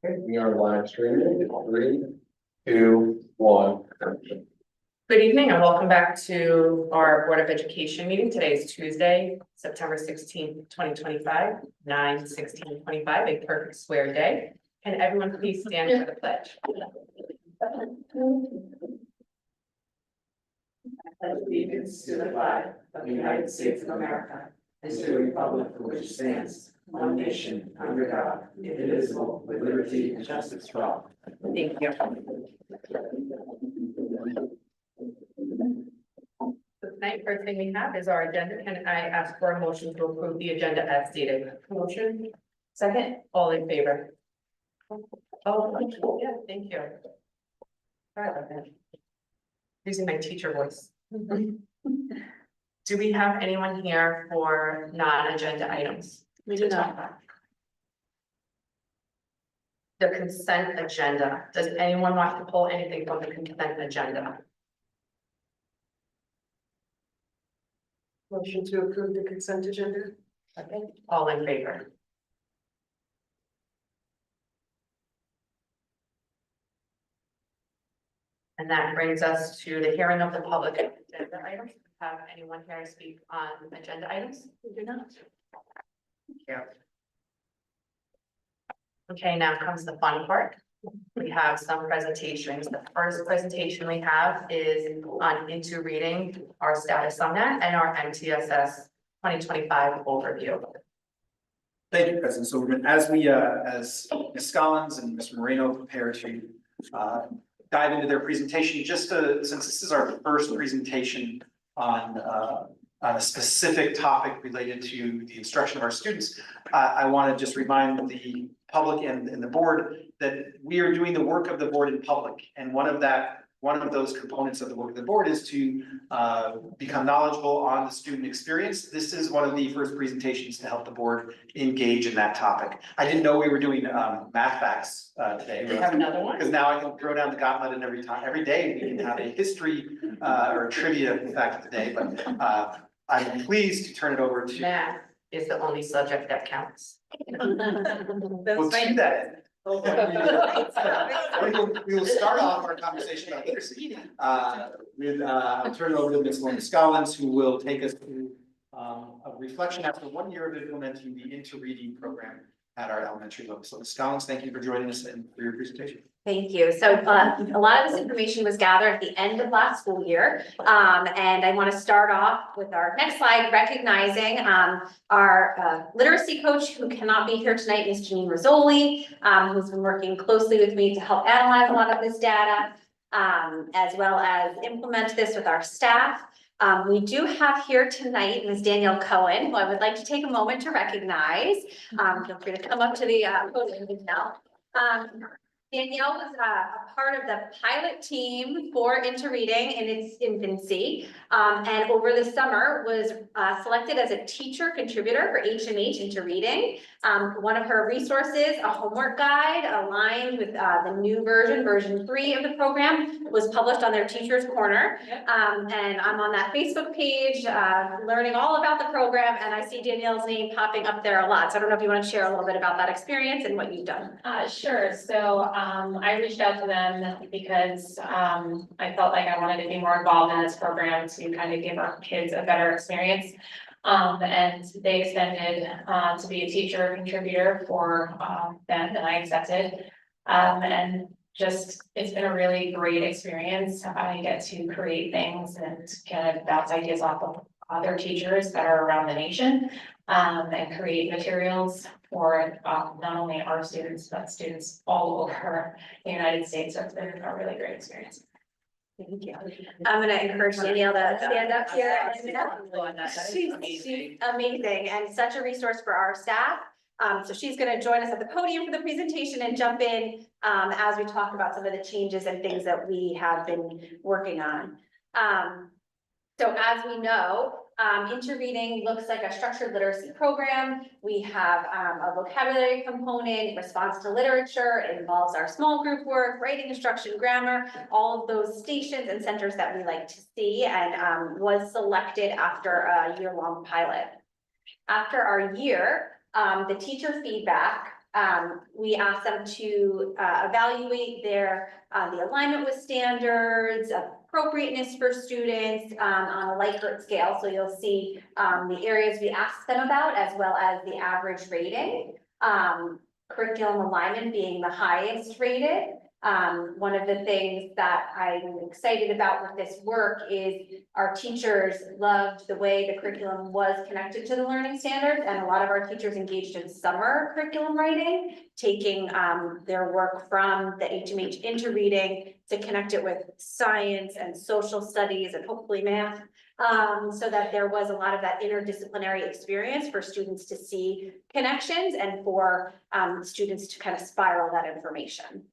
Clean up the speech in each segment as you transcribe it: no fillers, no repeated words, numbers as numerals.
Okay, we are live streaming. 3, 2, 1. Good evening and welcome back to our Board of Education meeting. Today is Tuesday, September 16th, 2025, 9/16/25, a perfect square day. Can everyone please stand for the pledge? Allegiance to the flag of the United States of America and to the republic for which it stands, one nation, under God, indivisible, with liberty and justice for all. Thank you. So tonight, first thing we have is our agenda. Can I ask for a motion to approve the agenda as stated? Motion. Second, all in favor? Oh, yeah, thank you. Sorry about that. Using my teacher voice. Do we have anyone here for non-agenda items? We do not. The consent agenda. Does anyone want to pull anything from the consent agenda? Motion to approve the consent agenda. Okay, all in favor? And that brings us to the hearing of the public agenda items. Have anyone here speak on agenda items? We do not. Thank you. Okay, now comes the fun part. We have some presentations. The first presentation we have is on into reading, our status on that, and our MTSS 2025 overview. Thank you, President. So we're as Ms. Scollins and Mr. Moreno prepare to dive into their presentation, since this is our first presentation on a specific topic related to the instruction of our students, I want to just remind the public and the board that we are doing the work of the board in public, and one of those components of the work of the board is to become knowledgeable on the student experience. This is one of the first presentations to help the board engage in that topic. I didn't know we were doing math facts today. Do we have another one? Because now I can throw down the gauntlet, and every day we can have a history or a trivia fact today. But I'm pleased to turn it over to. Math is the only subject that counts. We'll do that. We will start off our conversation about literacy I'll turn it over to Ms. Linda Scollins, who will take us through a reflection after 1 year of implementing the Into Reading program at our elementary level. So Ms. Scollins, thank you for joining us and for your presentation. Thank you. So a lot of this information was gathered at the end of last school year. And I want to start off with our next slide, recognizing our literacy coach who cannot be here tonight, Ms. Janine Rizzoli, who's been working closely with me to help analyze a lot of this data, as well as implement this with our staff. We do have here tonight Ms. Danielle Cohen, who I would like to take a moment to recognize. Feel free to come up to the podium now. Danielle was a part of the pilot team for Into Reading in its infancy, and over the summer was selected as a teacher contributor for HMH Into Reading. One of her resources, a homework guide aligned with the new version 3 of the program, was published on their Teacher's Corner. And I'm on that Facebook page, learning all about the program, and I see Danielle's name popping up there a lot. So I don't know if you want to share a little bit about that experience and what you've done. Sure. So I reached out to them because I felt like I wanted to be more involved in this program to kind of give our kids a better experience. And they extended to be a teacher contributor for them, and I accepted. And just, it's been a really great experience. I get to create things and kind of bounce ideas off of other teachers that are around the nation, and create materials for not only our students, but students all over the United States. So it's been a really great experience. Thank you. I'm going to encourage Danielle to stand up here. She's amazing and such a resource for our staff. So she's going to join us at the podium for the presentation and jump in as we talk about some of the changes and things that we have been working on. So as we know, Into Reading looks like a structured literacy program. We have a vocabulary component, response to literature. It involves our small group work, writing instruction, grammar, all of those stations and centers that we like to see, and was selected after a year-long pilot. After our year, the teacher feedback we asked them to evaluate their, the alignment with standards, appropriateness for students, on a Likert scale. So you'll see the areas we asked them about, as well as the average rating. Curriculum alignment being the highest rated. One of the things that I'm excited about with this work is our teachers loved the way the curriculum was connected to the learning standards, and a lot of our teachers engaged in summer curriculum writing, taking their work from the HMH into reading to connect it with science and social studies and hopefully math. So that there was a lot of that interdisciplinary experience for students to see connections and for students to kind of spiral that information.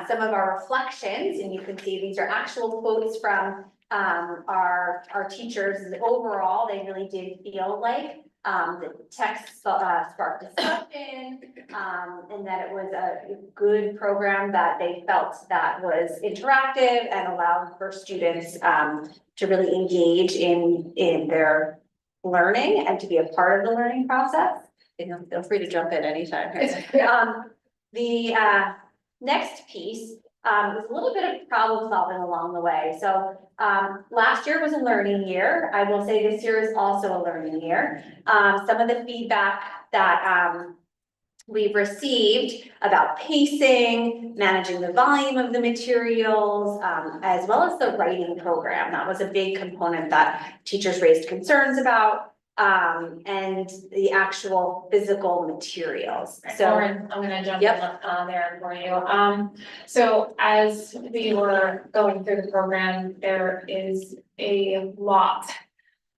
Some of our reflections, and you can see these are actual quotes from our teachers. Overall, they really did feel like the text sparked discussion, and that it was a good program that they felt that was interactive and allowed for students to really engage in their learning and to be a part of the learning process. And feel free to jump in anytime. The next piece was a little bit of problem solving along the way. So last year was a learning year. I will say this year is also a learning year. Some of the feedback that we've received about pacing, managing the volume of the materials, as well as the writing program. That was a big component that teachers raised concerns about. And the actual physical materials. So Lauren, I'm gonna jump in there for you. So as we were going through the program, there is a lot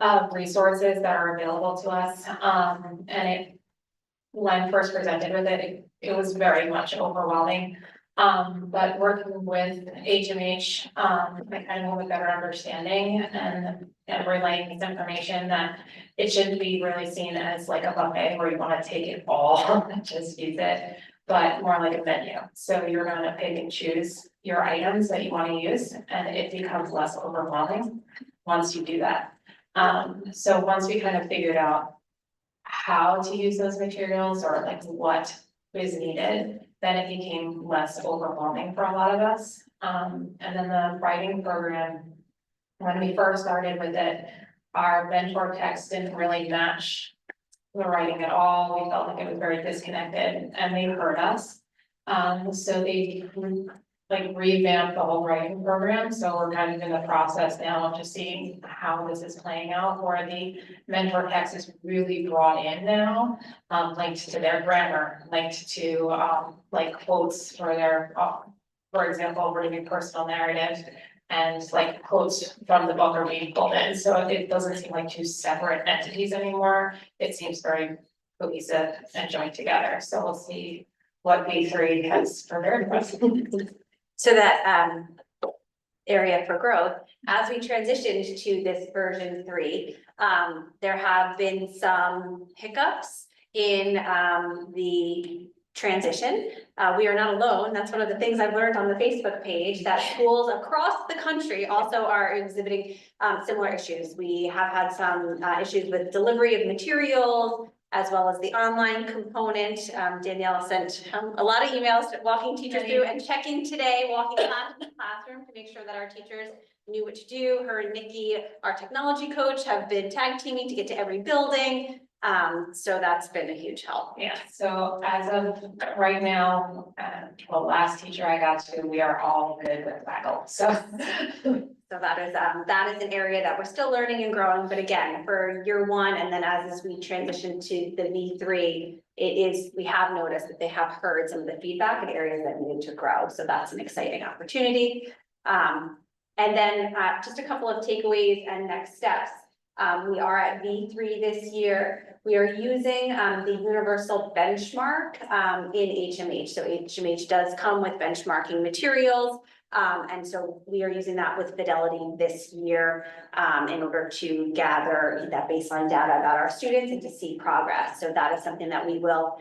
of resources that are available to us. And when first presented with it, it was very much overwhelming. But working with HMH, I kind of have a better understanding and relaying this information that it shouldn't be really seen as like a buffet where you want to take it all and just use it, but more like a menu. So you're going to pick and choose your items that you want to use, and it becomes less overwhelming once you do that. So once we kind of figured out how to use those materials or like what is needed, then it became less overwhelming for a lot of us. And then the writing program, when we first started with it, our mentor text didn't really match the writing at all. We felt like it was very disconnected, and they heard us. So they like revamped the whole writing program. So we're kind of in the process now of just seeing how this is playing out, where the mentor text is really brought in now, linked to their grammar, linked to like quotes for their, for example, reading personal narrative, and like quotes from the book are being pulled in. So it doesn't seem like two separate entities anymore. It seems very cohesive and joined together. So we'll see what B3 has prepared for us. So that area for growth, as we transitioned to this version 3, there have been some hiccups in the transition. We are not alone. That's one of the things I've learned on the Facebook page, that schools across the country also are exhibiting similar issues. We have had some issues with delivery of materials, as well as the online component. Danielle sent a lot of emails walking teachers through and checking today, walking around in the classroom to make sure that our teachers knew what to do. Her and Nikki, our technology coach, have been tag teaming to get to every building. So that's been a huge help. Yeah, so as of right now, the last teacher I got to, we are all good with Waggle, so. So that is an area that we're still learning and growing, but again, for year 1, and then as we transition to the V3, we have noticed that they have heard some of the feedback in areas that needed to grow. So that's an exciting opportunity. And then just a couple of takeaways and next steps. We are at V3 this year. We are using the universal benchmark in HMH. So HMH does come with benchmarking materials. And so we are using that with Fidelity this year in order to gather that baseline data about our students and to see progress. So that is something that we will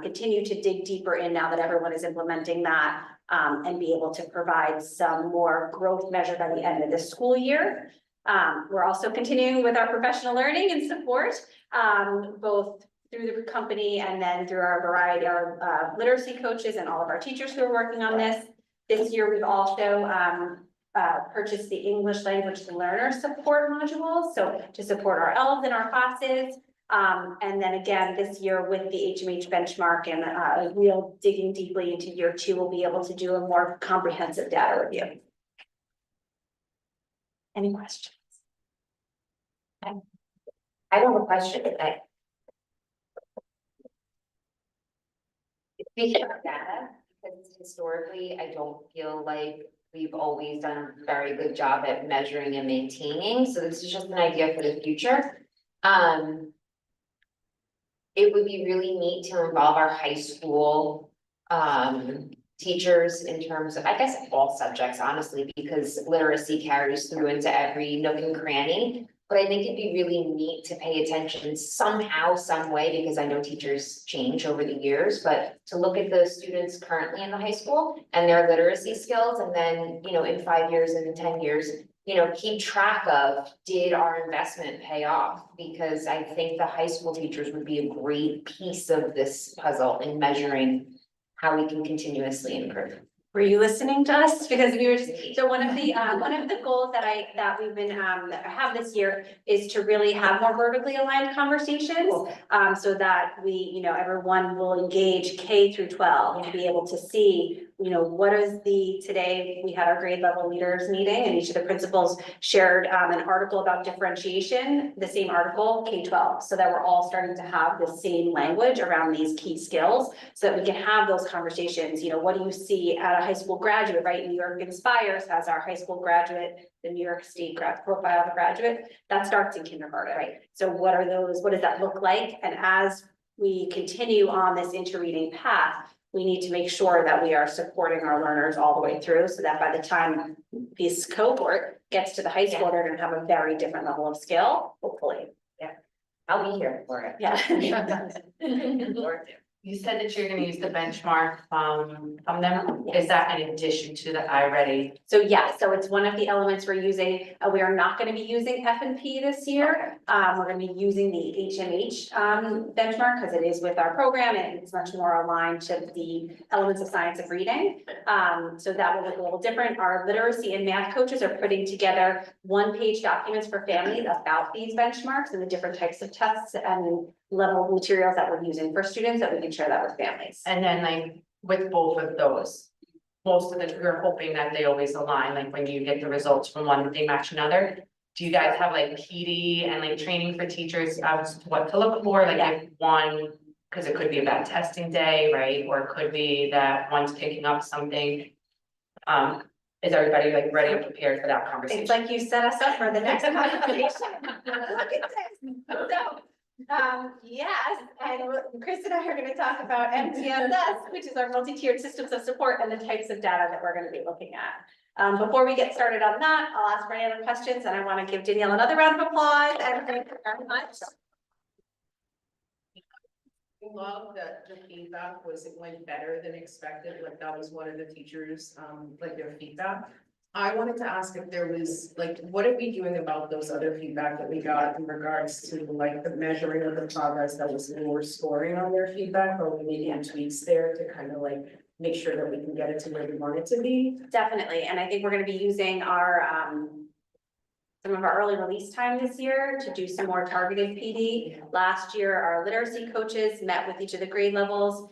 continue to dig deeper in now that everyone is implementing that and be able to provide some more growth measure by the end of the school year. We're also continuing with our professional learning and support, both through the company and then through our variety, our literacy coaches and all of our teachers who are working on this. This year, we've also purchased the English language learner support module, so to support our ELs in our classes. And then again, this year with the HMH benchmark and a real digging deeply into year 2, we'll be able to do a more comprehensive data review. Any questions? I have a question. Speaking of data, because historically, I don't feel like we've always done a very good job at measuring and maintaining, so this is just an idea for the future. It would be really neat to involve our high school teachers in terms of, I guess, all subjects, honestly, because literacy carries through into every nook and cranny. But I think it'd be really neat to pay attention somehow, some way, because I know teachers change over the years, but to look at the students currently in the high school and their literacy skills, and then, you know, in 5 years and in 10 years, you know, keep track of, did our investment pay off? Because I think the high school teachers would be a great piece of this puzzle in measuring how we can continuously improve. Were you listening to us? Because we were just, so one of the goals that we've been, that I have this year is to really have more vertically aligned conversations. So that we, you know, everyone will engage K through 12 and be able to see, you know, what is today we had our grade level leaders meeting and each of the principals shared an article about differentiation, the same article, K-12, so that we're all starting to have the same language around these key skills so that we can have those conversations. You know, what do you see at a high school graduate, right? New York Inspires has our high school graduate, the New York State profile of a graduate, that starts in kindergarten, right? So what are those, what does that look like? And as we continue on this interreading path, we need to make sure that we are supporting our learners all the way through so that by the time this cohort gets to the high school, they're gonna have a very different level of skill, hopefully. I'll be here for it. Yeah. You said that you're gonna use the benchmark from them. Is that in addition to the iReady? So yeah, so it's one of the elements we're using. We are not gonna be using F&P this year. We're gonna be using the HMH benchmark because it is with our program and it's much more aligned to the elements of science of reading. So that will look a little different. Our literacy and math coaches are putting together 1-page documents for families about these benchmarks and the different types of tests and level of materials that we're using for students that we can share that with families. And then like with both of those, most of the, we're hoping that they always align, like when you get the results from one, they match another. Do you guys have like PD and like training for teachers as to what to look for? Like if one, because it could be a bad testing day, right? Or it could be that one's picking up something. Is everybody like ready and prepared for that conversation? It's like you set us up for the next conversation. Look at this. So, yes, and Chris and I are gonna talk about MTSS, which is our multi-tiered systems of support and the types of data that we're gonna be looking at. Before we get started on that, I'll ask for any other questions and I wanna give Danielle another round of applause and thank you very much. I love that the feedback was, it went better than expected, like that was one of the teachers, like their feedback. I wanted to ask if there was, like, what are we doing about those other feedback that we got in regards to like the measuring of the progress that was lower scoring on their feedback, or we making tweaks there to kind of like make sure that we can get it to where we want it to be? Definitely, and I think we're gonna be using our some of our early release time this year to do some more targeted PD. Last year, our literacy coaches met with each of the grade levels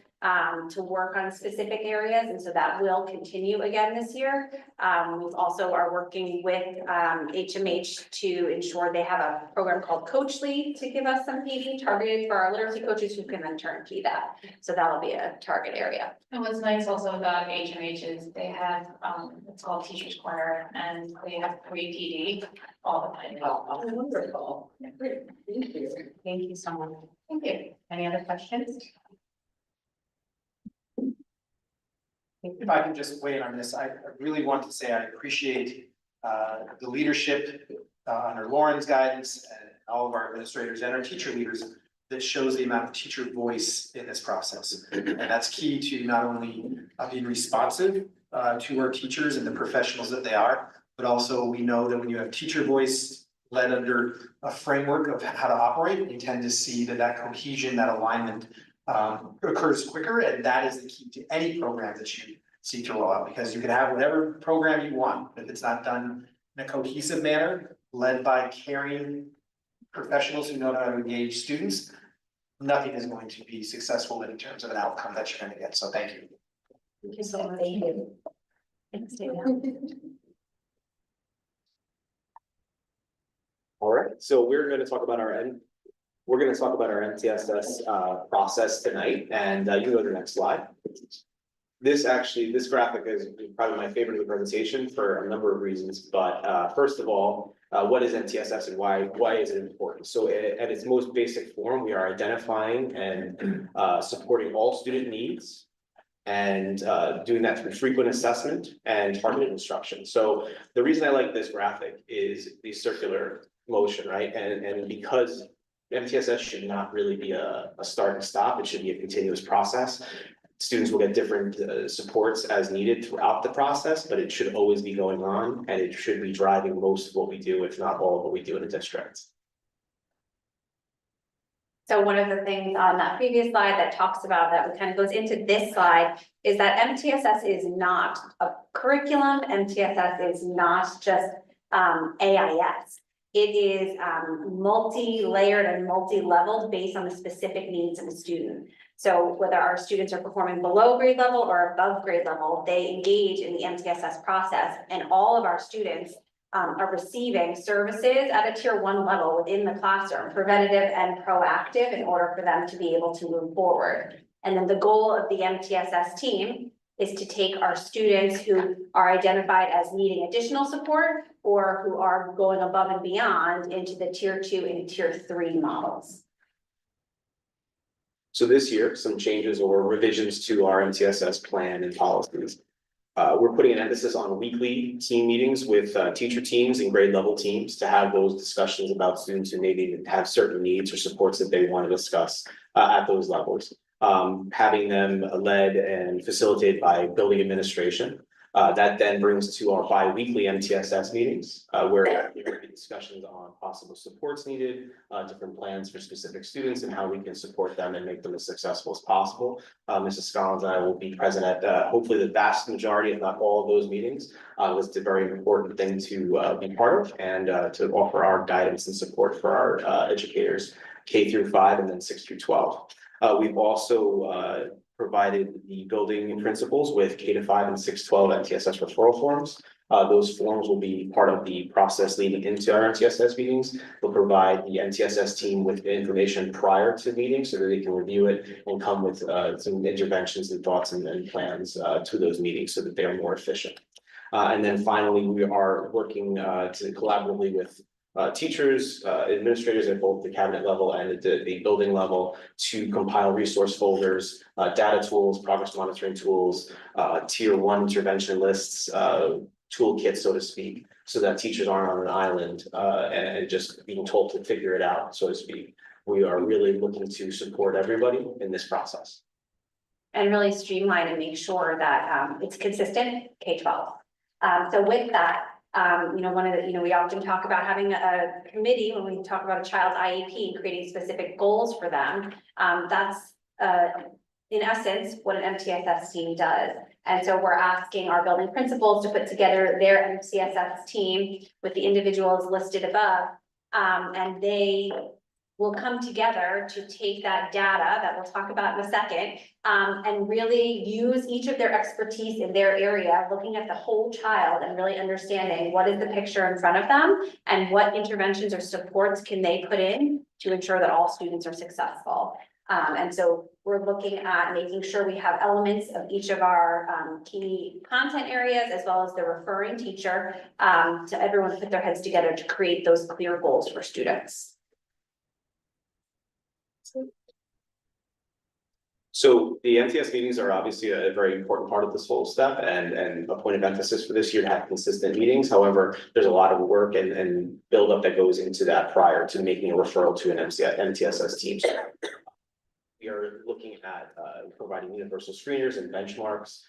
to work on specific areas, and so that will continue again this year. We also are working with HMH to ensure they have a program called Coach Lead to give us some PD targeted for our literacy coaches who can then turnkey that. So that'll be a target area. And what's nice also about HMH is they have, it's called Teachers Corner, and they have free PD all the time. Oh, wonderful. Great. Thank you. Thank you so much. Thank you. Any other questions? If I can just weigh in on this, I really want to say I appreciate the leadership under Lauren's guidance and all of our administrators and our teacher leaders that shows the amount of teacher voice in this process. And that's key to not only being responsive to our teachers and the professionals that they are, but also we know that when you have teacher voice, led under a framework of how to operate. We tend to see that cohesion, that alignment occurs quicker, and that is the key to any program that you seek to roll out, because you can have whatever program you want, but if it's not done in a cohesive manner, led by caring professionals who know how to engage students, nothing is going to be successful in terms of an outcome that you're going to get. So thank you. Thank you so much. Thanks, Dana. All right, so we're gonna talk about our MTSS process tonight, and you can go to the next slide. This graphic is probably my favorite of the presentation for a number of reasons, but first of all, what is MTSS and why is it important? So at its most basic form, we are identifying and supporting all student needs, and doing that through frequent assessment and targeted instruction. So the reason I like this graphic is the circular motion, right? And because MTSS should not really be a start and stop, it should be a continuous process. Students will get different supports as needed throughout the process, but it should always be going on, and it should be driving most of what we do, if not all of what we do in the district. So one of the things on that previous slide that talks about that kind of goes into this slide is that MTSS is not a curriculum. MTSS is not just AIS. It is multi-layered and multi-leveled based on the specific needs of the student. So whether our students are performing below grade level or above grade level, they engage in the MTSS process, and all of our students are receiving services at a tier 1 level within the classroom, preventative and proactive, in order for them to be able to move forward. And then the goal of the MTSS team is to take our students who are identified as needing additional support or who are going above and beyond into the tier 2 and tier 3 models. So this year, some changes or revisions to our MTSS plan and policies. We're putting an emphasis on weekly team meetings with teacher teams and grade level teams to have those discussions about students who maybe have certain needs or supports that they want to discuss at those levels. Having them led and facilitated by building administration. That then brings to our bi-weekly MTSS meetings, where there will be discussions on possible supports needed, different plans for specific students, and how we can support them and make them as successful as possible. Mrs. Scollins and I will be present at hopefully the vast majority, if not all of those meetings. It's a very important thing to be part of, and to offer our guidance and support for our educators, K through 5 and then 6 through 12. We've also provided the building principals with K-5 and 6-12 MTSS referral forms. Those forms will be part of the process leading into our MTSS meetings. They'll provide the MTSS team with information prior to meetings so that they can review it and come with some interventions and thoughts and plans to those meetings so that they are more efficient. And then finally, we are working to collaboratively with teachers, administrators at both the cabinet level and at the building level to compile resource folders, data tools, progress monitoring tools, tier 1 intervention lists, toolkits, so to speak, so that teachers aren't on an island and just being told to figure it out, so to speak. We are really looking to support everybody in this process. And really streamline and make sure that it's consistent K-12. So with that, one of the, we often talk about having a committee when we talk about a child's IEP and creating specific goals for them. That's in essence what an MTSS team does. And so we're asking our building principals to put together their MTSS team with the individuals listed above. And they will come together to take that data that we'll talk about in a second, and really use each of their expertise in their area, looking at the whole child and really understanding what is the picture in front of them and what interventions or supports can they put in to ensure that all students are successful. And so we're looking at making sure we have elements of each of our key content areas, as well as the referring teacher, to everyone put their heads together to create those clear goals for students. So the MTS meetings are obviously a very important part of this whole step, and a point of emphasis for this year to have consistent meetings. However, there's a lot of work and buildup that goes into that prior to making a referral to an MTSS team. So we are looking at providing universal screeners and benchmarks,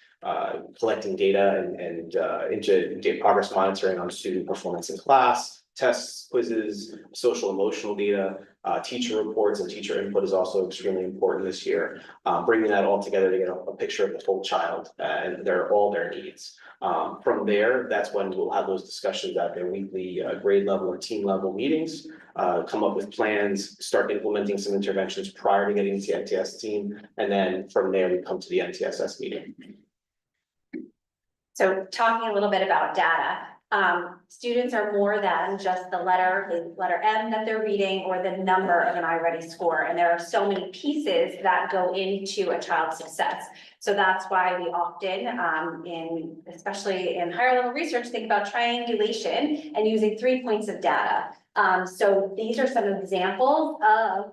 collecting data and into progress monitoring on student performance in class, tests, quizzes, social emotional data, teacher reports and teacher input is also extremely important this year. Bringing that all together to get a picture of the full child and all their needs. From there, that's when we'll have those discussions at their weekly grade level or team level meetings. Come up with plans, start implementing some interventions prior to getting to the NTS team, and then from there we come to the NTSS meeting. So talking a little bit about data, students are more than just the letter M that they're reading or the number of an iReady score. And there are so many pieces that go into a child's success. So that's why we often, especially in higher level research, think about triangulation and using 3 points of data. So these are some examples of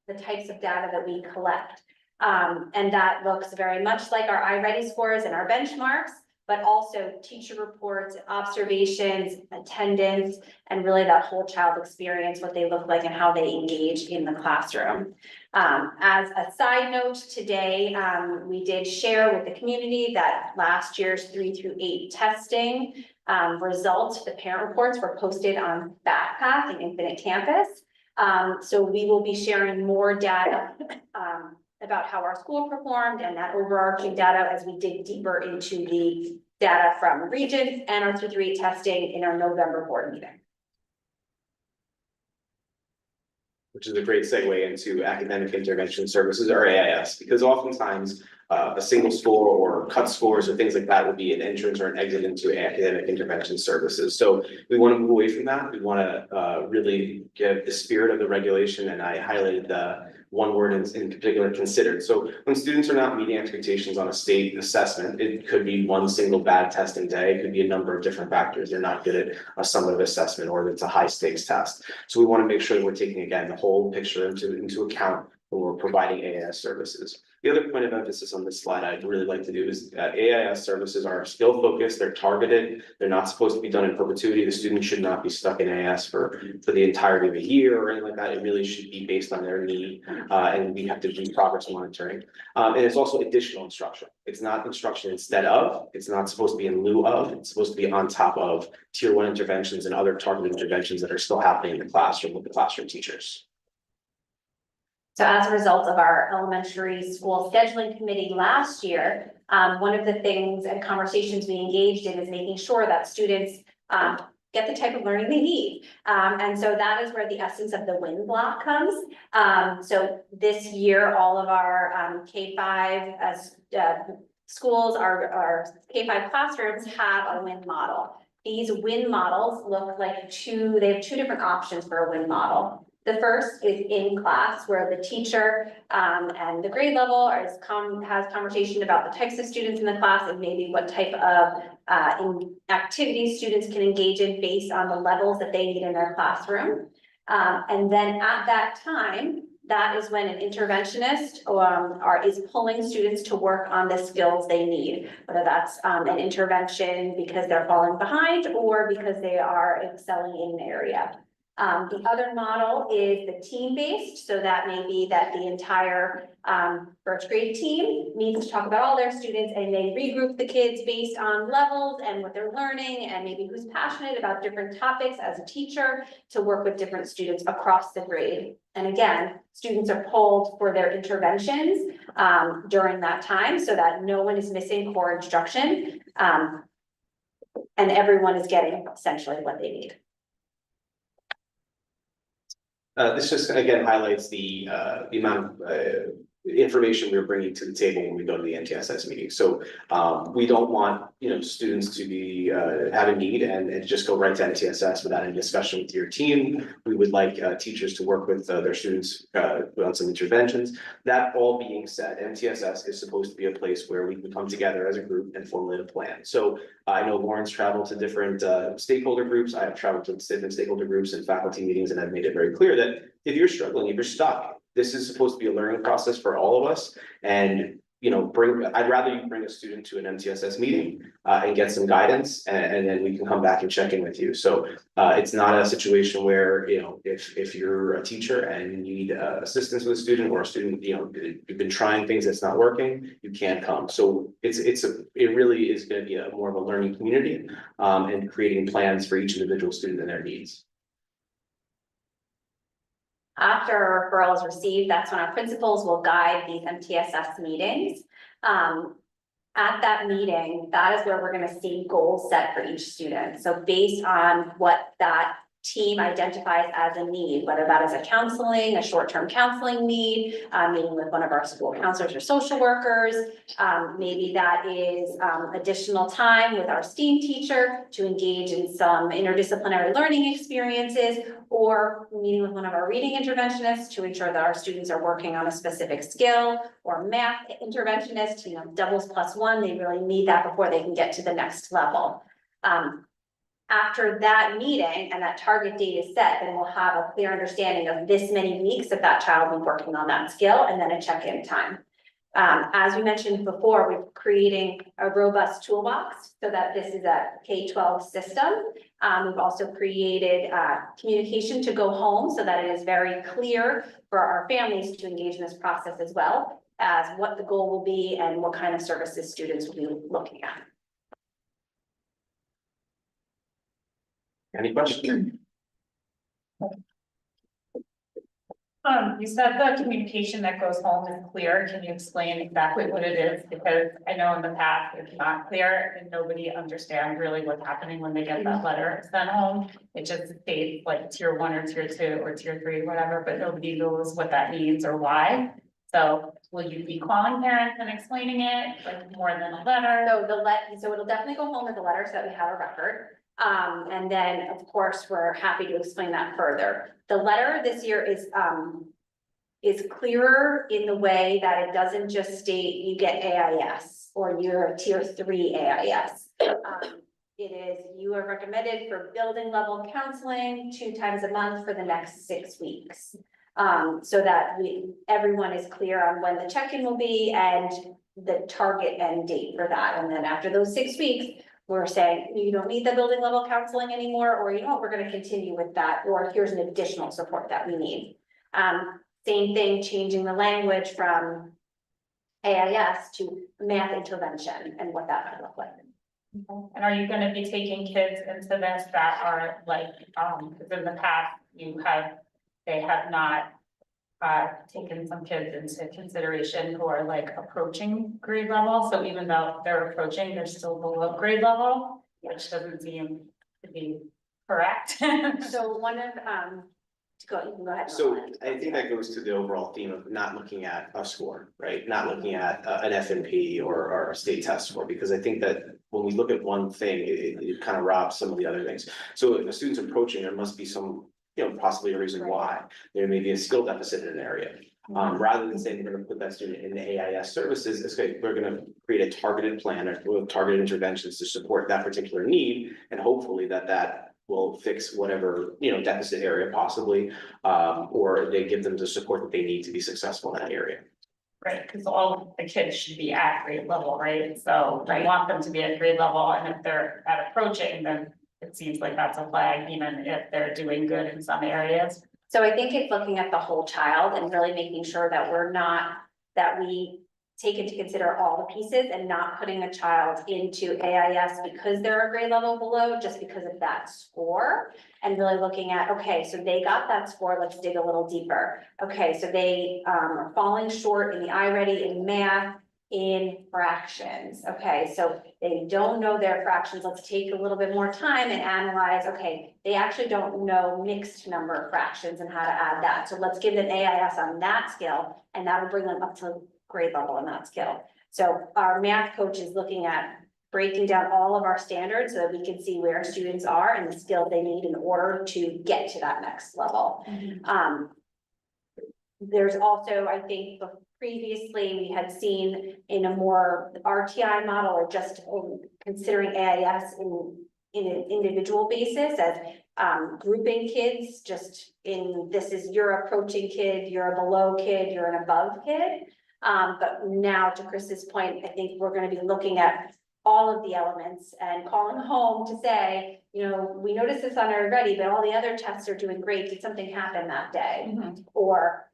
the types of data that we collect. And that looks very much like our iReady scores and our benchmarks, but also teacher reports, observations, attendance, and really that whole child experience, what they look like and how they engage in the classroom. As a side note today, we did share with the community that last year's 3 through 8 testing results, the parent reports were posted on Backpath and Infinite Campus. So we will be sharing more data about how our school performed and that overarching data as we dig deeper into the data from regions and our 3 through 8 testing in our November board meeting. Which is a great segue into academic intervention services or AIS, because oftentimes a single score or cut scores or things like that will be an entrance or an exit into academic intervention services. So we want to move away from that. We want to really get the spirit of the regulation, and I highlighted the one word in particular, considered. So when students are not meeting expectations on a state assessment, it could be one single bad testing day. It could be a number of different factors. They're not good at a summative assessment, or it's a high stakes test. So we want to make sure that we're taking, again, the whole picture into account when we're providing AIS services. The other point of emphasis on this slide I'd really like to do is that AIS services are skill focused, they're targeted, they're not supposed to be done in perpetuity. The student should not be stuck in AIS for the entirety of a year or anything like that. It really should be based on their need, and we have to do progress monitoring. And it's also additional instruction. It's not instruction instead of, it's not supposed to be in lieu of, it's supposed to be on top of tier 1 interventions and other targeted interventions that are still happening in the classroom with the classroom teachers. So as a result of our elementary school scheduling committee last year, one of the things and conversations we engaged in is making sure that students get the type of learning they need. And so that is where the essence of the win block comes. So this year, all of our K-5 schools, our K-5 classrooms have a win model. These win models look like they have 2 different options for a win model. The first is in class, where the teacher and the grade level has conversation about the types of students in the class and maybe what type of activities students can engage in based on the levels that they need in their classroom. And then at that time, that is when an interventionist is pulling students to work on the skills they need, whether that's an intervention because they're falling behind or because they are excelling in an area. The other model is the team-based, so that may be that the entire first grade team needs to talk about all their students, and they regroup the kids based on levels and what they're learning and maybe who's passionate about different topics as a teacher to work with different students across the grade. And again, students are pulled for their interventions during that time so that no one is missing core instruction and everyone is getting essentially what they need. This just again highlights the amount of information we're bringing to the table when we go to the NTSS meeting. So we don't want students to be have a need and just go right to NTSS without any discussion with your team. We would like teachers to work with their students on some interventions. That all being said, NTSS is supposed to be a place where we can come together as a group and formulate a plan. So I know Lauren's traveled to different stakeholder groups. I have traveled to different stakeholder groups and faculty meetings, and I've made it very clear that if you're struggling, if you're stuck, this is supposed to be a learning process for all of us. And I'd rather you bring a student to an MTSS meeting and get some guidance, and then we can come back and check in with you. So it's not a situation where if you're a teacher and you need assistance with a student, or a student you've been trying things that's not working, you can't come. So it really is going to be more of a learning community and creating plans for each individual student and their needs. After a referral is received, that's when our principals will guide these MTSS meetings. At that meeting, that is where we're gonna see goals set for each student. So based on what that team identifies as a need, whether that is a counseling, a short-term counseling need, meeting with one of our school counselors or social workers. Maybe that is additional time with our STEAM teacher to engage in some interdisciplinary learning experiences, or meeting with one of our reading interventionists to ensure that our students are working on a specific skill, or math interventionist, doubles plus one, they really need that before they can get to the next level. After that meeting and that target date is set, then we'll have a clear understanding of this many weeks that child will be working on that skill, and then a check-in time. As we mentioned before, we're creating a robust toolbox so that this is a K-12 system. We've also created communication to go home so that it is very clear for our families to engage in this process, as well as what the goal will be and what kind of services students will be looking at. Any questions? You said the communication that goes home is clear. Can you explain exactly what it is? Because I know in the past it's not clear and nobody understands really what's happening when they get that letter sent home. It just states like tier 1 or tier 2 or tier 3, whatever, but nobody knows what that means or why. So will you be calling parents and explaining it like more than a letter? So it'll definitely go home with a letter so that we have a record. And then, of course, we're happy to explain that further. The letter this year is clearer in the way that it doesn't just state you get AIS or you're a tier 3 AIS. It is, you are recommended for building level counseling 2 times a month for the next 6 weeks. So that everyone is clear on when the check-in will be and the target end date for that. And then after those 6 weeks, we're saying, you don't need the building level counseling anymore, or you know what, we're gonna continue with that, or here's an additional support that we need. Same thing, changing the language from AIS to math intervention and what that might look like. And are you gonna be taking kids into this that are like, because in the past they have not taken some kids into consideration who are like approaching grade level, so even though they're approaching, they're still below grade level, which doesn't seem to be correct. So one of, you can go ahead. So I think that goes to the overall theme of not looking at a score, right? Not looking at an FNP or a state test score, because I think that when we look at one thing, it kind of robs some of the other things. So if a student's approaching, there must be some, possibly a reason why. There may be a skill deficit in an area. Rather than saying we're gonna put that student in the AIS services, it's okay, we're gonna create a targeted plan or targeted interventions to support that particular need, and hopefully that will fix whatever, deficit area possibly, or they give them the support that they need to be successful in that area. Right, because all the kids should be at grade level, right? So I want them to be at grade level, and if they're at approaching, then it seems like that's a flag, even if they're doing good in some areas. So I think it's looking at the whole child and really making sure that we take into consider all the pieces and not putting a child into AIS because they're a grade level below, just because of that score. And really looking at, okay, so they got that score, let's dig a little deeper. Okay, so they are falling short in the iReady in math, in fractions. Okay, so they don't know their fractions. Let's take a little bit more time and analyze, okay, they actually don't know mixed number fractions and how to add that. So let's give them AIS on that skill, and that'll bring them up to grade level on that skill. So our math coach is looking at breaking down all of our standards so that we can see where students are and the skill they need in order to get to that next level. There's also, I think, previously we had seen in a more RTI model, or just considering AIS in an individual basis as grouping kids, just in this is you're approaching kid, you're a below kid, you're an above kid. But now, to Chris's point, I think we're going to be looking at all of the elements and calling home to say, we noticed this on our ready, but all the other tests are doing great. Did something happen that day? Or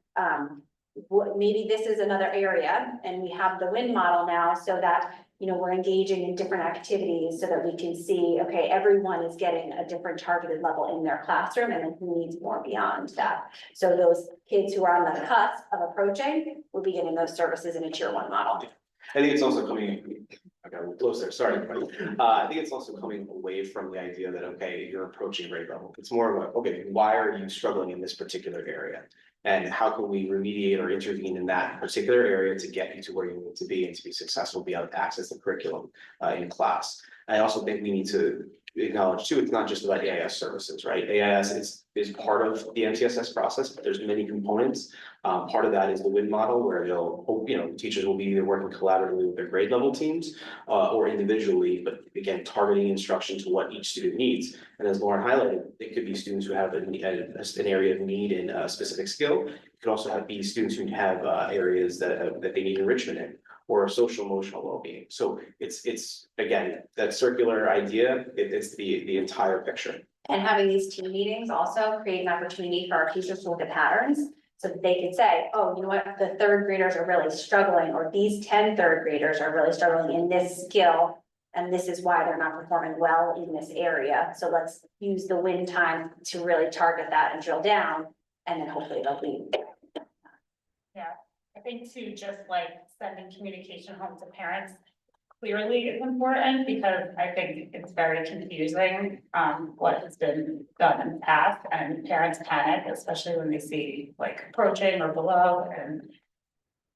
maybe this is another area, and we have the WIN model now, so that, you know, we're engaging in different activities so that we can see, okay, everyone is getting a different targeted level in their classroom, and then who needs more beyond that. So those kids who are on the cusp of approaching will be getting those services in a tier 1 model. I think it's also coming, okay, we'll close there, sorry, everybody. I think it's also coming away from the idea that, okay, you're approaching grade level. It's more of a, okay, why are you struggling in this particular area? And how can we remediate or intervene in that particular area to get you to where you need to be and to be successful, be able to access the curriculum in class. I also think we need to acknowledge too, it's not just about AIS services, right? AIS is part of the MTSS process, but there's many components. Part of that is the WIN model, where they'll, you know, teachers will be either working collaboratively with their grade level teams or individually, but again, targeting instruction to what each student needs. And as Lauren highlighted, it could be students who have an area of need in a specific skill. It could also be students who have areas that they need enrichment in, or social emotional well-being. So it's again, that circular idea, it's the entire picture. And having these team meetings also create an opportunity for our teachers to look at patterns, so that they could say, oh, you know what, the 3rd graders are really struggling, or these 10 3rd graders are really struggling in this skill, and this is why they're not performing well in this area. So let's use the WIN time to really target that and drill down, and then hopefully they'll be. Yeah, I think too, just like sending communication home to parents clearly is important, because I think it's very confusing, what has been done in the past, and parents panic, especially when they see like approaching or below, and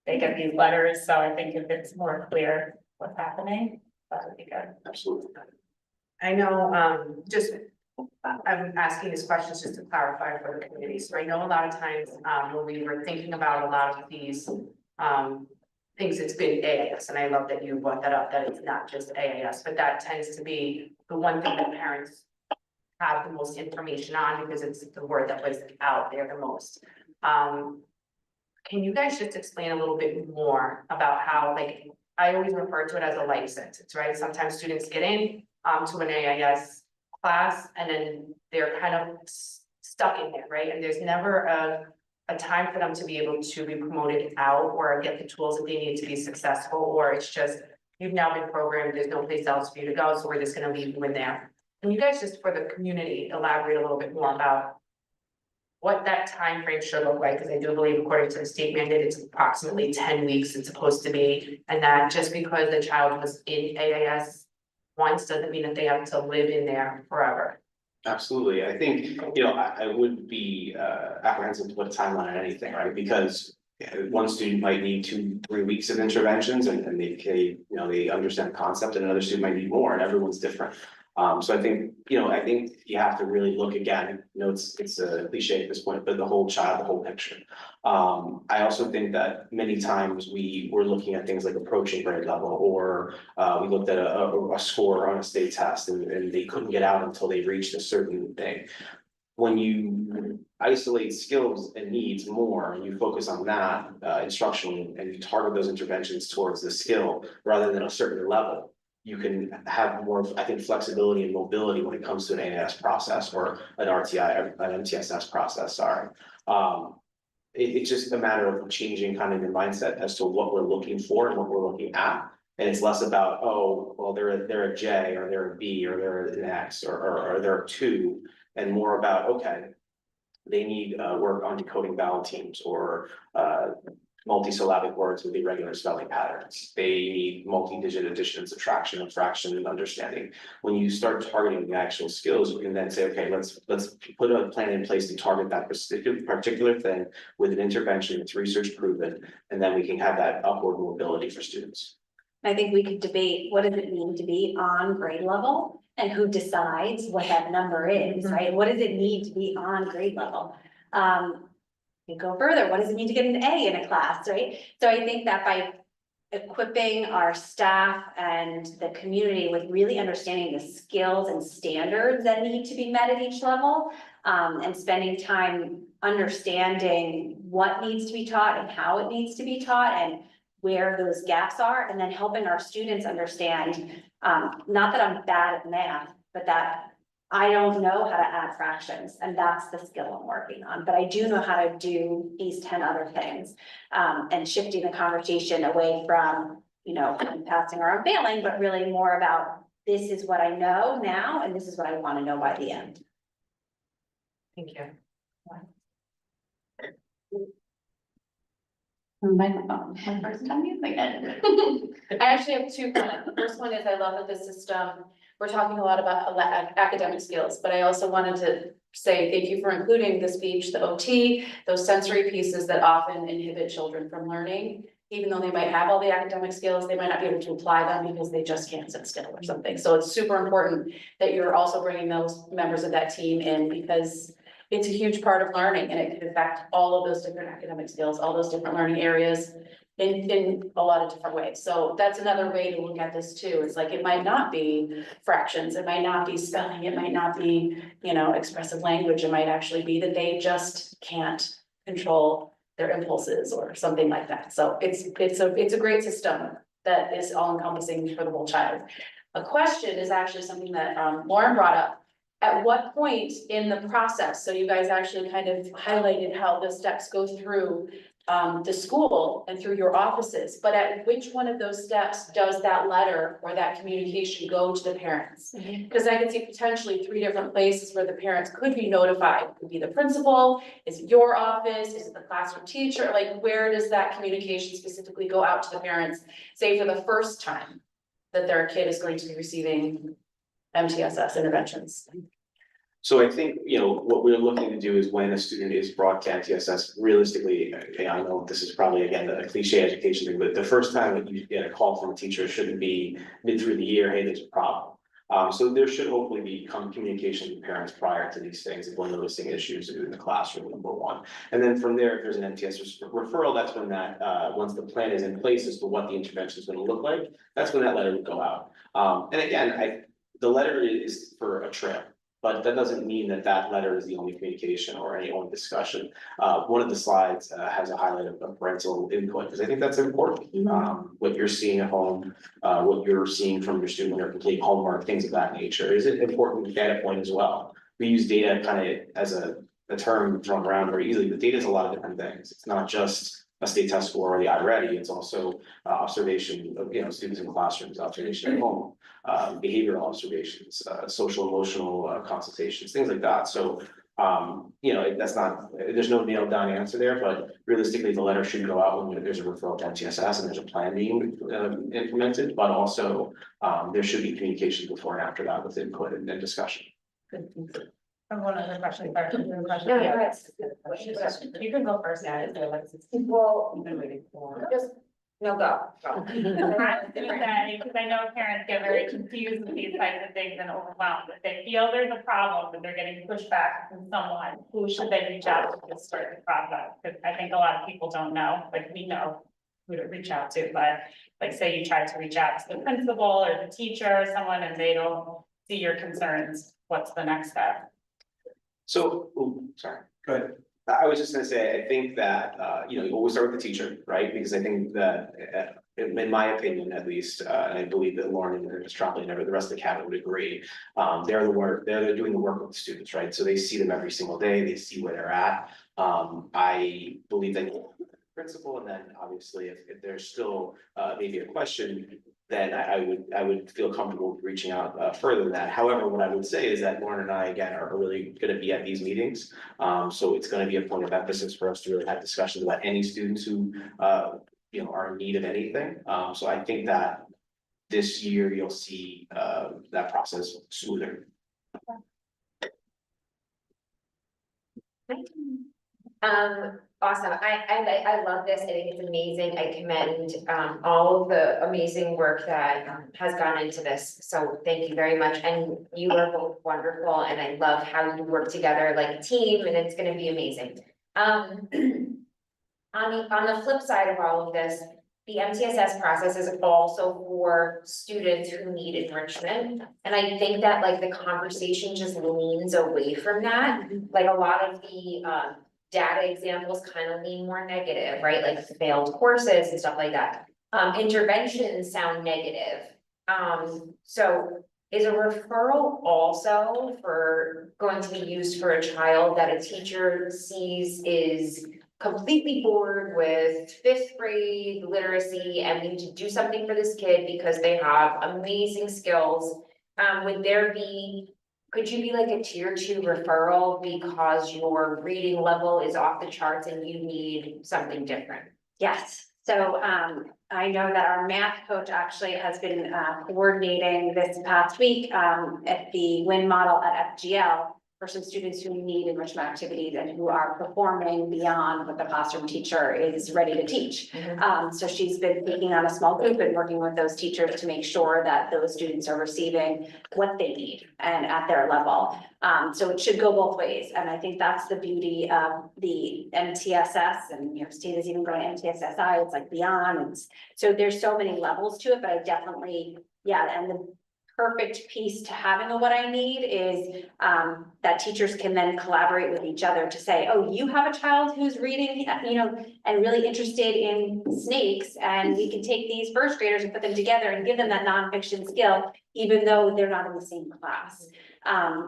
they get these letters. So I think if it's more clear what's happening, that would be good. Absolutely. I know, I'm asking these questions just to clarify for the community. So I know a lot of times, when we were thinking about a lot of these, things, it's been AIS, and I love that you brought that up, that it's not just AIS, but that tends to be the one thing that parents have the most information on, because it's the word that was out there the most. Can you guys just explain a little bit more about how, like, I always refer to it as a life sentence, right? Sometimes students get in to an AIS class, and then they're kind of stuck in there, right? And there's never a time for them to be able to be promoted out or get the tools that they need to be successful, or it's just, you've now been programmed, there's no place else for you to go, so we're just gonna leave you in there. Can you guys just, for the community, elaborate a little bit more about what that time frame should look like? Because I do believe, according to the state mandate, it's approximately 10 weeks it's supposed to be, and that just because the child was in AIS once doesn't mean that they have to live in there forever. Absolutely. I think, you know, I would be apprehensive to put a timeline on anything, right? Because one student might need 2-3 weeks of interventions, and they, you know, they understand the concept, and another student might need more, and everyone's different. So I think, you know, I think you have to really look again, you know, it's a cliche at this point, but the whole child, the whole picture. I also think that many times we were looking at things like approaching grade level, or we looked at a score on a state test, and they couldn't get out until they reached a certain thing. When you isolate skills and needs more, and you focus on that instruction, and you target those interventions towards the skill rather than a certain level, you can have more, I think, flexibility and mobility when it comes to an AIS process or an RTI, an MTSS process, sorry. It's just a matter of changing kind of your mindset as to what we're looking for and what we're looking at. And it's less about, oh, well, they're a J, or they're a B, or they're an X, or they're a 2, and more about, okay, they need work on decoding vowel teams, or multisyllabic words with irregular spelling patterns. They need multi-digit addition and subtraction and fraction and understanding. When you start targeting the actual skills, you can then say, okay, let's put a plan in place to target that particular thing with an intervention that's research proven, and then we can have that upward mobility for students. I think we could debate, what does it mean to be on grade level, and who decides what that number is, right? What does it mean to be on grade level? You go further, what does it mean to get an A in a class, right? So I think that by equipping our staff and the community with really understanding the skills and standards that need to be met at each level, and spending time understanding what needs to be taught and how it needs to be taught, and where those gaps are, and then helping our students understand, not that I'm bad at math, but that I don't know how to add fractions, and that's the skill I'm working on, but I do know how to do these 10 other things. And shifting the conversation away from, you know, passing or I'm failing, but really more about this is what I know now, and this is what I want to know by the end. Thank you. Microphone, my first time using it. I actually have two comments. The first one is I love that the system, we're talking a lot about academic skills, but I also wanted to say thank you for including the speech, the OT, those sensory pieces that often inhibit children from learning. Even though they might have all the academic skills, they might not be able to apply them because they just can't sit still or something. So it's super important that you're also bringing those members of that team in, because it's a huge part of learning, and it can affect all of those different academic skills, all those different learning areas in a lot of different ways. So that's another way to look at this too. It's like, it might not be fractions, it might not be spelling, it might not be, you know, expressive language. It might actually be that they just can't control their impulses or something like that. So it's a great system that is all encompassing for the whole child. A question is actually something that Lauren brought up. At what point in the process, so you guys actually kind of highlighted how the steps go through the school and through your offices, but at which one of those steps does that letter or that communication go to the parents? Because I can see potentially 3 different places where the parents could be notified. It could be the principal, is it your office, is it the classroom teacher? Like, where does that communication specifically go out to the parents, say for the first time that their kid is going to be receiving MTSS interventions? So I think, you know, what we're looking to do is when a student is brought to MTSS, realistically, I know this is probably, again, a cliche education thing, but the first time that you get a call from a teacher shouldn't be mid through the year, hey, there's a problem. So there should hopefully be communication with parents prior to these things if we're noticing issues in the classroom, number one. And then from there, if there's an MTSS referral, that's when that, once the plan is in place as to what the intervention is going to look like, that's when that letter would go out. And again, the letter is for a trail. But that doesn't mean that that letter is the only communication or any only discussion. One of the slides has a highlight of parental input, because I think that's important. What you're seeing at home, what you're seeing from your student when they're completing homework, things of that nature, is an important data point as well. We use data kind of as a term thrown around very easily, but data is a lot of different things. It's not just a state test score or the iReady, it's also observation of, you know, students in classrooms, observation at home, behavioral observations, social emotional consultations, things like that. So, you know, that's not, there's no nailed down answer there, but realistically, the letter should go out when there's a referral to MTSS and there's a plan being implemented, but also there should be communication before and after that with input and discussion. One other question, first. No, go ahead. You can go first, guys. Well, You've been waiting for. just, no, go. I was gonna say, because I know parents get very confused with these types of things and overwhelmed. If they feel there's a problem and they're getting pushback from someone, who should they reach out to start the process? Because I think a lot of people don't know, like, we know who to reach out to, but like, say you try to reach out to the principal or the teacher or someone and they don't see your concerns, what's the next step? So, sorry, go ahead. I was just gonna say, I think that, you know, you always start with the teacher, right? Because I think that, in my opinion, at least, and I believe that Lauren and Ms. Trombley and the rest of the cabinet would agree. They're doing the work with the students, right? So they see them every single day, they see where they're at. I believe that principal, and then obviously if there's still, maybe a question, then I would feel comfortable reaching out further than that. However, what I would say is that Lauren and I, again, are really gonna be at these meetings. So it's gonna be a point of emphasis for us to really have discussions about any students who, you know, are in need of anything. So I think that this year you'll see that process smoother. Awesome. I love this. I think it's amazing. I commend all of the amazing work that has gone into this. So thank you very much. And you are both wonderful, and I love how you work together like a team, and it's going to be amazing. On the flip side of all of this, the MTSS process is also for students who need enrichment. And I think that like the conversation just leans away from that. Like a lot of the data examples kind of lean more negative, right? Like failed courses and stuff like that. Interventions sound negative. So is a referral also going to be used for a child that a teacher sees is completely bored with fifth grade literacy and we need to do something for this kid because they have amazing skills? Could you be like a tier 2 referral because your reading level is off the charts and you need something different? Yes, so I know that our math coach actually has been coordinating this past week at the WIN model at FGL for some students who need enrichment activities and who are performing beyond what the classroom teacher is ready to teach. So she's been taking on a small group and working with those teachers to make sure that those students are receiving what they need and at their level. So it should go both ways, and I think that's the beauty of the MTSS, and New York State is even going MTSSI, it's like beyond, and so there's so many levels to it, but I definitely, yeah, and the perfect piece to having a what I need is that teachers can then collaborate with each other to say, oh, you have a child who's reading, and really interested in snakes, and we can take these first graders and put them together and give them that nonfiction skill, even though they're not in the same class.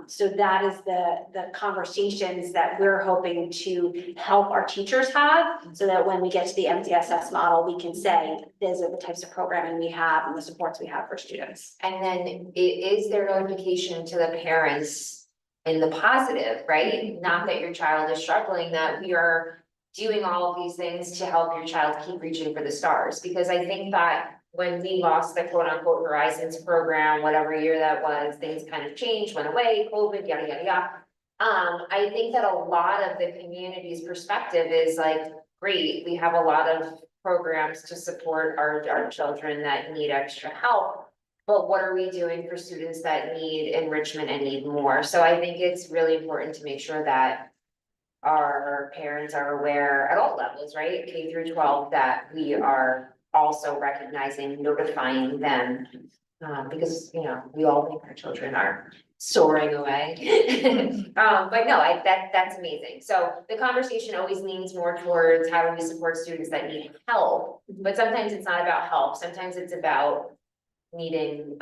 So that is the conversations that we're hoping to help our teachers have, so that when we get to the MTSS model, we can say, these are the types of programming we have and the supports we have for students. And then is there notification to the parents in the positive, right? Not that your child is struggling, that we are doing all of these things to help your child keep reaching for the stars. Because I think that when we lost the quote unquote Horizons program, whatever year that was, things kind of changed, went away, COVID, yada, yada, yada. I think that a lot of the community's perspective is like, great, we have a lot of programs to support our children that need extra help. But what are we doing for students that need enrichment and need more? So I think it's really important to make sure that our parents are aware at all levels, right? K through 12, that we are also recognizing, notifying them, because, we all think our children are soaring away. But no, that's amazing. So the conversation always leans more towards how do we support students that need help, but sometimes it's not about help. Sometimes it's about needing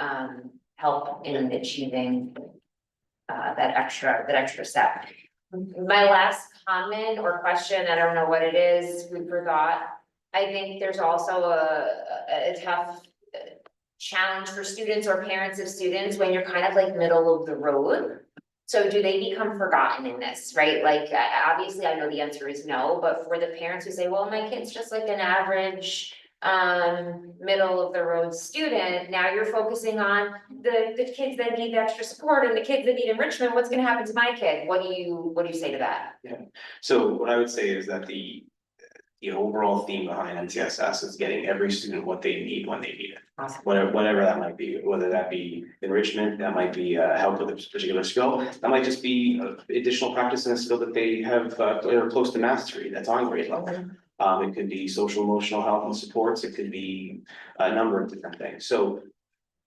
help in achieving that extra step. My last comment or question, I don't know what it is, food for thought. I think there's also a tough challenge for students or parents of students when you're kind of like middle of the road. So do they become forgotten in this, right? Like, obviously I know the answer is no, but for the parents who say, well, my kid's just like an average middle of the road student, now you're focusing on the kids that need extra support and the kids that need enrichment, what's gonna happen to my kid? What do you say to that? Yeah, so what I would say is that the overall theme behind MTSS is getting every student what they need when they need it. Awesome. Whatever that might be, whether that be enrichment, that might be help with a particular skill, that might just be additional practice in a skill that they have are close to mastery, that's on grade level. It could be social emotional health and supports, it could be a number of different things. So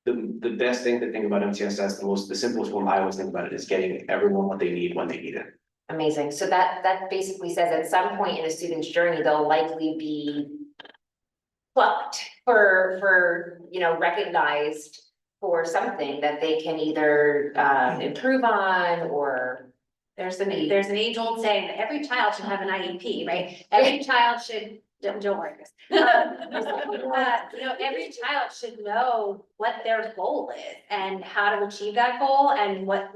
the best thing to think about MTSS, the simplest one I always think about it is getting everyone what they need when they need it. Amazing. So that basically says at some point in a student's journey, they'll likely be plucked for recognized for something that they can either improve on or. There's an age-old saying that every child should have an IEP, right? Every child should, don't worry, Chris. Every child should know what their goal is and how to achieve that goal and what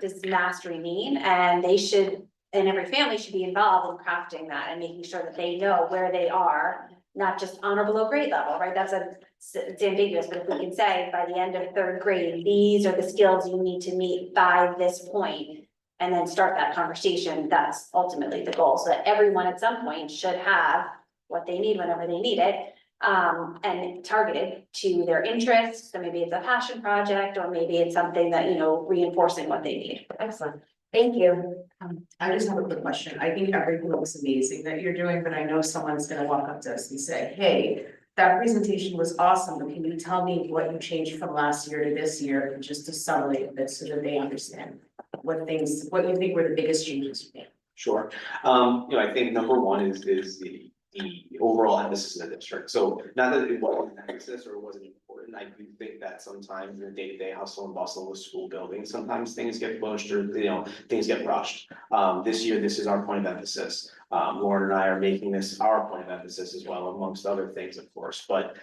does mastery mean? And every family should be involved in crafting that and making sure that they know where they are, not just on or below grade level, right? It's ambiguous, but if we can say by the end of 3rd grade, these are the skills you need to meet by this point. And then start that conversation, that's ultimately the goal, so that everyone at some point should have what they need whenever they need it. And targeted to their interests, so maybe it's a passion project, or maybe it's something that, reinforcing what they need. Excellent, thank you. I just have a quick question. I think everything looks amazing that you're doing, but I know someone's gonna walk up to us and say, hey, that presentation was awesome, but can you tell me what you changed from last year to this year, just to summarize a bit so that they understand what you think were the biggest changes you made? Sure. I think number one is the overall emphasis of the district. So not that it wasn't an emphasis or it wasn't important, I do think that sometimes in the day-to-day hustle and bustle with school buildings, sometimes things get pushed or, things get rushed. This year, this is our point of emphasis. Lauren and I are making this our point of emphasis as well, amongst other things, of course, but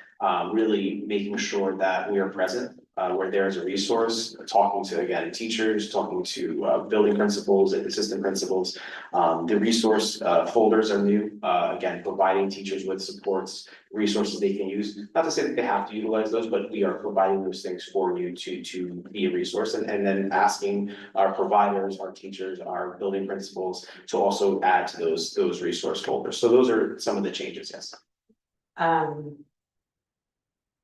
really making sure that we are present where there's a resource, talking to, again, teachers, talking to building principals and assistant principals. The resource folders are new, again, providing teachers with supports, resources they can use. Not to say that they have to utilize those, but we are providing those things for you to be a resource, and then asking our providers, our teachers, our building principals to also add to those resource folders. So those are some of the changes, yes.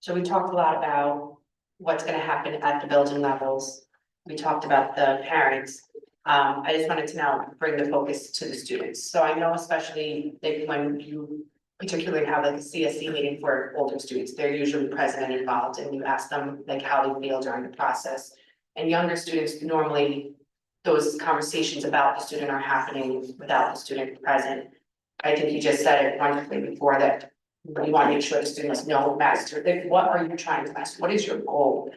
So we talked a lot about what's gonna happen at the building levels. We talked about the parents. I just wanted to now bring the focus to the students. So I know especially like when you particularly have like a CSD meeting for older students, they're usually present and involved, and you ask them like how they feel during the process. And younger students, normally those conversations about the student are happening without the student present. I think you just said it wonderfully before that you want to make sure the students know master, like, what are you trying to master? What is your goal?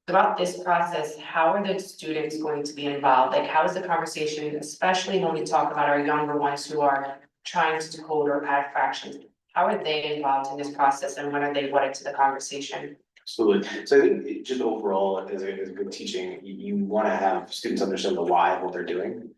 Throughout this process, how are the students going to be involved? Like, how is the conversation, especially when we talk about our younger ones who are trying to decode or add fractions? How are they involved in this process, and when are they brought into the conversation? Absolutely. So I think just overall, as a good teaching, you want to have students understand the why of what they're doing.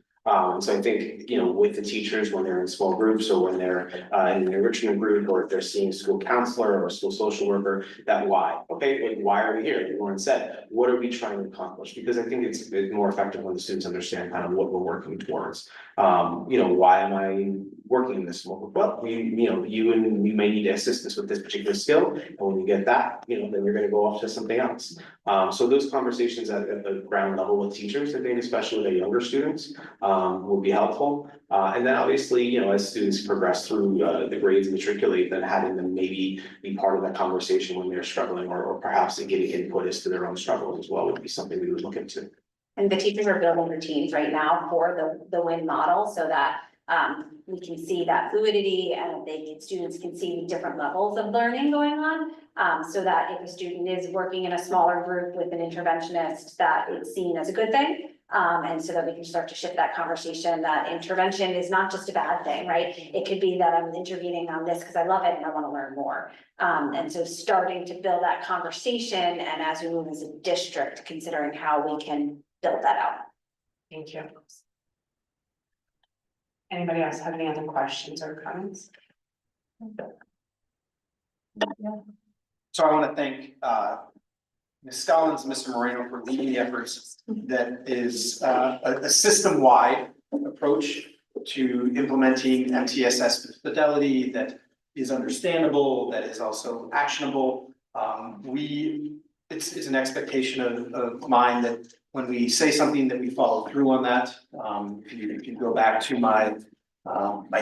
So I think, with the teachers, when they're in small groups or when they're in an enrichment group, or if they're seeing a school counselor or a school social worker, that why. Okay, like, why are we here? Like Lauren said, what are we trying to accomplish? Because I think it's more effective when the students understand kind of what we're working towards. Why am I working in this small group? Well, you and we may need assistance with this particular skill, and when you get that, then you're going to go off to something else. So those conversations at the ground level with teachers, I think, especially with the younger students, will be helpful. And then obviously, as students progress through the grades and matriculate, then having them maybe be part of that conversation when they're struggling, or perhaps getting input as to their own struggles as well would be something we would look into. And the teachers are building routines right now for the WIN model so that we can see that fluidity, and students can see different levels of learning going on. So that if a student is working in a smaller group with an interventionist, that it's seen as a good thing. And so that we can start to shift that conversation, that intervention is not just a bad thing, right? It could be that I'm intervening on this because I love it and I want to learn more. And so starting to build that conversation, and as we move as a district, considering how we can build that out. Thank you. Anybody else have any other questions or comments? So I want to thank Ms. Scollins and Mr. Moreno for leading the efforts that is a system-wide approach to implementing MTSS with fidelity that is understandable, that is also actionable. It's an expectation of mine that when we say something that we follow through on that. If you go back to my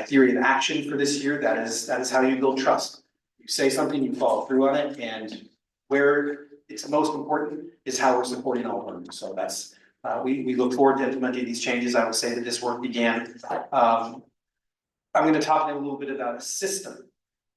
theory of action for this year, that is how you build trust. You say something, you follow through on it, and where it's most important is how we're supporting all learning. So that's, we look forward to implementing these changes. I would say that this work began. I'm going to talk a little bit about a system.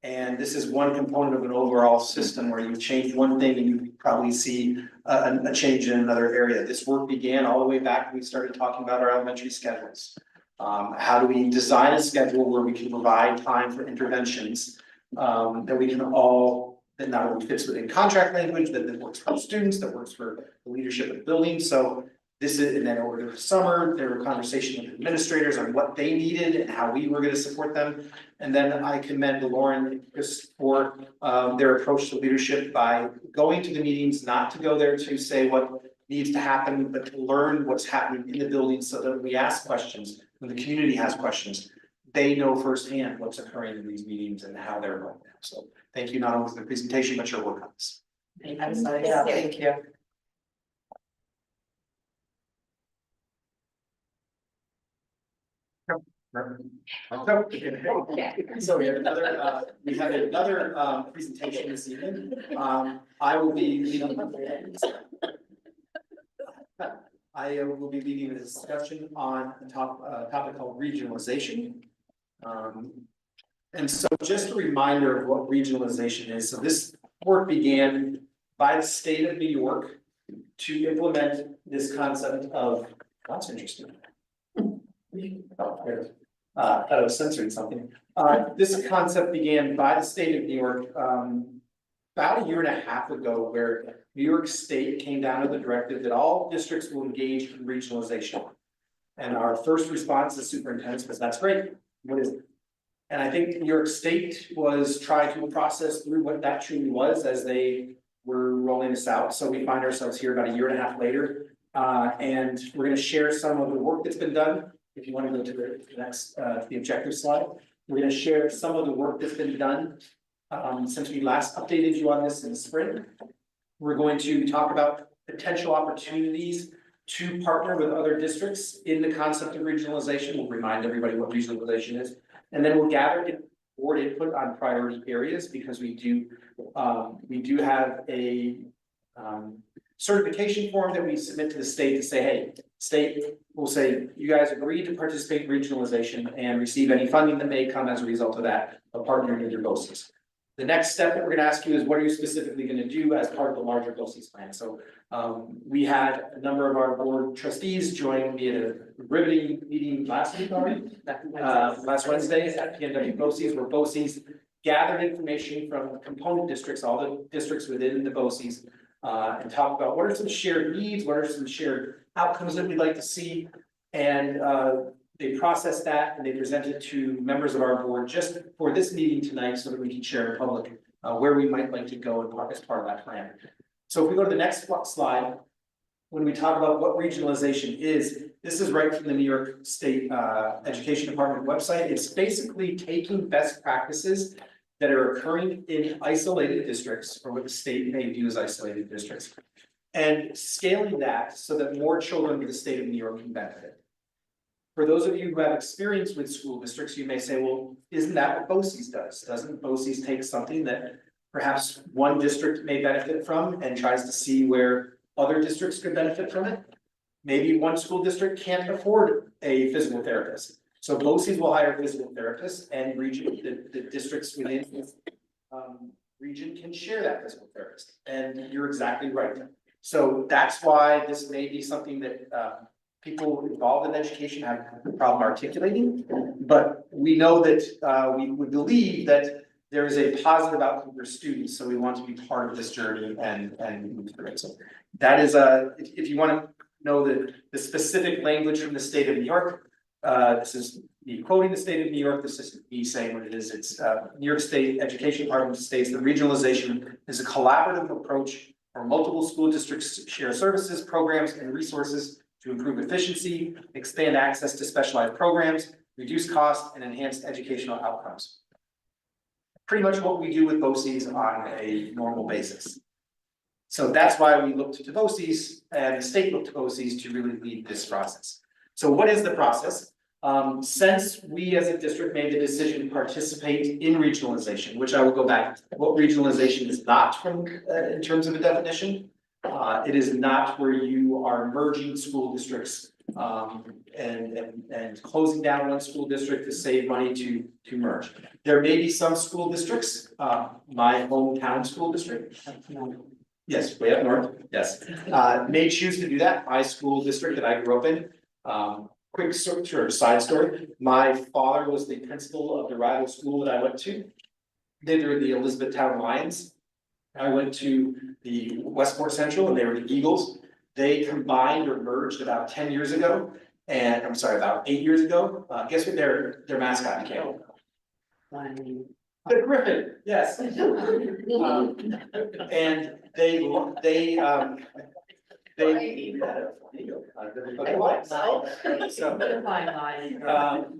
And this is one component of an overall system where you change one thing and you probably see a change in another area. This work began all the way back when we started talking about our elementary schedules. How do we design a schedule where we can provide time for interventions that we can all, that not only fits within contract language, that works for students, that works for the leadership of the building. So this is, and then over the summer, there were conversations with administrators on what they needed and how we were going to support them. And then I commend Lauren and Chris for their approach to leadership by going to the meetings, not to go there to say what needs to happen, but to learn what's happening in the building so that when we ask questions, when the community has questions, they know firsthand what's occurring in these meetings and how they're going. So thank you not only for the presentation, but your work on this. Thank you. So we have another presentation this evening. I will be leading. I will be leading a discussion on a topic called regionalization. And so just a reminder of what regionalization is. So this work began by the state of New York to implement this concept of, that's interesting. Oh, there it is. Thought I was censoring something. This concept began by the state of New York, about a year and a half ago, where New York State came down with the directive that all districts will engage in regionalization. And our first response as superintendents was, that's great, what is it? And I think New York State was trying to process through what that truly was as they were rolling this out. So we find ourselves here about a year and a half later. And we're gonna share some of the work that's been done. If you want to go to the next, the objective slide, we're gonna share some of the work that's been done since we last updated you on this in the spring. We're going to talk about potential opportunities to partner with other districts in the concept of regionalization. We'll remind everybody what regionalization is. And then we'll gather board input on priority areas, because we do have a certification form that we submit to the state to say, hey, state will say, you guys agreed to participate in regionalization and receive any funding that may come as a result of that, of partnering with your BOCES. The next step that we're gonna ask you is, what are you specifically gonna do as part of the larger BOCES plan? So we had a number of our board trustees join me at a riveting meeting last week already, last Wednesday at PNW BOCES, where BOCES gathered information from component districts, all the districts within the BOCES, and talk about what are some shared needs, what are some shared outcomes that we'd like to see. And they processed that and they presented to members of our board just for this meeting tonight, so that we can share in public where we might like to go as part of that plan. So if we go to the next slide, when we talk about what regionalization is, this is right from the New York State Education Department website. It's basically taking best practices that are occurring in isolated districts, or what the state may view as isolated districts, and scaling that so that more children in the state of New York can benefit. For those of you who have experience with school districts, you may say, well, isn't that what BOCES does? Doesn't BOCES take something that perhaps one district may benefit from and tries to see where other districts could benefit from it? Maybe one school district can't afford a physical therapist. So BOCES will hire physical therapists, and the districts within region can share that physical therapist. And you're exactly right. So that's why this may be something that people involved in education have a problem articulating. But we know that we would believe that there is a positive outcome for students. So we want to be part of this journey and move through it. So that is if you want to know the specific language from the state of New York, this is me quoting the state of New York. This is me saying what it is. It's New York State Education Department states that regionalization is a collaborative approach where multiple school districts share services, programs, and resources to improve efficiency, expand access to specialized programs, reduce costs, and enhance educational outcomes. Pretty much what we do with BOCES on a normal basis. So that's why we looked to BOCES, and the state looked to BOCES to really lead this process. So what is the process? Since we as a district made the decision to participate in regionalization, which I will go back to, what regionalization is not from in terms of a definition. It is not where you are merging school districts and closing down one school district to save money to merge. There may be some school districts, my hometown school district. Yes, way up north, yes, may choose to do that. My school district that I grew up in, quick sort of side story. My father was the principal of the rival school that I went to. They were the Elizabethtown Lions. I went to the Westport Central and they were the Eagles. They combined or merged about 10 years ago. And I'm sorry, about 8 years ago. Guess what their mascot became? The Griffin, yes. And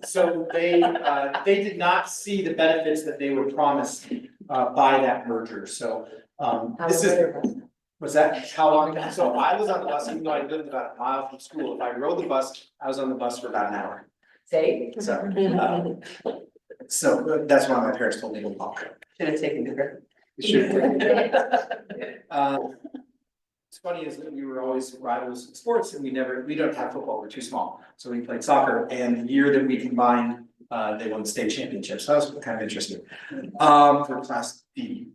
so they did not see the benefits that they were promised by that merger. So this is, what's that? How long ago? So I was on the bus, even though I lived about a mile from school. If I rode the bus, I was on the bus for about an hour. Say. So that's why my parents told me to walk. Should have taken the grip. What's funny is that we were always rivals in sports, and we don't have football, we're too small. So we played soccer, and the year that we combined, they won the state championship. So that was kind of interesting. For Class D.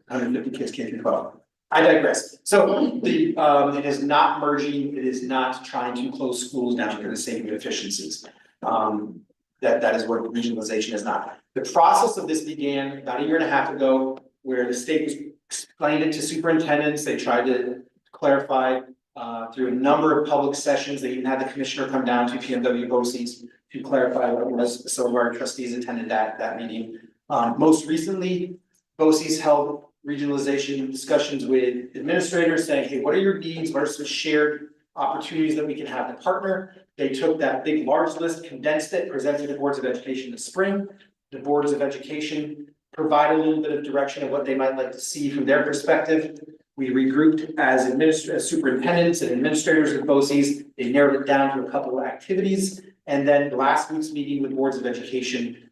150 kids K through 12. I digress. So the, it is not merging, it is not trying to close schools down for the sake of efficiencies. That is what regionalization is not. The process of this began about 1.5 years ago, where the state was explained it to superintendents. They tried to clarify through a number of public sessions. They even had the commissioner come down to PMW BOCES to clarify what it was. Some of our trustees attended that meeting. Most recently, BOCES held regionalization discussions with administrators saying, hey, what are your needs? What are some shared opportunities that we can have to partner? They took that big, large list, condensed it, presented to the boards of education in the spring. The boards of education provide a little bit of direction of what they might like to see from their perspective. We regrouped as superintendents and administrators of BOCES. They narrowed it down to a couple of activities. And then last week's meeting with boards of education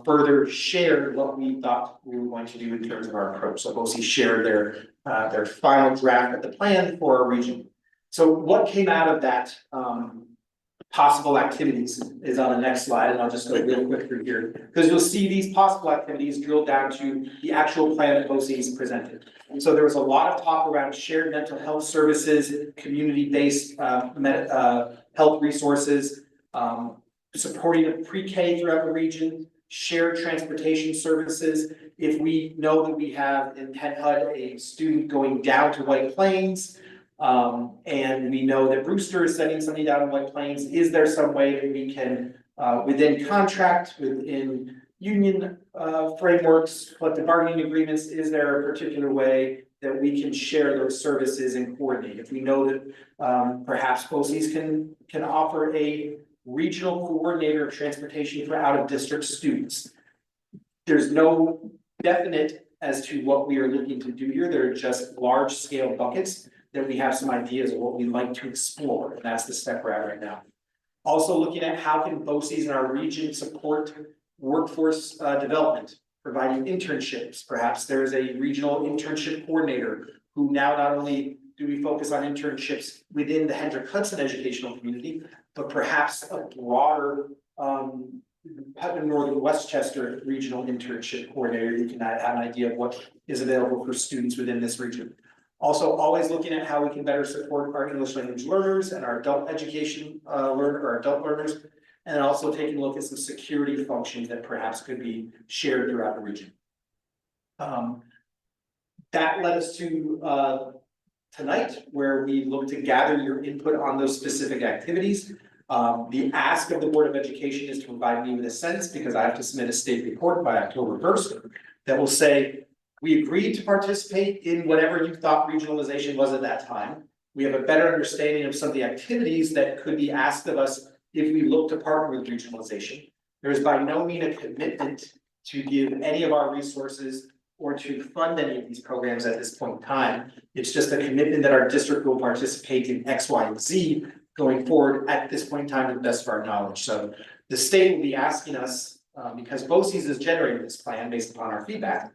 further shared what we thought we were going to do in terms of our approach. So BOCES shared their final draft of the plan for our region. So what came out of that possible activities is on the next slide, and I'll just go real quick through here, because you'll see these possible activities drilled down to the actual plan that BOCES presented. So there was a lot of talk around shared mental health services, community-based health resources, supporting pre-K throughout the region, shared transportation services. If we know that we have in Penn HUD a student going down to White Plains, and we know that Brewster is sending somebody down to White Plains, is there some way that we can, within contract, within union frameworks, collective bargaining agreements, is there a particular way that we can share those services and coordinate? If we know that perhaps BOCES can offer a regional coordinator of transportation for out-of-district students. There's no definite as to what we are looking to do here. There are just large-scale buckets that we have some ideas of what we'd like to explore, and that's the step we're at right now. Also looking at how can BOCES in our region support workforce development, providing internships. Perhaps there's a regional internship coordinator who now not only do we focus on internships within the Hendrick Hudson educational community, but perhaps a broader Putnam Northern Westchester regional internship coordinator who can have an idea of what is available for students within this region. Also, always looking at how we can better support our English language learners and our adult education adult learners, and then also taking a look at some security functions that perhaps could be shared throughout the region. That led us to tonight, where we look to gather your input on those specific activities. The ask of the Board of Education is to provide me with a sense, because I have to submit a state report by October 1st that will say, we agreed to participate in whatever you thought regionalization was at that time. We have a better understanding of some of the activities that could be asked of us if we look to partner with regionalization. There is by no means a commitment to give any of our resources or to fund any of these programs at this point in time. It's just a commitment that our district will participate in X, Y, and Z going forward at this point in time to the best of our knowledge. So the state will be asking us, because BOCES is generating this plan based upon our feedback,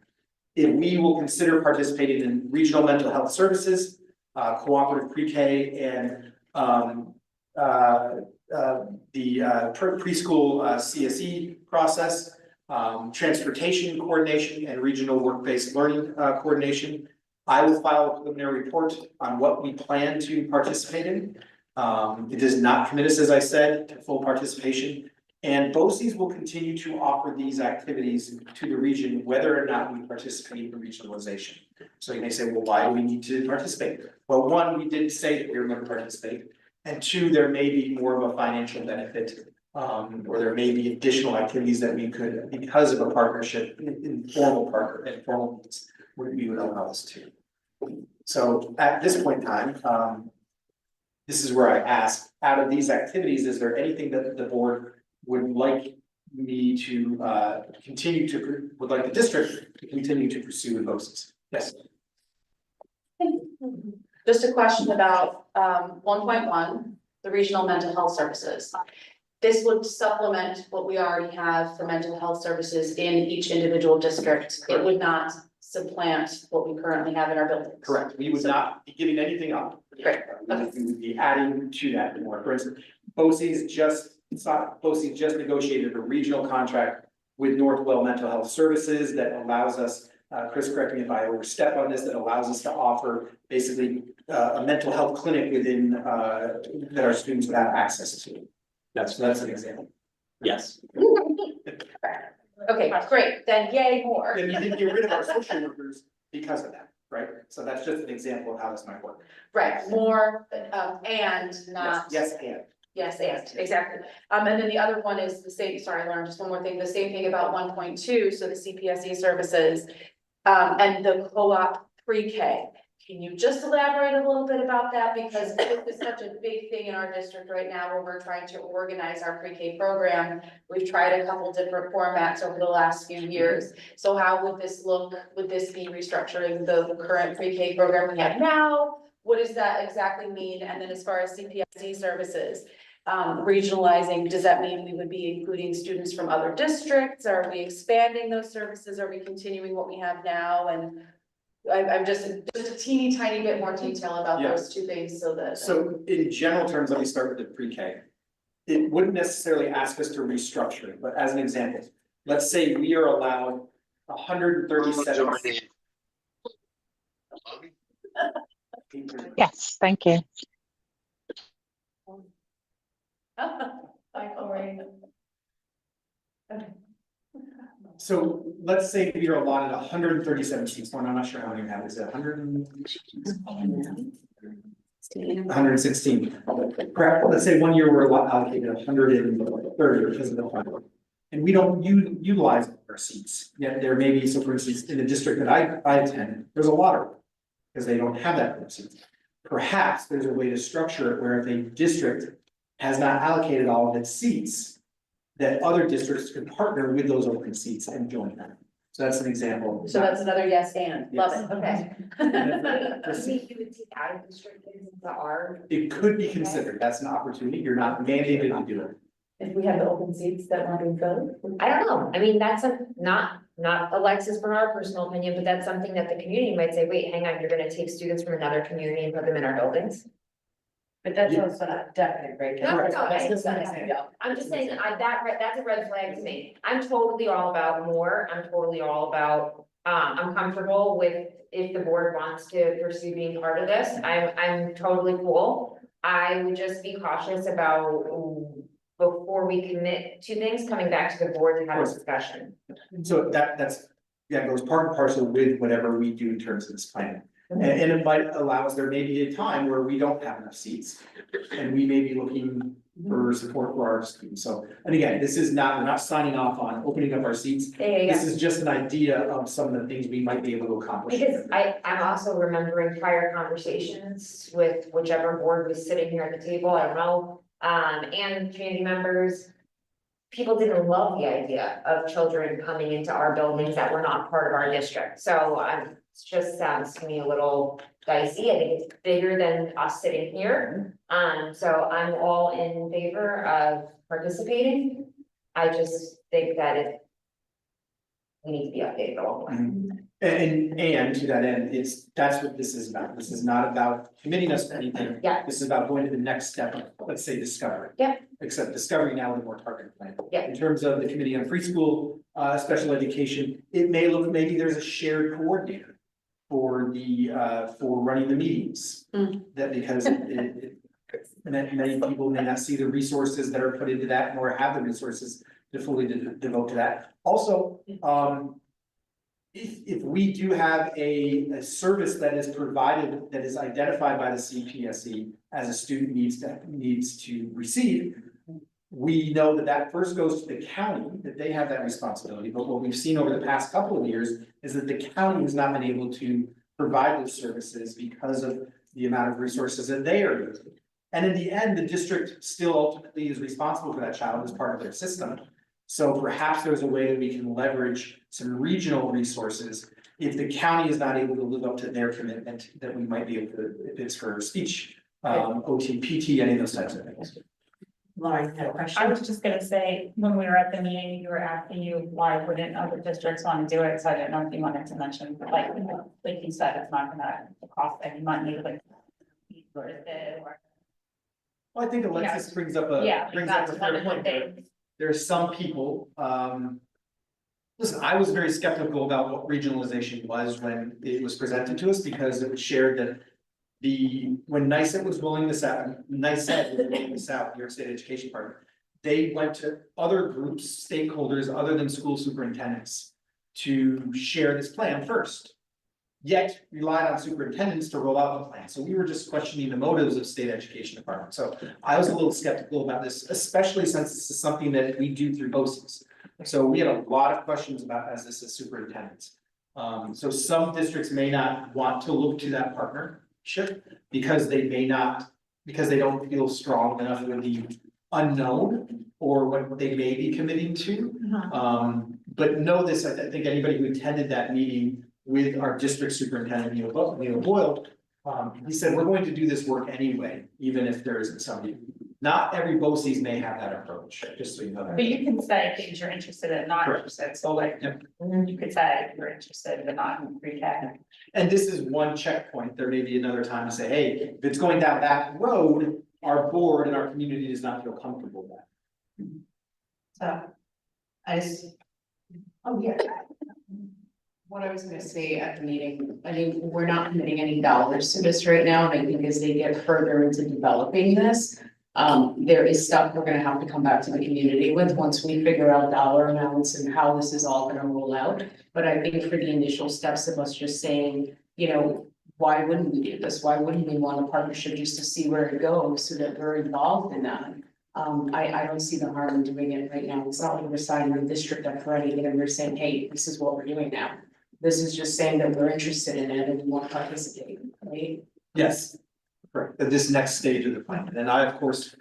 if we will consider participating in regional mental health services, cooperative pre-K, and the preschool CSE process, transportation coordination, and regional work-based learning coordination. I will file a preliminary report on what we plan to participate in. It does not commit us, as I said, to full participation. And BOCES will continue to offer these activities to the region, whether or not we participate in regionalization. So you may say, well, why do we need to participate? Well, one, we didn't say that we were going to participate. And two, there may be more of a financial benefit, or there may be additional activities that we could, because of a partnership, informal means, we would allow us to. So at this point in time, this is where I ask, out of these activities, is there anything that the board would like me to would like the district to continue to pursue with BOCES? Yes. Just a question about 1.1, the regional mental health services. This would supplement what we already have for mental health services in each individual district. It would not supplant what we currently have in our buildings. Correct. We would not be giving anything up. Great. Okay. We would be adding to that more. For instance, BOCES just negotiated a regional contract with Northwell Mental Health Services that allows us Chris, correct me if I overstep on this, that allows us to offer basically a mental health clinic within, that our students would have access to. That's an example. Yes. Okay, great, then yay more. And you didn't get rid of our social workers because of that, right? So that's just an example of how this might work. Right, more, and not. Yes, and. Yes, and, exactly. And then the other one is the same, sorry, Lauren, just one more thing, the same thing about 1.2, so the CPSE services. And the co-op pre-K. Can you just elaborate a little bit about that? Because this is such a big thing in our district right now where we're trying to organize our pre-K program. We've tried a couple different formats over the last few years. So how would this look? Would this be restructuring the current pre-K program we have now? What does that exactly mean? And then as far as CPSE services, regionalizing, does that mean we would be including students from other districts? Are we expanding those services? Are we continuing what we have now? And I'm just a teeny tiny bit more detail about Yeah. those two things so that. So in general terms, let me start with the pre-K. It wouldn't necessarily ask us to restructure it, but as an example, let's say we are allowed 137. Yes, thank you. Like already. So let's say we are allotted 137 seats, one, I'm not sure how many we have, is it 116? Correct, let's say one year we're allocated 130 because of the fund. And we don't utilize our seats, yet there may be, so for instance, in the district that I attend, there's a lottery. Because they don't have that group seats. Perhaps there's a way to structure it where if a district has not allocated all of its seats, that other districts can partner with those open seats and join them. So that's an example. So that's another yes and, love it, okay. You would take out of district kids into our. It could be considered, that's an opportunity, you're not mandated to do it. If we have the open seats that weren't being filled. I don't know, I mean, that's not Alexis from our personal opinion, but that's something that the community might say, wait, hang on, you're gonna take students from another community and put them in our buildings? But that's Yeah. also not definite, right? No, no, no, That's just an example. I'm just saying, that's a red flag to me. I'm totally all about more, I'm totally all about, I'm comfortable with if the board wants to pursue being part of this, I'm totally cool. I would just be cautious about, before we commit to things, coming back to the board to have a discussion. So that's, goes part and parcel with whatever we do in terms of this plan. And it might allow us, there may be a time where we don't have enough seats. And we may be looking for support for our students. So, and again, this is not, we're not signing off on opening up our seats. This is just an idea of some of the things we might be able to accomplish. Because I'm also remembering prior conversations with whichever board was sitting here at the table, I don't know. And community members, people didn't love the idea of children coming into our buildings that were not part of our district. So it just sounds to me a little dicey. I think it's bigger than us sitting here. So I'm all in favor of participating. I just think that we need to be updated along the way. And to that end, that's what this is about. This is not about committing us to anything. Yeah. This is about going to the next step of, let's say, discovery. Yeah. Except discovery now with a more targeted plan. Yeah. In terms of the Committee on Free School, Special Education, it may look, maybe there's a shared coordinator for for running the meetings. That because many people may not see the resources that are put into that, nor have the resources to fully devote to that. Also, if we do have a service that is provided, that is identified by the CPSE as a student needs to receive, we know that first goes to the county, that they have that responsibility. But what we've seen over the past couple of years is that the county has not been able to provide those services because of the amount of resources that they are using. And in the end, the district still ultimately is responsible for that child as part of their system. So perhaps there's a way that we can leverage some regional resources. If the county is not able to live up to their commitment, that we might be able to, if it's for speech, OT, PT, any of those types of things. Lauren had a question. I was just gonna say, when we were at the meeting, you were asking you why wouldn't other districts want to do it, so I didn't know if you wanted to mention, but like you said, it's not gonna cost any money, like. Or is it, or, Well, I think Alexis brings up a yeah, fair that's one point of the there. things. There are some people, Listen, I was very skeptical about what regionalization was when it was presented to us, because it was shared that when NICET was rolling this out, New York State Education Department, they went to other groups, stakeholders, other than school superintendents, to share this plan first. Yet relied on superintendents to roll out the plan. So we were just questioning the motives of state education department. So I was a little skeptical about this, especially since this is something that we do through BOCES. So we had a lot of questions about as this is superintendents. So some districts may not want to look to that partnership because they don't feel strong enough with the unknown or what they may be committing to. But know this, I think anybody who attended that meeting with our district superintendent, Neil Boyle, he said, we're going to do this work anyway, even if there isn't somebody. Not every BOCES may have that approach, just so you know that. But you can say things you're interested in, not Correct. interested, so like, you could say you're interested, but not in pre-K. And this is one checkpoint. There may be another time to say, hey, if it's going down that road, our board and our community does not feel comfortable with that. So, I just, oh, yeah. What I was gonna say at the meeting, I mean, we're not committing any dollars to this right now, and I think as they get further into developing this. There is stuff we're gonna have to come back to the community with once we figure out dollar amounts and how this is all gonna roll out. But I think for the initial steps of us just saying, you know, why wouldn't we do this? Why wouldn't we want a partnership just to see where it goes so that we're involved in that? I don't see the harm in doing it right now. It's not like we're signing the district up for anything and we're saying, hey, this is what we're doing now. This is just saying that we're interested in it and we want to participate, right? Yes, correct, at this next stage of the plan. And I, of course,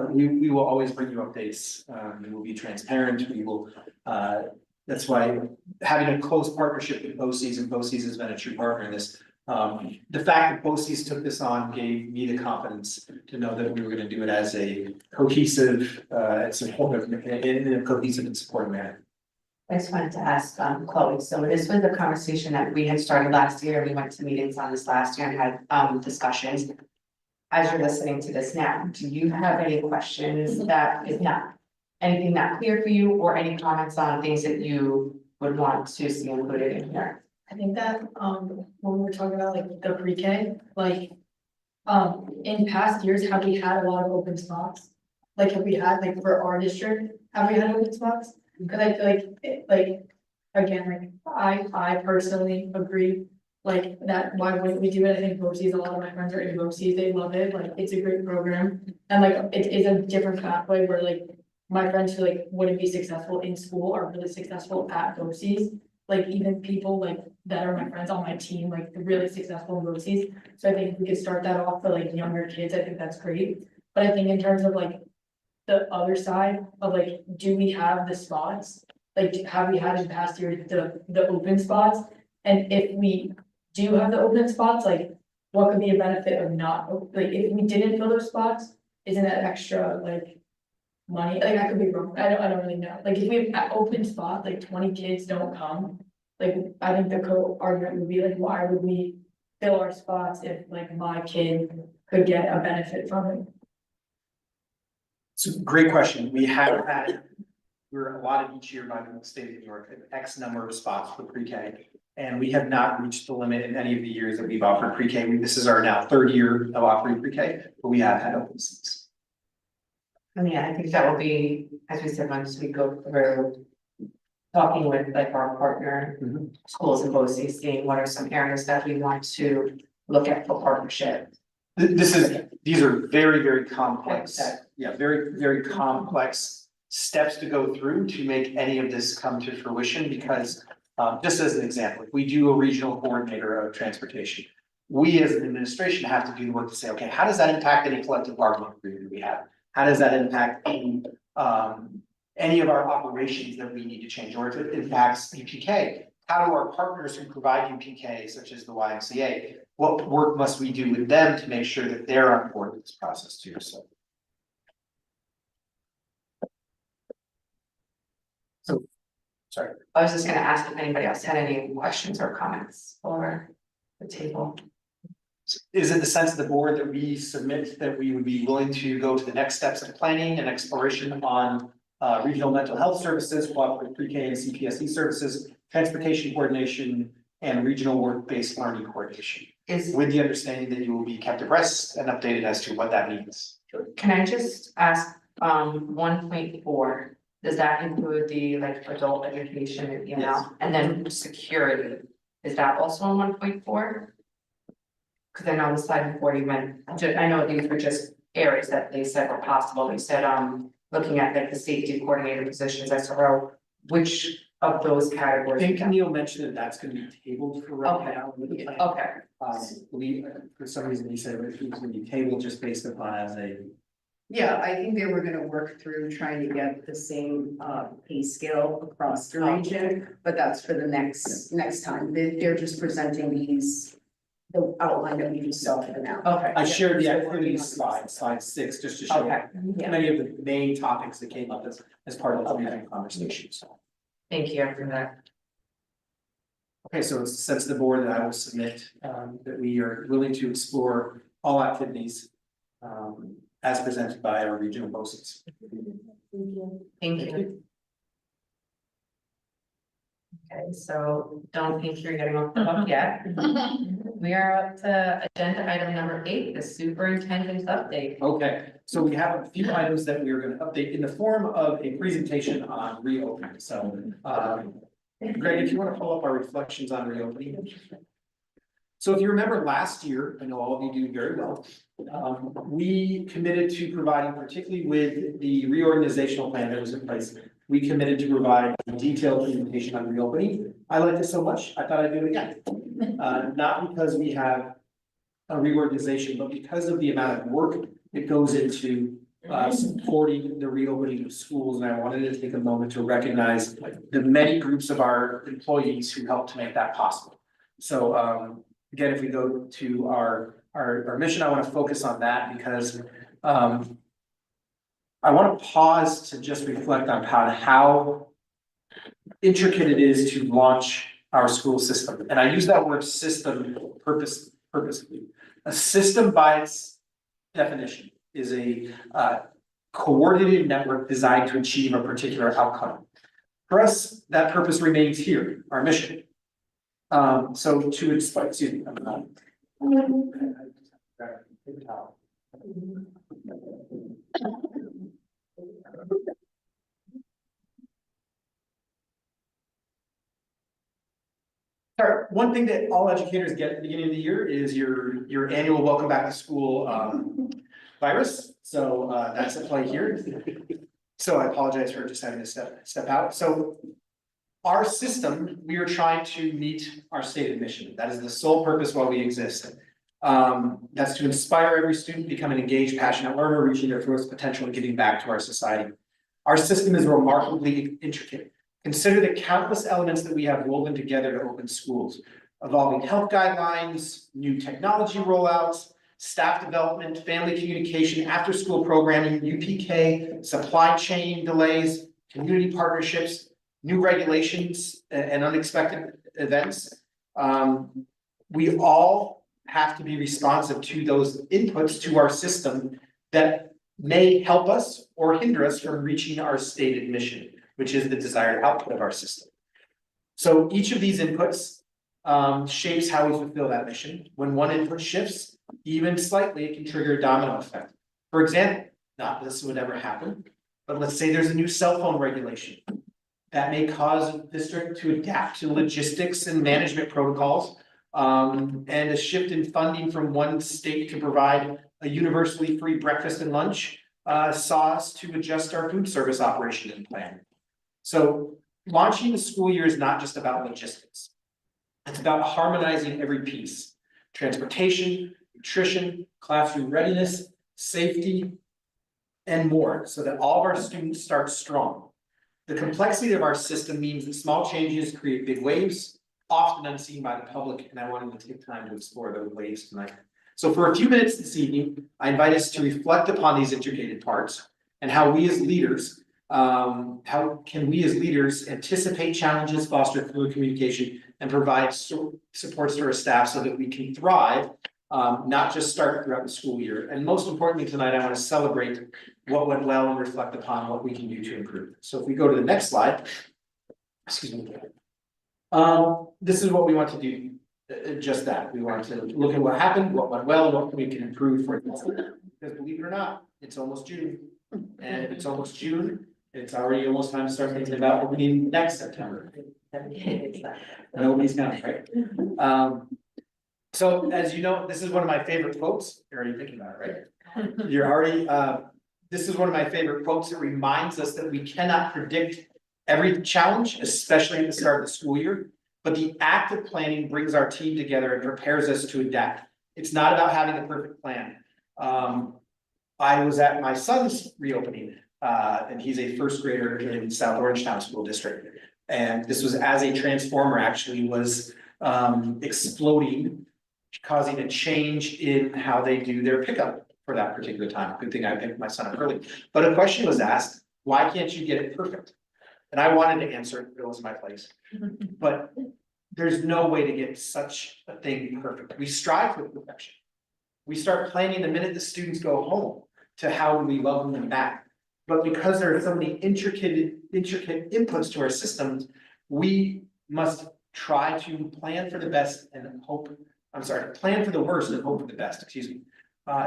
we will always bring you updates. We will be transparent. We will, that's why having a close partnership with BOCES, and BOCES has been a true partner in this. The fact that BOCES took this on gave me the confidence to know that we were going to do it as a cohesive, and supportive, in a cohesive and supportive manner. I just wanted to ask Chloe, so this was a conversation that we had started last year, we went to meetings on this last year and had discussions. As you're listening to this now, do you have any questions that is not anything not clear for you, or any comments on things that you would want to see included in here? I think that, when we were talking about like the pre-K, like, in past years, have we had a lot of open spots? Like, have we had, like, for our district, have we had open spots? Cause I feel like, again, like, I personally agree, like, that, why wouldn't we do it? I think BOCES, a lot of my friends are in BOCES, they love it, like, it's a great program. And like, it is a different pathway where like, my friends who like wouldn't be successful in school are really successful at BOCES. Like, even people like that are my friends on my team, like, they're really successful in BOCES. So I think if we could start that off for like younger kids, I think that's great. But I think in terms of like, the other side of like, do we have the spots? Like, have we had in past years the open spots? And if we do have the open spots, like, what could be a benefit of not, like, if we didn't fill those spots, isn't that extra like money? Like, I could be wrong, I don't really know. Like, if we have an open spot, like 20 kids don't come, like, I think the argument would be like, why would we fill our spots if like my kid could get a benefit from it? It's a great question. We're allotted each year by the state of New York, X number of spots for pre-K. And we have not reached the limit in any of the years that we've offered pre-K. This is our now third year of offering pre-K, but we have had open seats. I mean, I think that will be, as we said, once we go through talking with like our partner schools and BOCES, seeing what are some areas that we want to look at for partnership. These are very, very complex, Okay. yeah, very, very complex steps to go through to make any of this come to fruition, because just as an example, if we do a regional coordinator of transportation, we as an administration have to do the work to say, okay, how does that impact any collective bargaining agreement we have? How does that impact any of our operations that we need to change, or if it impacts UPK? How do our partners who provide UPK, such as the YMCA, what work must we do with them to make sure that they're on board with this process too? So, sorry. I was just gonna ask if anybody else had any questions or comments for the table. Is it the sense of the board that we submit that we would be willing to go to the next steps of planning and exploration on regional mental health services, cooperative pre-K and CPSD services, transportation coordination, and regional work-based learning coordination. With the understanding that you will be kept abreast and updated as to what that means. Can I just ask, 1.4, does that include the like adult education, you know, Yes. and then security? Is that also on 1.4? Cause I know the slide before you went, I know these were just areas that they said were possible, they said, looking at like the safety coordinator positions, SRO, which of those I categories? think Camille mentioned that that's gonna be tabled for right Okay. now. with the plan. Okay, For some reason, he said it was gonna be tabled just based upon as a. Yeah, I think they were gonna work through trying to get the same pay scale across the region, but that's for the next time. They're just presenting the outline that we just saw for now. okay. I shared the activities slide 6, just to show Okay, many of the main topics that came up as part of the planning conversation, so. thank you for that. Okay, so it's the sense of the board that I will submit, that we are willing to explore all activities, as presented by our regional BOSIs. Thank you. Okay, so don't think you're getting off the hook yet. We are up to agenda item number 8, the superintendent's update. Okay, so we have a few items that we are gonna update in the form of a presentation on reopening, so, Greg, if you wanna pull up our reflections on reopening. So if you remember last year, I know all of you do very well, we committed to providing, particularly with the reorganizational plan that was in place, we committed to provide a detailed presentation on reopening. I liked it so much, I thought I'd do it again. Not because we have a reorganization, but because of the amount of work that goes into supporting the reopening of schools, and I wanted to take a moment to recognize the many groups of our employees who helped to make that possible. So, again, if we go to our mission, I want to focus on that because, I want to pause to just reflect on how intricate it is to launch our school system. And I use that word system purposely. A system by its definition is a coordinated network designed to achieve a particular outcome. For us, that purpose remains here, our mission. So to explain, excuse me. All right, one thing that all educators get at the beginning of the year is your annual welcome back to school virus. So that's at play here. So I apologize for just having to step out. So our system, we are trying to meet our stated mission. That is the sole purpose why we exist. That's to inspire every student, become an engaged, passionate learner, reaching their fullest potential and giving back to our society. Our system is remarkably intricate. Consider the countless elements that we have woven together to open schools. Evolving health guidelines, new technology rollouts, staff development, family communication, after-school programming, UPK, supply chain delays, community partnerships, new regulations, and unexpected events. We all have to be responsive to those inputs to our system that may help us or hinder us from reaching our stated mission, which is the desired output of our system. So each of these inputs shapes how we fulfill that mission. When one input shifts, even slightly, it can trigger a domino effect. For example, not that this would ever happen, but let's say there's a new cell phone regulation that may cause a district to adapt to logistics and management protocols, and a shift in funding from one state to provide a universally free breakfast and lunch saw us to adjust our food service operation and plan. So launching the school year is not just about logistics. It's about harmonizing every piece: transportation, nutrition, classroom readiness, safety, and more, so that all of our students start strong. The complexity of our system means that small changes create big waves, often unseen by the public, and I wanted to take time to explore those waves tonight. So for a few minutes this evening, I invite us to reflect upon these integrated parts and how we as leaders, how can we as leaders anticipate challenges, foster fluid communication, and provide supports to our staff so that we can thrive not just start throughout the school year. And most importantly, tonight, I want to celebrate what went well and reflect upon what we can do to improve. So if we go to the next slide, excuse me. This is what we want to do, just that. We want to look at what happened, what went well, and what we can improve for next year. Because believe it or not, it's almost June. And if it's almost June, it's already almost time to start thinking about what we need next September. Nobody's counting, right? So as you know, this is one of my favorite quotes. You're already thinking about it, right? You're already, this is one of my favorite quotes. It reminds us that we cannot predict every challenge, especially at the start of the school year. But the act of planning brings our team together and prepares us to adapt. It's not about having a perfect plan. I was at my son's reopening, and he's a first grader in South Orangetown School District. And this was as a transformer actually was exploding, causing a change in how they do their pickup for that particular time. Good thing I picked my son up early. But a question was asked, why can't you get it perfect? And I wanted to answer it, it was my place. But there's no way to get such a thing perfect. We strive for perfection. We start planning the minute the students go home to how do we welcome them back. But because there are so many intricate inputs to our systems, we must try to plan for the best and hope, plan for the worst and hope for the best, excuse me.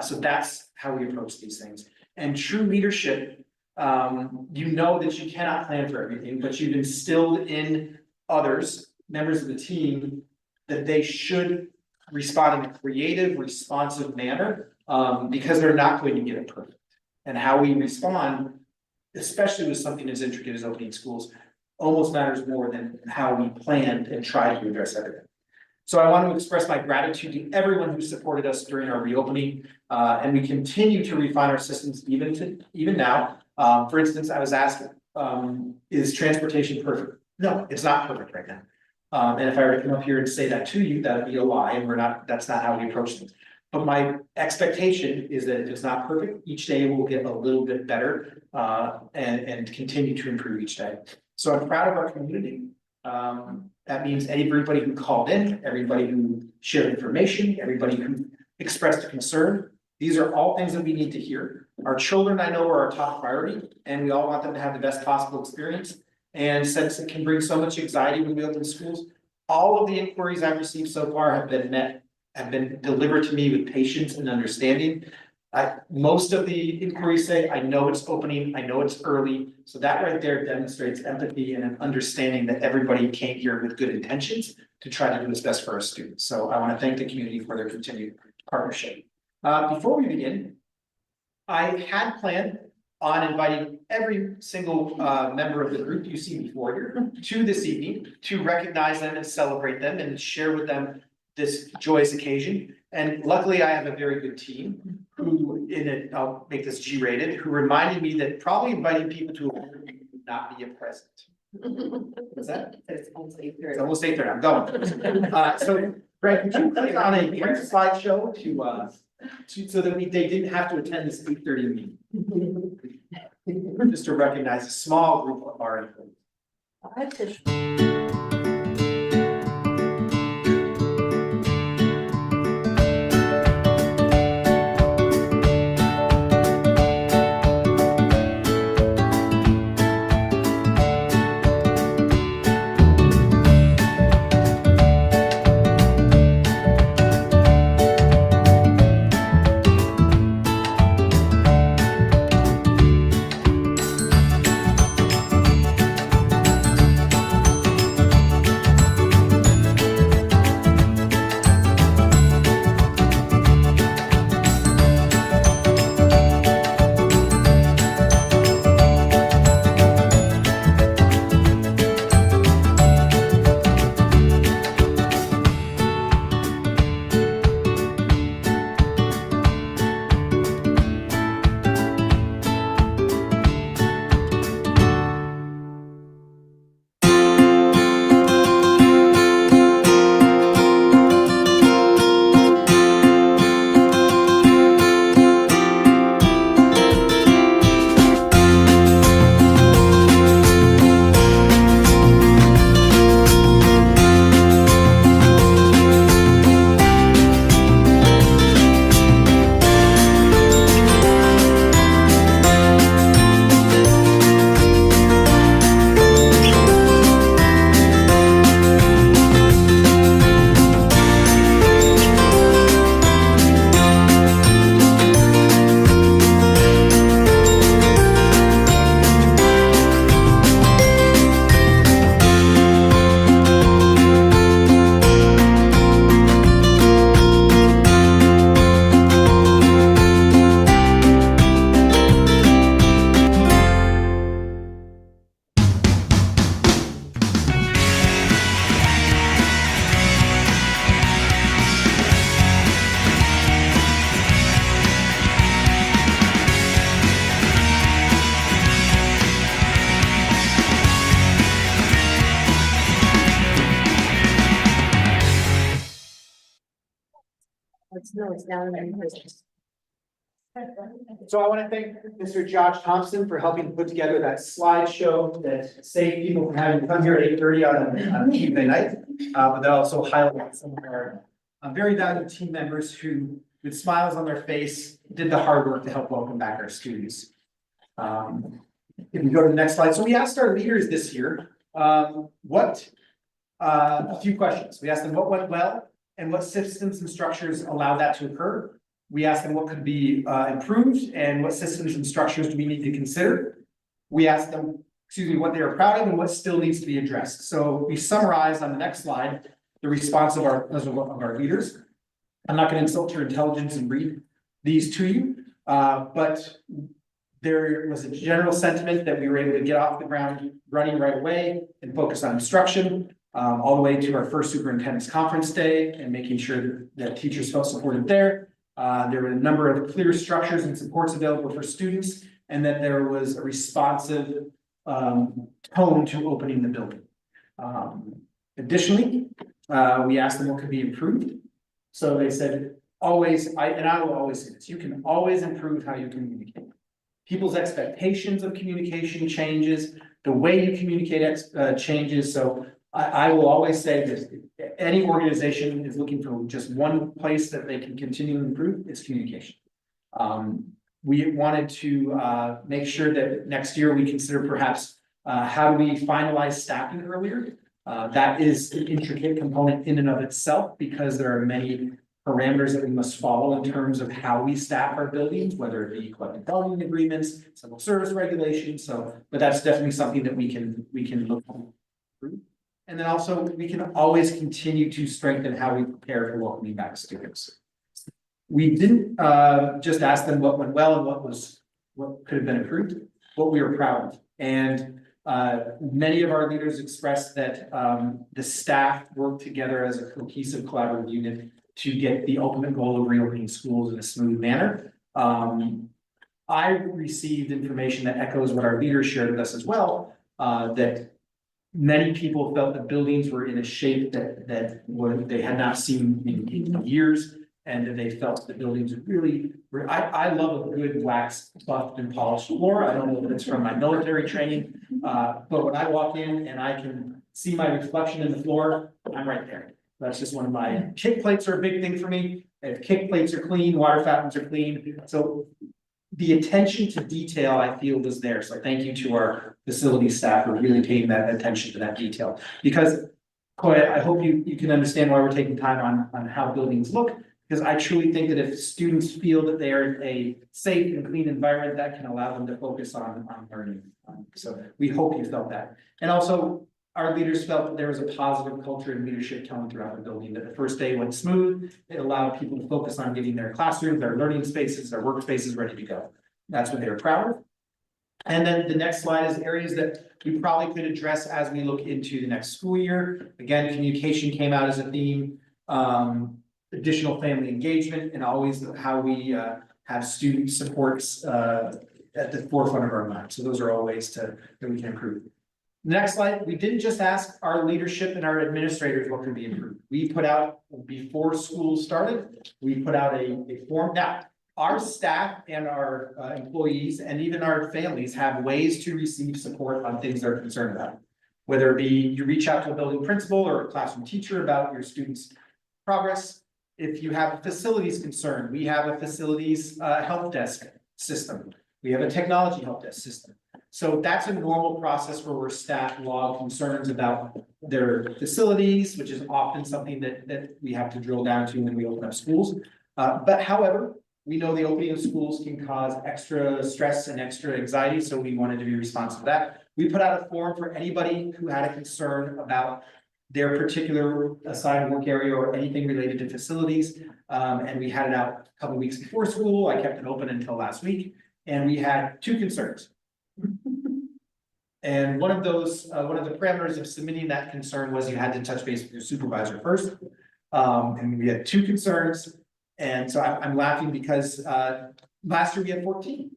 So that's how we approach these things. And true leadership, you know that you cannot plan for everything, but you've instilled in others, members of the team, that they should respond in a creative, responsive manner, because they're not going to get it perfect. And how we respond, especially with something as intricate as opening schools, almost matters more than how we planned and tried to address everything. So I want to express my gratitude to everyone who supported us during our reopening, and we continue to refine our systems even now. For instance, I was asked, is transportation perfect? No, it's not perfect right now. And if I were to come up here and say that to you, that would be a lie, and that's not how we approach things. But my expectation is that if it's not perfect, each day will get a little bit better, and continue to improve each day. So I'm proud of our community. That means everybody who called in, everybody who shared information, everybody who expressed a concern. These are all things that we need to hear. Our children, I know, are our top priority, and we all want them to have the best possible experience. And since it can bring so much anxiety when we open schools, all of the inquiries I've received so far have been delivered to me with patience and understanding. Most of the inquiries say, I know it's opening, I know it's early. So that right there demonstrates empathy and an understanding that everybody came here with good intentions to try to do what's best for our students. So I want to thank the community for their continued partnership. Before we begin, I had planned on inviting every single member of the group you see before here to this evening to recognize them and celebrate them and share with them this joyous occasion. And luckily I have a very good team who I'll make this G-rated, who reminded me that probably inviting people to a board meeting would not be a present. What's that? It's almost 8:30. It's almost 8:30, I'm going. So Greg, could you click on a brief slideshow so that they didn't have to attend this 8:30 meeting? Just to recognize a small group of our employees. No, it's down there. So I want to thank Mr. Josh Thompson for helping put together that slideshow that saved people from having to come here at 8:30 on Tuesday night. But that also highlights some of our very valued team members who, with smiles on their face, did the hard work to help welcome back our students. If you go to the next slide, so we asked our leaders this year, a few questions. We asked them what went well and what systems and structures allowed that to occur. We asked them what could be improved and what systems and structures do we need to consider. We asked them, what they are proud of and what still needs to be addressed. So we summarized on the next slide the response of our leaders. I'm not going to insult your intelligence and read these to you, but there was a general sentiment that we were able to get off the ground running right away and focus on instruction, all the way to our first superintendent's conference day and making sure that teachers felt supported there. There were a number of clear structures and supports available for students, and that there was a responsive tone to opening the building. Additionally, we asked them what could be improved. So they said, always, I will always say this, you can always improve how you communicate. People's expectations of communication changes, the way you communicate changes. So I will always say this, any organization is looking for just one place that they can continue to improve, it's communication. We wanted to make sure that next year we consider perhaps how do we finalize staffing earlier. That is an intricate component in and of itself because there are many parameters that we must follow in terms of how we staff our buildings, whether it be collective bargaining agreements, civil service regulations. So, but that's definitely something that we can look through. And then also we can always continue to strengthen how we prepare for welcoming back students. We didn't just ask them what went well and what could have been improved, what we were proud of. And many of our leaders expressed that the staff worked together as a cohesive collaborative unit to get the ultimate goal of reopening schools in a smooth manner. I received information that echoes what our leaders shared with us as well, that many people felt the buildings were in a shape that they had not seen in years, and that they felt the buildings really were. I love a good wax buffed and polished floor. I don't know if it's from my military training, but when I walk in and I can see my reflection in the floor, I'm right there. That's just one of my kick plates are a big thing for me. If kick plates are clean, water fountains are clean. So the attention to detail I feel was there. So thank you to our facility staff for really paying that attention to that detail. Because Coy, I hope you can understand why we're taking time on how buildings look. Because I truly think that if students feel that they are in a safe and clean environment, that can allow them to focus on learning. So we hope you felt that. And also, our leaders felt that there was a positive culture and leadership tone throughout the building, that the first day went smooth. It allowed people to focus on getting their classrooms, their learning spaces, their workspaces ready to go. That's what they were proud of. And then the next slide is areas that we probably could address as we look into the next school year. Again, communication came out as a theme, additional family engagement, and always how we have student supports at the forefront of our mind. So those are all ways that we can improve. Next slide, we didn't just ask our leadership and our administrators what could be improved. We put out, before school started, we put out a form. Now, our staff and our employees and even our families have ways to receive support on things they're concerned about. Whether it be you reach out to a building principal or a classroom teacher about your students' progress. If you have a facilities concern, we have a facilities help desk system. We have a technology help desk system. So that's a normal process where staff log concerns about their facilities, which is often something that we have to drill down to when we open up schools. But however, we know the opening of schools can cause extra stress and extra anxiety, so we wanted to be responsive to that. We put out a form for anybody who had a concern about their particular assigned work area or anything related to facilities. And we had it out a couple of weeks before school. I kept it open until last week, and we had 2 concerns. And one of the parameters of submitting that concern was you had to touch base with your supervisor first. And we had 2 concerns. And so I'm laughing because last year we had 14.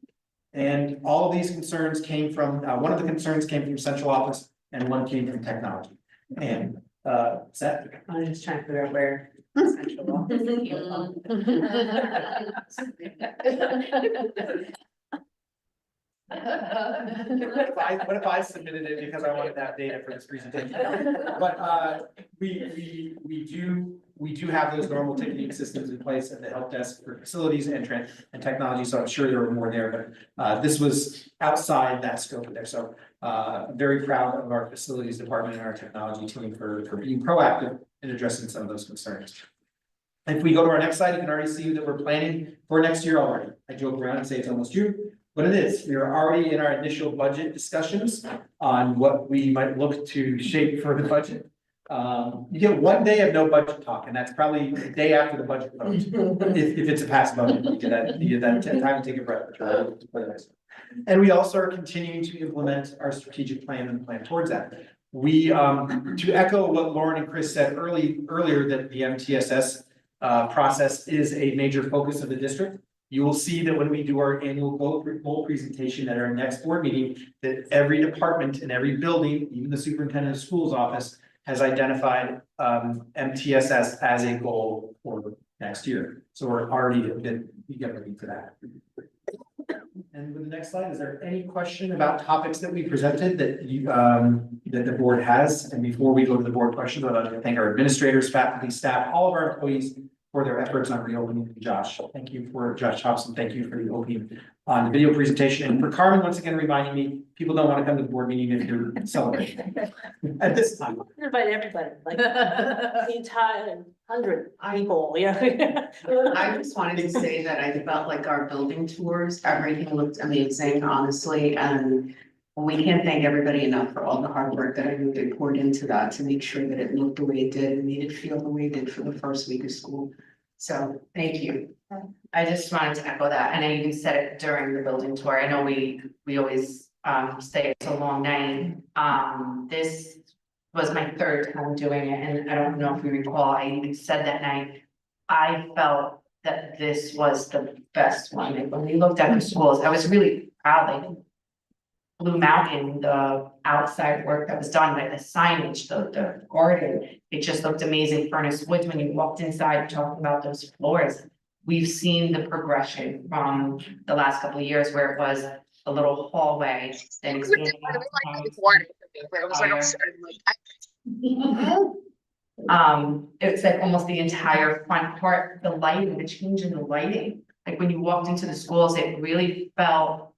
And all of these concerns came from, one of the concerns came from central office and one came from technology. And I'm just trying to figure out where. Essential. What if I submitted it because I wanted that data for this presentation? But, we do have those normal ticketing systems in place at the help desk for facilities and technology, so I'm sure there were more there, but, this was outside that scope there, so, very proud of our facilities department and our technology team for being proactive in addressing some of those concerns. If we go to our next slide, you can already see that we're planning for next year already. I joke around and say it's almost June, but it is. We are already in our initial budget discussions on what we might look to shape for the budget. You get 1 day of no budget talk, and that's probably the day after the budget vote. If it's a passed budget, you get that time to take a breath. And we also are continuing to implement our strategic plan and plan towards that. We, to echo what Lauren and Chris said earlier, that the MTSS process is a major focus of the district. You will see that when we do our annual goal presentation at our next board meeting, that every department in every building, even the superintendent of schools office, has identified MTSS as a goal for next year. So we're already getting ready for that. And with the next slide, is there any question about topics that we presented that you that the board has? And before we go to the board questions, I'd like to thank our administrators, faculty, staff, all of our employees for their efforts on reopening. Josh, thank you for Josh Hobson. Thank you for the opening on the video presentation. And for Carmen, once again, reminding me, people don't want to come to the board meeting if you're celebrating at this time. Invite everybody, like the entire 100 people, yeah. I just wanted to say that I felt like our building tours, everything looked amazing, honestly, and we can't thank everybody enough for all the hard work that I know they poured into that to make sure that it looked the way it did and made it feel the way it did for the first week of school. So, thank you. I just wanted to echo that, and I even said it during the building tour. I know we always say it's a long night. This was my third time doing it, and I don't know if you recall, I even said that night, I felt that this was the best one. Like, when we looked at the schools, I was really proud, like Blue Mountain, the outside work that was done, like the signage, the garden, it just looked amazing. Furnace Woods, when you walked inside, talking about those floors, we've seen the progression from the last couple of years where it was a little hallway, then expanded it's like almost the entire front part, the lighting, the change in the lighting. Like when you walked into the schools, it really felt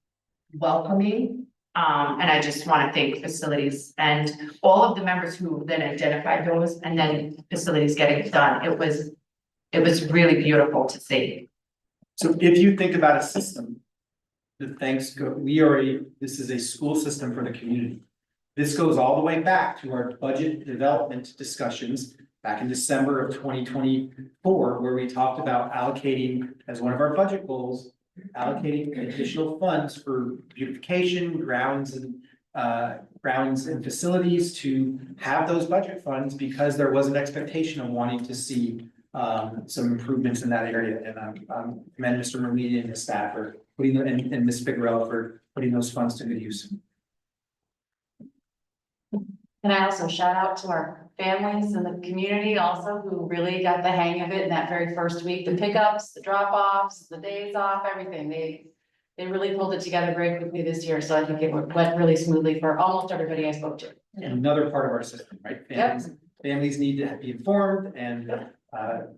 welcoming. And I just want to thank facilities and all of the members who then identified those and then facilities getting it done. It was really beautiful to see. So if you think about a system, this is a school system for the community. This goes all the way back to our budget development discussions back in December of 2024, where we talked about allocating as one of our budget goals, allocating additional funds for beautification, grounds and facilities to have those budget funds because there was an expectation of wanting to see some improvements in that area. And I commend Mr. Merlini and his staff for putting them and Ms. Figueroa for putting those funds to good use. And I also shout out to our families and the community also who really got the hang of it in that very first week, the pickups, the drop-offs, the days off, everything. They really pulled it together very quickly this year. So I think it went really smoothly for almost everybody I spoke to. And another part of our system, right? Families need to be informed and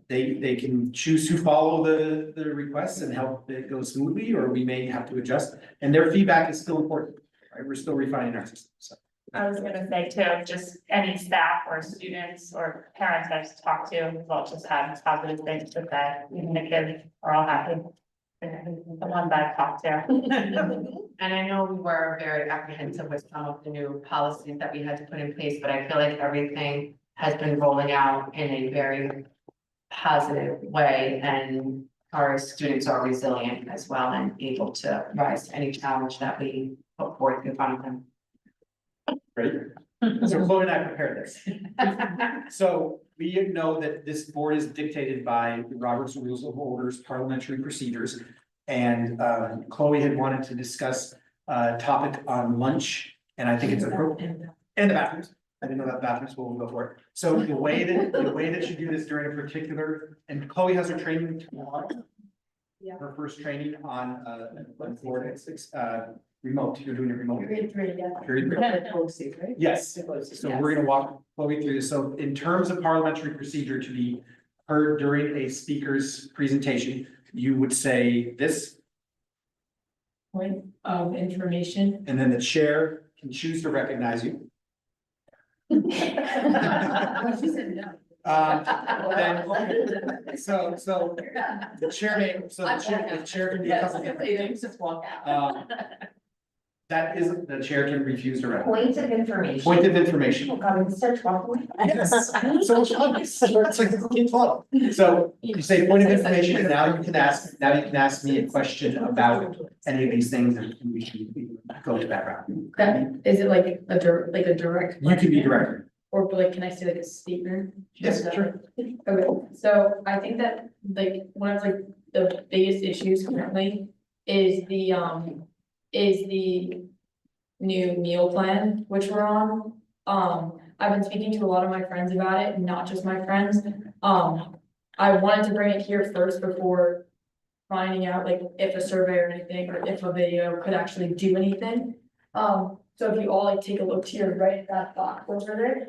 they can choose to follow the requests and help it go smoothly, or we may have to adjust. And their feedback is still important, right? We're still refining our system, so. I was gonna say too, just any staff or students or parents I've talked to, have all just had positive things to say, even the kids are all happy. The ones I've talked to. And I know we were very apprehensive with some of the new policies that we had to put in place, but I feel like everything has been rolling out in a very positive way, and our students are resilient as well and able to rise to any challenge that we put forth in front of them. Ready? So Chloe and I prepared this. So we know that this board is dictated by Robert's Rules of Orders, parliamentary procedures. And Chloe had wanted to discuss a topic on lunch, and I think it's appropriate, and the bathrooms. I didn't know that bathrooms will go for it. So the way that you do this during a particular, and Chloe has her training tomorrow. Yeah. Her first training on Florida, remote, you're doing it remote. Grade 3, yeah. Period. Right? Yes, so we're gonna walk Chloe through this. So in terms of parliamentary procedure to be heard during a speaker's presentation, you would say this, Point of information. and then the chair can choose to recognize you. She said no. Then, so the chair may, the chair can be a couple different things. Just walk out. That is, the chair can refuse to recognize. Points of information. Point of information. Oh, God, it's such walking. Yes, so much fun. It's like a kid club. So you say point of information, and now you can ask me a question about any of these things, and we can go to that route. That, is it like a direct? You can be director. Or like, can I say like a statement? Yes, sure. Okay, so I think that like one of like the biggest issues currently is the new meal plan, which we're on. I've been speaking to a lot of my friends about it, not just my friends. I wanted to bring it here first before finding out like if a survey or anything, or if a video could actually do anything. So if you all like take a look to your right, that box over there,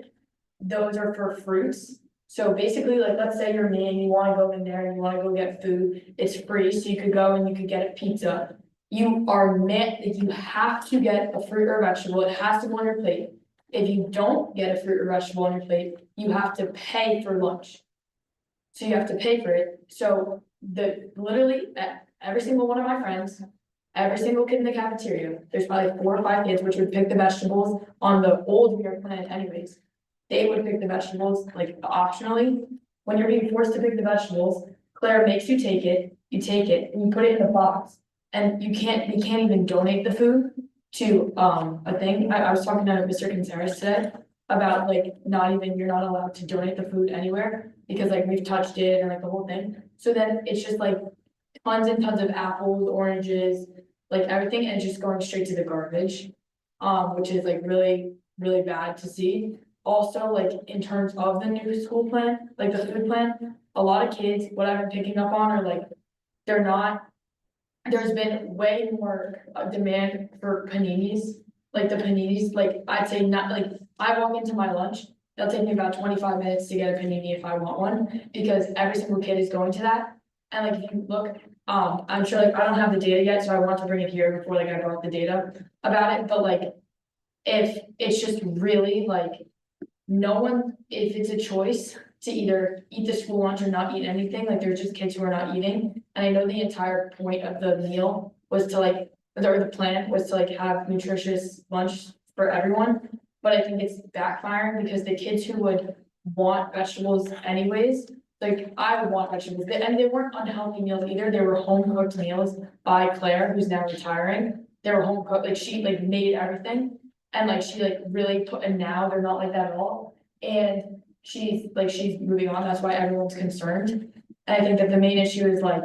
those are for fruits. So basically, like, let's say you're me and you wanna go in there and you wanna go get food, it's free, so you could go and you could get a pizza. You are meant, if you have to get a fruit or vegetable, it has to go on your plate. If you don't get a fruit or vegetable on your plate, you have to pay for lunch. So you have to pay for it, so literally, every single one of my friends, every single kid in the cafeteria, there's probably 4 or 5 kids which would pick the vegetables on the old year plan anyways. They would pick the vegetables like optionally. When you're being forced to pick the vegetables, Claire makes you take it, and you put it in a box. And you can't even donate the food to a thing. I was talking to Mr. Canceres today about like you're not allowed to donate the food anywhere because like we've touched it and like the whole thing. So then it's just like tons and tons of apples, oranges, like everything, and just going straight to the garbage. Which is like really, really bad to see. Also, like in terms of the new school plan, like the food plan, a lot of kids, what I've been picking up on are like, there's been way more demand for paninis, like the paninis, like I'd say not, like I walk into my lunch, it'll take me about 25 minutes to get a panini if I want one, because every single kid is going to that. And like, if you look, I'm sure like, I don't have the data yet, so I want to bring it here before like I brought the data about it, but like, if it's just really like, if it's a choice to either eat the school lunch or not eat anything, like there's just kids who are not eating. And I know the entire point of the meal was to like, or the plan was to like have nutritious lunch for everyone. But I think it's backfiring because the kids who would want vegetables anyways, like I would want vegetables, and they weren't unhealthy meals either. They were home cooked meals by Claire, who's now retiring. They were home cooked, like she like made everything. And like she like really put, and now they're not like that at all. And she's moving on, that's why everyone's concerned. And I think that the main issue is like,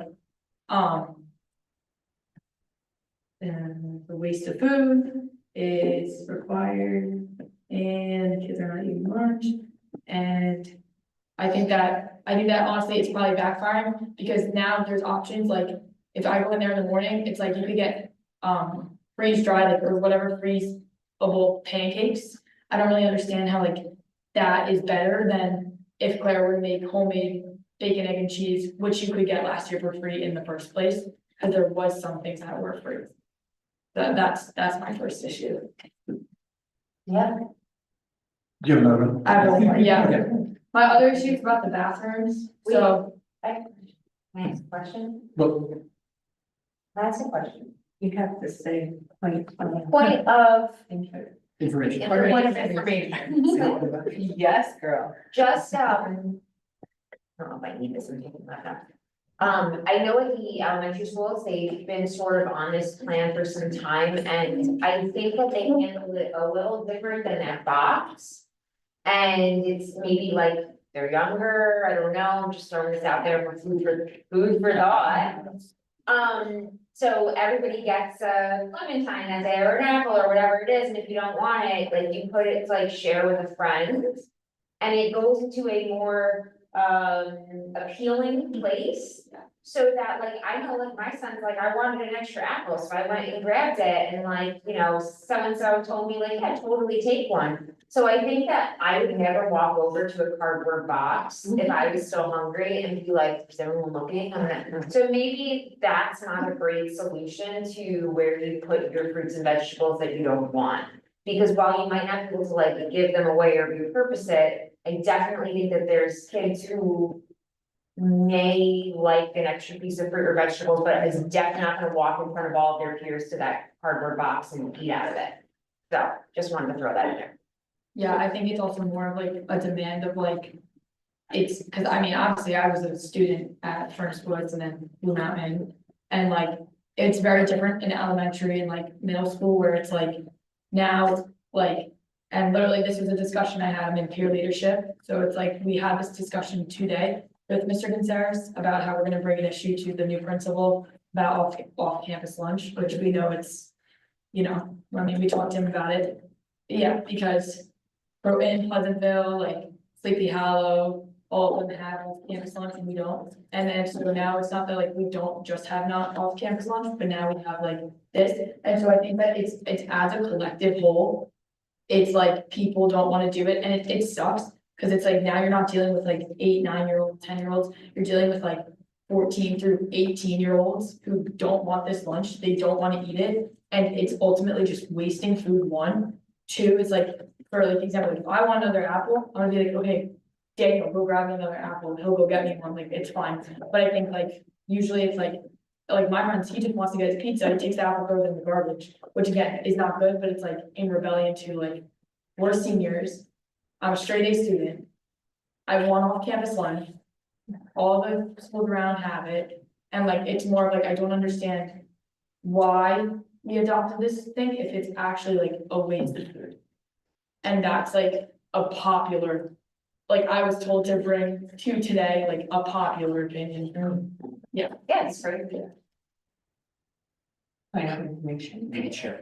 and the waste of food is required and kids are not eating lunch. And I think that honestly, it's probably backfiring because now there's options, like if I go in there in the morning, it's like you could get freeze dried like, or whatever freeze-able pancakes. I don't really understand how like that is better than if Claire were to make homemade bacon, egg, and cheese, which you could get last year for free in the first place, because there was some things that were free. That's my first issue. Yeah. Do you have another one? I have one more, yeah. Okay. My other issue is about the bathrooms, so. Can I ask a question? Well, Can I ask a question? You have to say point. Point of information. Point of information. Yes, girl. Just, I don't know if I need this, I'm taking that up. I know at the elementary schools, they've been sort of on this plan for some time, and I think that they handled it a little different than at Fox. And it's maybe like they're younger, I don't know, I'm just throwing this out there for food for thought. So everybody gets a clementine that day or an apple or whatever it is, and if you don't want it, like you put it to like share with a friend. And it goes into a more appealing place. So that like, I know like my son's like, I wanted an extra apple, so I went and grabbed it and like, you know, so-and-so told me like, yeah, totally take one. So I think that I would never walk over to a cardboard box if I was still hungry and be like, is everyone looking? So maybe that's not a great solution to where you put your fruits and vegetables that you don't want. Because while you might not be able to like give them away or repurpose it, I definitely think that there's kids who may like an extra piece of fruit or vegetables, but is definitely not gonna walk in front of all of their peers to that cardboard box and eat out of it. So just wanted to throw that in there. Yeah, I think it's also more of like a demand of like, it's, cause I mean, obviously I was a student at Furnace Woods and then Blue Mountain. And like, it's very different in elementary and like middle school where it's like now, like, and literally this was a discussion I had, I'm in peer leadership. So it's like, we had this discussion today with Mr. Gonzalez about how we're gonna bring an issue to the new principal about off-campus lunch, which we know it's, you know, I mean, we talked to him about it. Yeah, because we're in Pleasantville, like Sleepy Hollow, all of them have off-campus lunch and we don't. And then so now it's not that like we don't just have not off-campus lunch, but now we have like this. And so I think that it's as a collective whole, it's like people don't want to do it and it sucks. Cause it's like now you're not dealing with like 8, 9-year-olds, 10-year-olds, you're dealing with like 14 through 18-year-olds who don't want this lunch, they don't want to eat it. And it's ultimately just wasting food, one. Two is like, for like example, if I want another apple, I'm gonna be like, okay, Daniel, go grab me another apple, he'll go get me one, like, it's fine. But I think like, usually it's like my friends, he just wants to get his pizza, he takes the apple, throws it in the garbage, which again, is not good, but it's like in rebellion to like, we're seniors. I'm a straight A student. I want off campus lunch. All the schools around have it. And like, it's more of like, I don't understand why we adopted this thing if it's actually like a waste of food. And that's like a popular, like I was told to bring to today, like a popular opinion. Yeah. Yeah, it's great. I have information. Sure.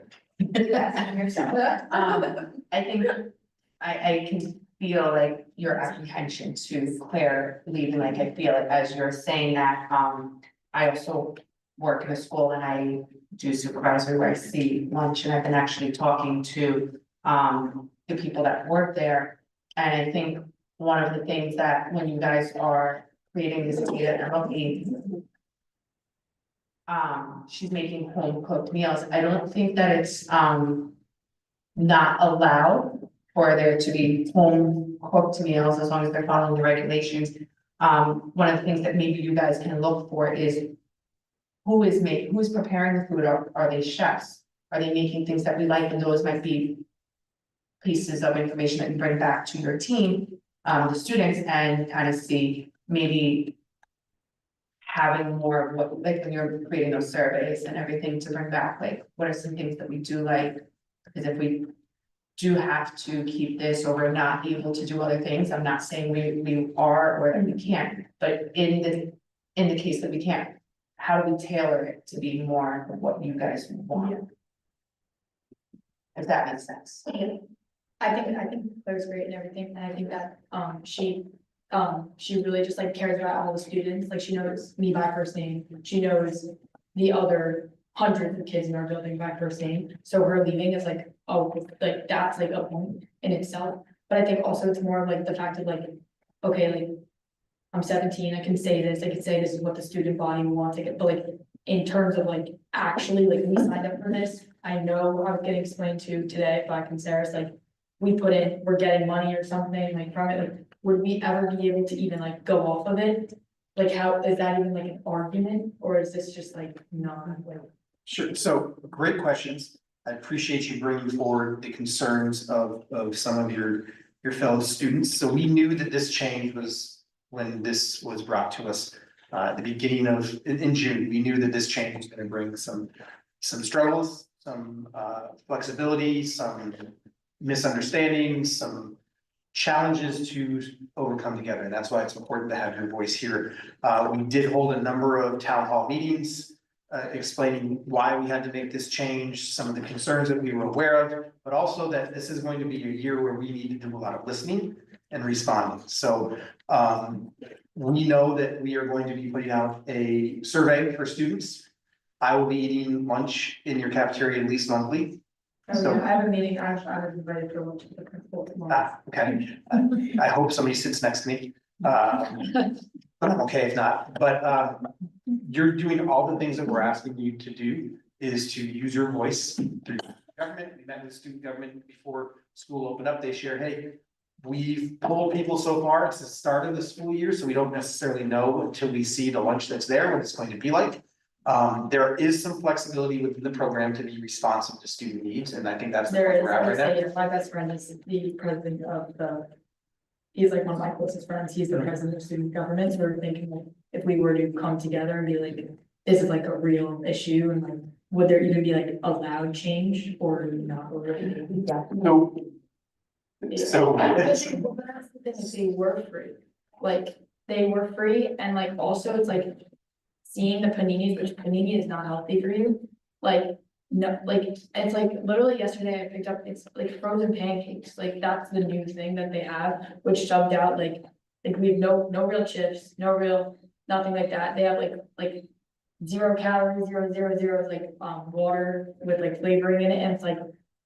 I think I can feel like your apprehension to Claire leaving, like I feel like as you're saying that, I also work in a school and I do supervisory where I see lunch and I've been actually talking to, the people that work there. And I think one of the things that when you guys are creating this data and looking, she's making home cooked meals. I don't think that it's, not allowed for there to be home cooked meals as long as they're following the regulations. One of the things that maybe you guys can look for is who's preparing the food? Are they chefs? Are they making things that we like? And those might be pieces of information that you bring back to your team, the students, and kind of see maybe having more of what, like when you're creating those surveys and everything to bring back, like what are some things that we do like? Because if we do have to keep this or we're not able to do other things, I'm not saying we are or that we can't, but in the case that we can't, how do we tailor it to be more of what you guys want? If that makes sense. I think Claire's great and everything, and I think that, she really just like cares about all the students, like she knows me by first name, she knows the other hundreds of kids in our building by first name, so her leaving is like, oh, like that's like a point in itself. But I think also it's more of like the fact of like, okay, like, I'm 17, I can say this is what the student body wants, but like, in terms of like, actually, like, we signed up for this, I know I was getting explained to today by Conceris, like, we put in, we're getting money or something, like, from it, like, would we ever be able to even like go off of it? Like, how, is that even like an argument, or is this just like, not like? Sure, so great questions. I appreciate you bringing forward the concerns of some of your fellow students. So we knew that this change was, when this was brought to us at the beginning of, in June, we knew that this change was gonna bring some struggles, some flexibility, some misunderstandings, some challenges to overcome together. And that's why it's important to have your voice here. We did hold a number of town hall meetings explaining why we had to make this change, some of the concerns that we were aware of, but also that this is going to be a year where we need to do a lot of listening and responding. So we know that we are going to be putting out a survey for students. I will be eating lunch in your cafeteria at least monthly. Oh, yeah, I have a meeting, I was ready for lunch with the principal tomorrow. Okay, I hope somebody sits next to me. But I'm okay if not, but you're doing all the things that we're asking you to do is to use your voice through government. We met with student government before school opened up. They shared, hey, we've pulled people so far. It's the start of the school year, so we don't necessarily know until we see the lunch that's there, what it's going to be like. There is some flexibility within the program to be responsive to student needs, and I think that's the There point is, we're at I right now. say, my best friend is the president of the, he's like one of my closest friends, he's the president of student government, so we're thinking like, if we were to come together and be like, this is like a real issue, and like, would there even be like a loud change or not? No. So. But that's the thing, is they were free, like, they were free, and like, also, it's like, seeing the paninis, which panini is not healthy for you, like, no, like, it's like, literally yesterday I picked up, it's like frozen pancakes, like, that's the new thing that they have, which shoved out, like we have no real chips, no real, nothing like that, they have like 0 calories, 0, like, water with like flavoring in it, and it's like,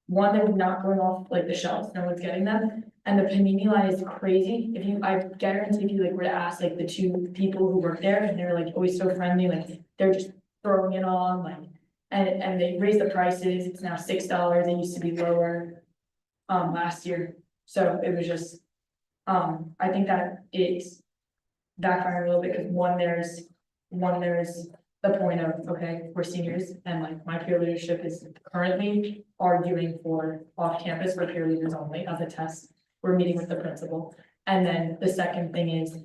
one, they're not going off like the shelves, no one's getting them, and the panini line is crazy. If you, I guarantee if you like were to ask like the 2 people who work there, and they're like always so friendly, like they're just throwing it on, like, and they raised the prices, it's now $6, it used to be lower last year, so it was just, I think that it's backfiring a little bit, because one, there's the point of, okay, we're seniors, and like my peer leadership is currently arguing for off-campus for peer leaders only as a test. We're meeting with the principal. And then the second thing is,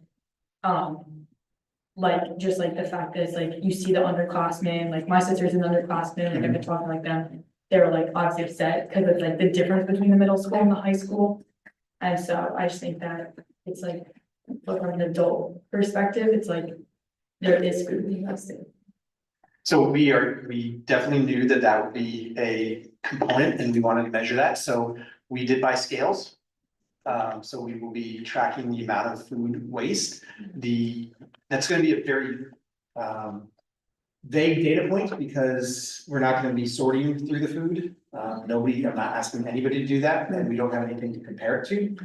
like, just like the fact that it's like, you see the underclassmen, like my sister's an underclassman, like I've been talking like them. They're like obviously upset because of like the difference between the middle school and the high school. And so I just think that it's like, but from an adult perspective, it's like, there is food being wasted. So we definitely knew that that would be a component and we wanted to measure that, so we did buy scales. So we will be tracking the amount of food waste. That's gonna be a very vague data point because we're not gonna be sorting through the food. I'm not asking anybody to do that, and we don't have anything to compare it to.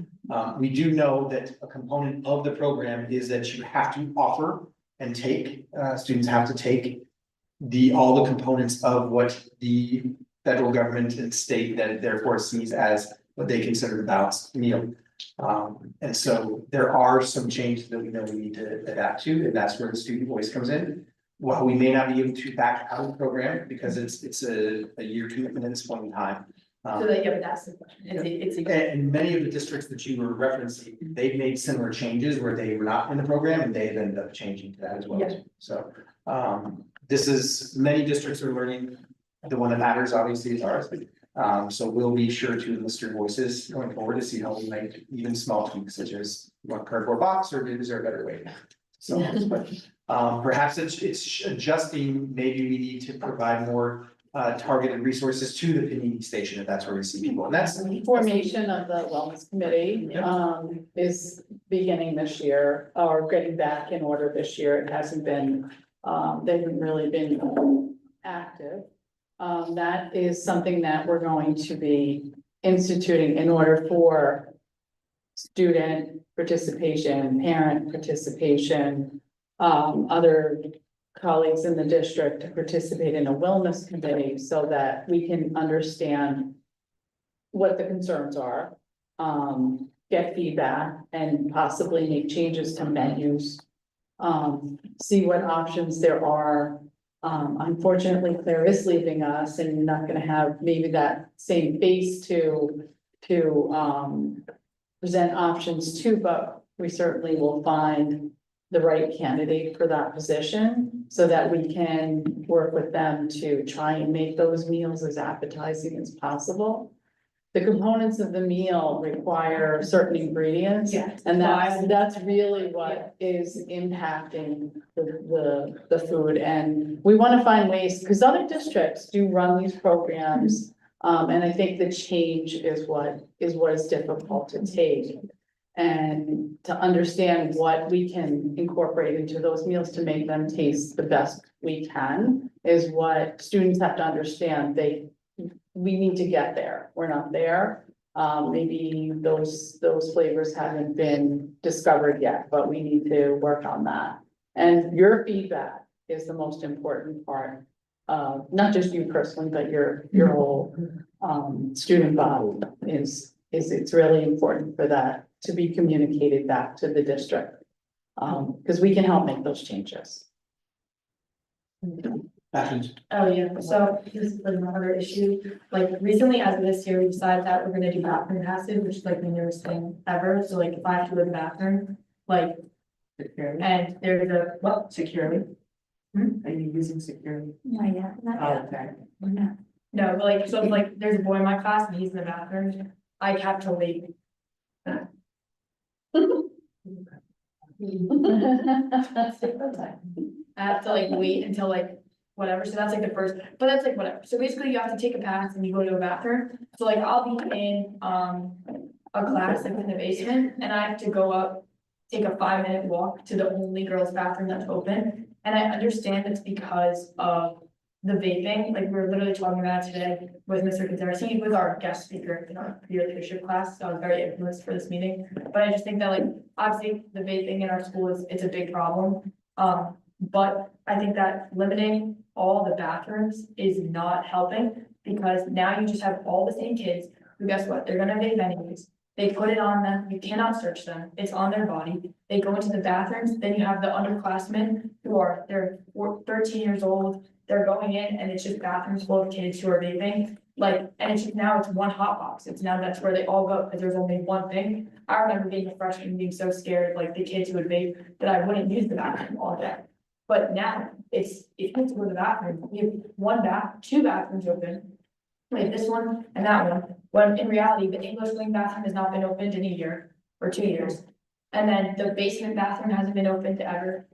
We do know that a component of the program is that you have to offer and take, students have to take all the components of what the federal government and state that therefore sees as what they consider a balanced meal. And so there are some changes that we know we need to adapt to, and that's where the student voice comes in. While we may not be able to back out of the program because it's a year commitment at this point in time. So that, yeah, but that's the question, And many of the districts that you were referencing, they've made similar changes where they were not in the program and they've ended up changing to that as well. Yeah. So, this is, many districts are learning, the one that matters obviously is ours. So we'll be sure to enlist your voices going forward to see how we make even small tweaks such as one cardboard box or is there a better way? So, but, perhaps it's adjusting, maybe we need to provide more targeted resources to the panini station if that's where we see people, and that's. Formation of the wellness committee, is beginning this year, or getting back in order this year. It hasn't been, they haven't really been active. That is something that we're going to be instituting in order for student participation, parent participation, other colleagues in the district to participate in a wellness committee so that we can understand what the concerns are, get feedback and possibly make changes to menus, see what options there are. Unfortunately, Claire is leaving us and you're not gonna have maybe that same face to present options to, but we certainly will find the right candidate for that position so that we can work with them to try and make those meals as appetizing as possible. the components of the meal require certain ingredients. Yeah. And that's really what is impacting the food, and we wanna find ways, because other districts do run these programs. And I think the change is what is difficult to take. And to understand what we can incorporate into those meals to make them taste the best we can is what students have to understand. We need to get there. We're not there. Maybe those flavors haven't been discovered yet, but we need to work on that. And your feedback is the most important part. Not just you personally, but your whole student body it's really important for that to be communicated back to the district. Because we can help make those changes. Oh, yeah, so this is another issue, like recently as of this year, we decided that we're gonna do bathroom passes, which is like the newest thing ever, so like if I have to go to the bathroom, like. And there's a, well, security. Are you using security? Yeah, Oh, okay. No, but like, so like, there's a boy in my class and he's in the bathroom, I have to wait. I have to like wait until like whatever, so that's like the first, but that's like whatever, so basically you have to take a pass and you go to a bathroom. So like I'll be in a class like in the basement and I have to go up, take a 5-minute walk to the only girls' bathroom that's open. And I understand it's because of the vaping, like we were literally talking about it today with Mr. Kazarski. He was our guest speaker in our peer leadership class, so I was very influenced for this meeting. But I just think that like, obviously, the vaping in our school it's a big problem. But I think that limiting all the bathrooms is not helping, because now you just have all the same kids who, guess what, they're gonna vape anyways. They put it on them, you cannot search them, it's on their body, they go into the bathrooms, then you have the underclassmen who are, they're 13 years old, they're going in and it's just bathrooms full of kids who are vaping. Like, and it's just now it's one hot box, it's now that's where they all go, because there's only one thing. I remember being a freshman, being so scared of like the kids who would vape, that I wouldn't use the bathroom all day. But now, it's, if you have to go to the bathroom, we have two bathrooms open. We have this one and that one, when in reality, the English wing bathroom has not been opened in a year or 2 years. And then the basement bathroom hasn't been opened ever,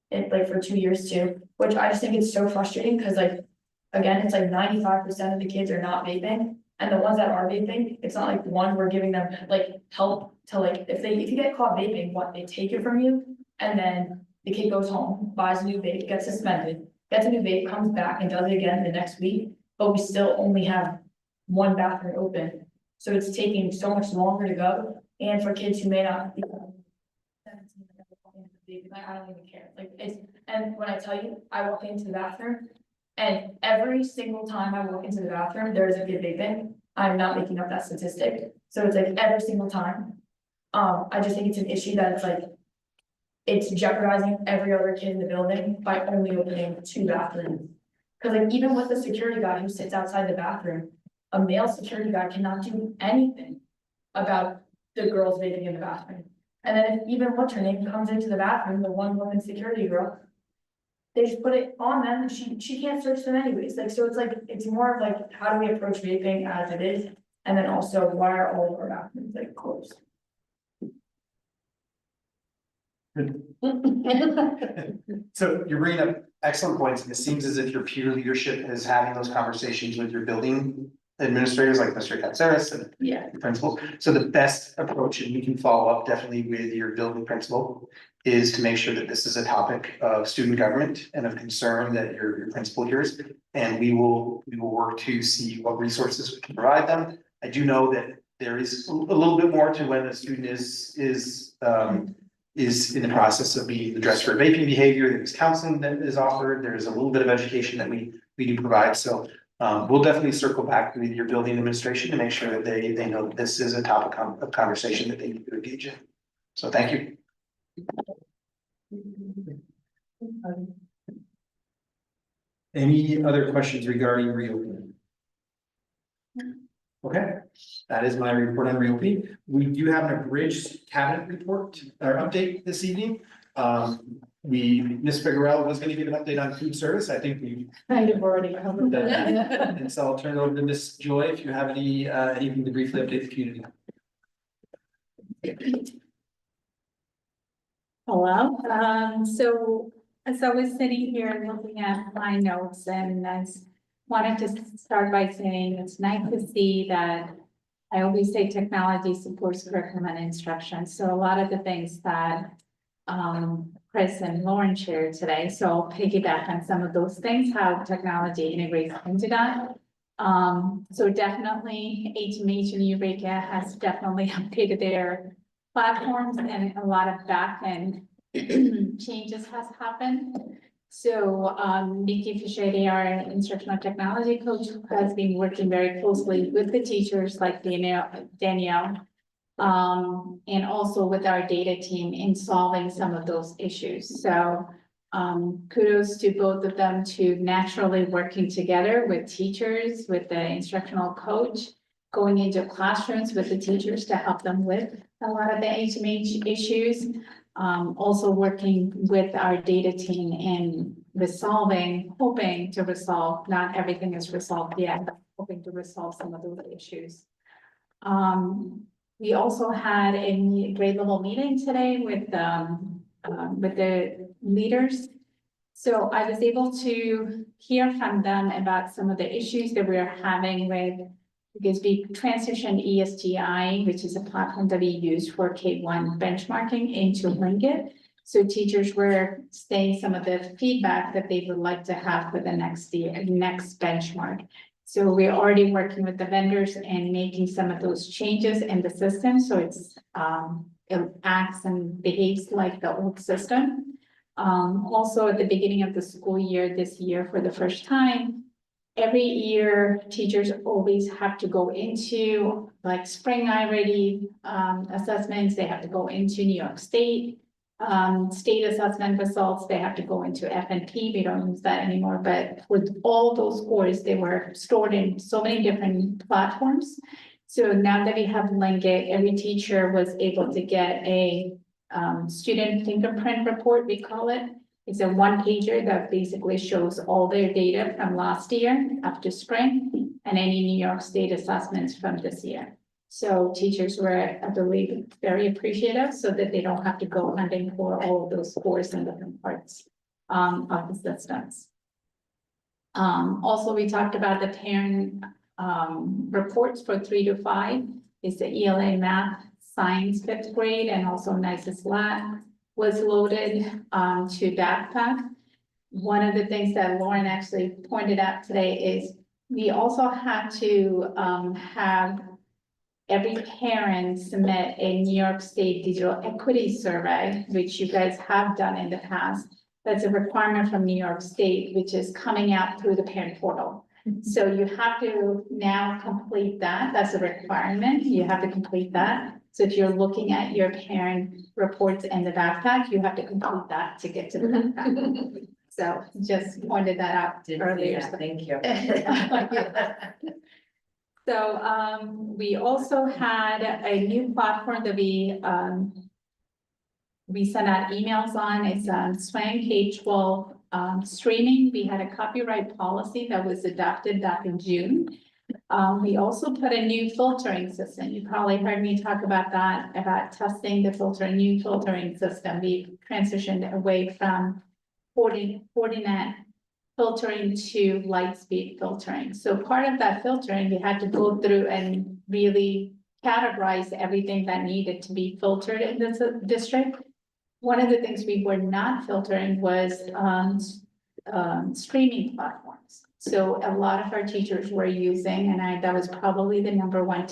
like for 2 years too, which I just think it's so frustrating, because like, again, it's like 95% of the kids are not vaping. And the ones that are vaping, it's not like one, we're giving them like help to like, if you get caught vaping, what, they take it from you, and then the kid goes home, buys a new vape, gets suspended, gets a new vape, comes back and does it again the next week, but we still only have one bathroom open. So it's taking so much longer to go, and for kids who may not be 17, I don't even care, like it's, and when I tell you, I walk into the bathroom, and every single time I walk into the bathroom, there is a kid vaping. I'm not making up that statistic, so it's like every single time. I just think it's an issue that it's like, it's jeopardizing every other kid in the building by only opening 2 bathrooms. Cause like even with the security guy who sits outside the bathroom, a male security guy cannot do anything about the girls vaping in the bathroom. And then if even what's her name comes into the bathroom, the one woman security girl, they just put it on them and she can't search them anyways. Like, so it's like, it's more of like, how do we approach vaping as it is? And then also, why are all of our bathrooms like closed? So you're bringing up excellent points, and it seems as if your peer leadership is having those conversations with your building administrators like Mr. Katsaris and Yeah. your principals. So the best approach, and we can follow up definitely with your building principal, is to make sure that this is a topic of student government and of concern that your principal hears. And we will work to see what resources we can provide them. I do know that there is a little bit more to when a student is in the process of being addressed for vaping behavior. There's counseling that is offered. There's a little bit of education that we do provide. So we'll definitely circle back with your building administration to make sure that they know that this is a topic of conversation that they need to engage in. So thank you. Any other questions regarding reopening? Okay, that is my report on reopening. We do have an abridged cabinet report or update this evening. Ms. Figueroa was gonna give an update on food service. I think we Kind of already covered done that. that. And so I'll turn it over to Ms. Joy if you have anything to briefly update the community. Hello, so as I was sitting here looking at my notes and I wanted to start by saying it's nice to see that I always say technology supports curriculum and instruction. So a lot of the things that Chris and Lauren shared today, so I'll piggyback on some of those things, how technology integrates into that. So definitely HMH and Eureka has definitely updated their platforms and a lot of back end changes has happened. So Nikki Fischetti, our instructional technology coach, has been working very closely with the teachers like Danielle. And also with our data team in solving some of those issues. So kudos to both of them to naturally working together with teachers, with the instructional coach, going into classrooms with the teachers to help them with a lot of the HMH issues. Also working with our data team in hoping to resolve, not everything is resolved yet, but hoping to resolve some of those issues. We also had a grade level meeting today with the leaders. So I was able to hear from them about some of the issues that we are having with, because we transitioned ESGI, which is a platform that we use for K-1 benchmarking, into Linkit. So teachers were saying some of the feedback that they would like to have for the next benchmark. So we're already working with the vendors and making some of those changes in the system. So it acts and behaves like the old system. Also at the beginning of the school year, this year, for the first time, every year, teachers always have to go into like spring I-ready assessments. They have to go into New York State assessment results. They have to go into FNP. We don't use that anymore, but with all those scores, they were stored in so many different platforms. So now that we have Linkit, every teacher was able to get a student fingerprint report, we call it. It's a one-pager that basically shows all their data from last year up to spring and any New York State assessments from this year. So teachers were, I believe, very appreciative so that they don't have to go hunting for all of those scores in different parts of the systems. Also, we talked about the parent reports for 3 to 5. It's the ELA math, science 5th grade, and also NICES lab was loaded to backpack. One of the things that Lauren actually pointed out today is we also had to have every parent submit a New York State digital equity survey, which you guys have done in the past. That's a requirement from New York State, which is coming out through the parent portal. So you have to now complete that. That's a requirement. You have to complete that. So if you're looking at your parent reports in the backpack, you have to complete that to get to the backpack. So just pointed that out earlier. Thank you. So we also had a new platform that we sent out emails on. It's SWAN K-12 streaming. We had a copyright policy that was adopted back in June. We also put a new filtering system. You probably heard me talk about that, about testing the new filtering system. We transitioned away from Fortinet filtering to Lightspeed filtering. So part of that filtering, we had to go through and really categorize everything that needed to be filtered in this district. One of the things we were not filtering was streaming platforms. So a lot of our teachers were using, and that was probably the #1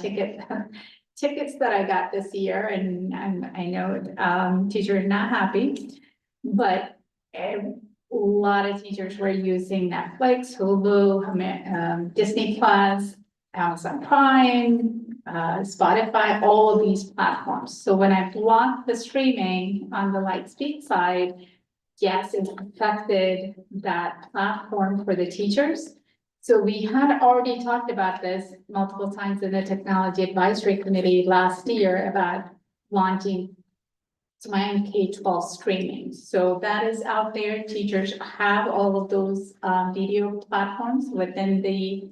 tickets that I got this year. And I know teachers are not happy, but a lot of teachers were using Netflix, Hulu, Disney Plus, Amazon Prime, Spotify, all of these platforms. So when I blocked the streaming on the Lightspeed side, yes, it affected that platform for the teachers. So we had already talked about this multiple times in the Technology Advisory Committee last year about launching Smile K-12 streaming. So that is out there. Teachers have all of those video platforms within the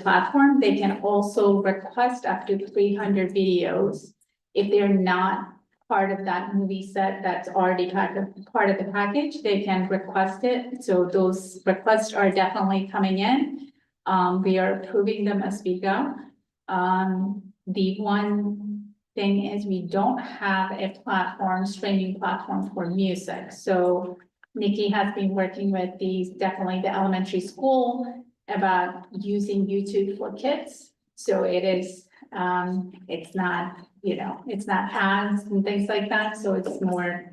platform. They can also request up to 300 videos. If they're not part of that movie set that's already part of the package, they can request it. So those requests are definitely coming in. We are approving them as we go. The one thing is we don't have a streaming platform for music. So Nikki has been working with definitely the elementary school about using YouTube for kids. So it is, it's not, it's not ads and things like that. So it's more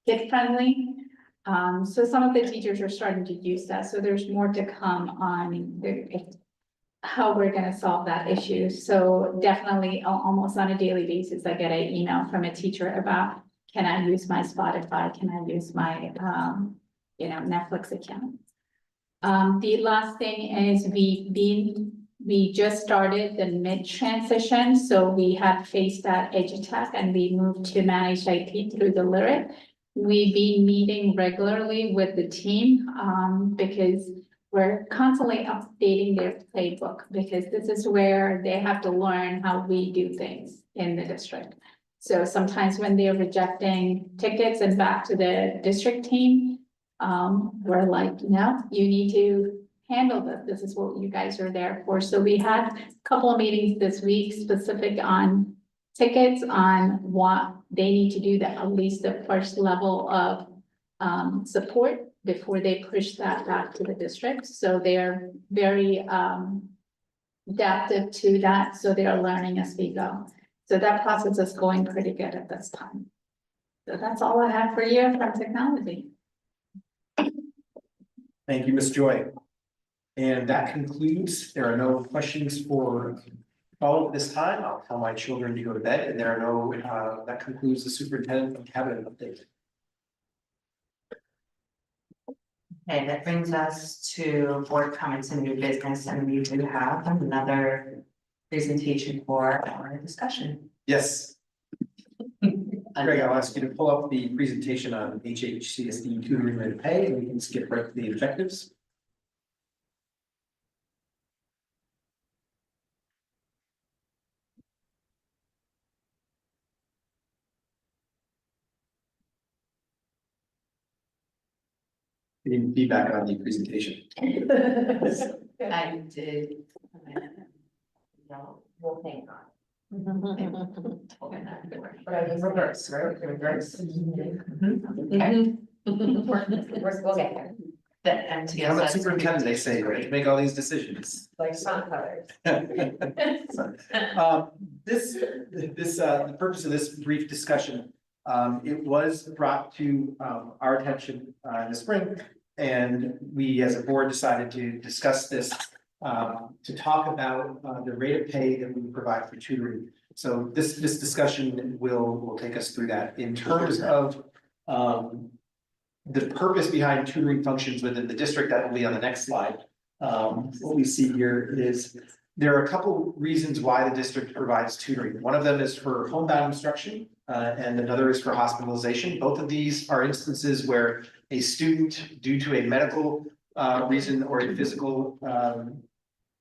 kid friendly. So some of the teachers are starting to use that. So there's more to come on how we're gonna solve that issue. So definitely almost on a daily basis, I get an email from a teacher about, can I use my Spotify? Can I use my, Netflix account? The last thing is we just started the mid-transition. So we had faced that EduTech and we moved to managed IT through the Lyric. We've been meeting regularly with the team, because we're constantly updating their playbook, because this is where they have to learn how we do things in the district. So sometimes when they're rejecting tickets and back to the district team, we're like, no, you need to handle this. This is what you guys are there for. So we had a couple of meetings this week specific on tickets, on what they need to do, that at least the first level of support before they push that back to the district. So they're very adaptive to that. So they are learning as we go. So that process is going pretty good at this time. So that's all I have for you from technology. Thank you, Ms. Joy. And that concludes, there are no questions for all at this time. I'll tell my children to go to bed, and there are no, that concludes the superintendent and cabinet update. Okay, that brings us to board comments and new business, and we do have another presentation for our discussion. Yes. Greg, I'll ask you to pull up the presentation on HHCSD tutoring rate of pay, and we can skip right to the objectives. Any feedback on the presentation? I did. No, we'll hang on. Reverse, right? Reverse. Okay. We'll get there. The MTSS. I'm a superintendent, they say, right, to make all these decisions. Like sun colors. The purpose of this brief discussion, it was brought to our attention in the spring. And we as a board decided to discuss this, to talk about the rate of pay that we provide for tutoring. So this discussion will take us through that in terms of the purpose behind tutoring functions within the district. That will be on the next slide. What we see here is there are a couple reasons why the district provides tutoring. One of them is for homebound instruction, and another is for hospitalization. Both of these are instances where a student, due to a medical reason or a physical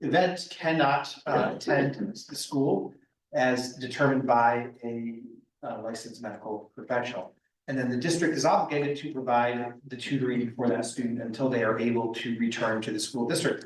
event, cannot attend the school as determined by a licensed medical professional. And then the district is obligated to provide the tutoring for that student until they are able to return to the school district.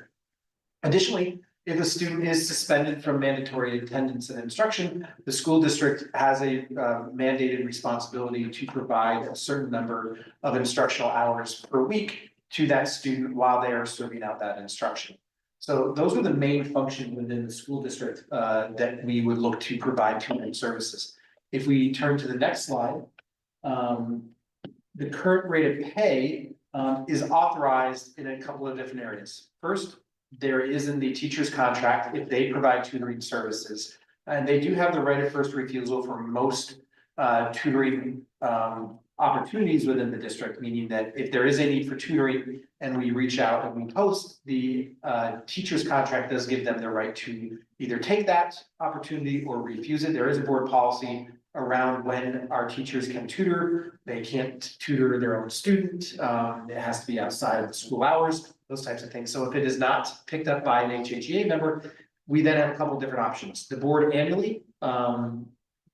Additionally, if a student is suspended from mandatory attendance and instruction, the school district has a mandated responsibility to provide a certain number of instructional hours per week to that student while they are serving out that instruction. So those are the main functions within the school district that we would look to provide tutoring services. If we turn to the next slide, the current rate of pay is authorized in a couple of different areas. First, there is in the teacher's contract if they provide tutoring services, and they do have the right of first refusal for most tutoring opportunities within the district, meaning that if there is a need for tutoring and we reach out and we post, the teacher's contract does give them the right to either take that opportunity or refuse it. There is a board policy around when our teachers can tutor. They can't tutor their own student. It has to be outside of the school hours, those types of things. So if it is not picked up by an HHEA member, we then have a couple different options. The board annually can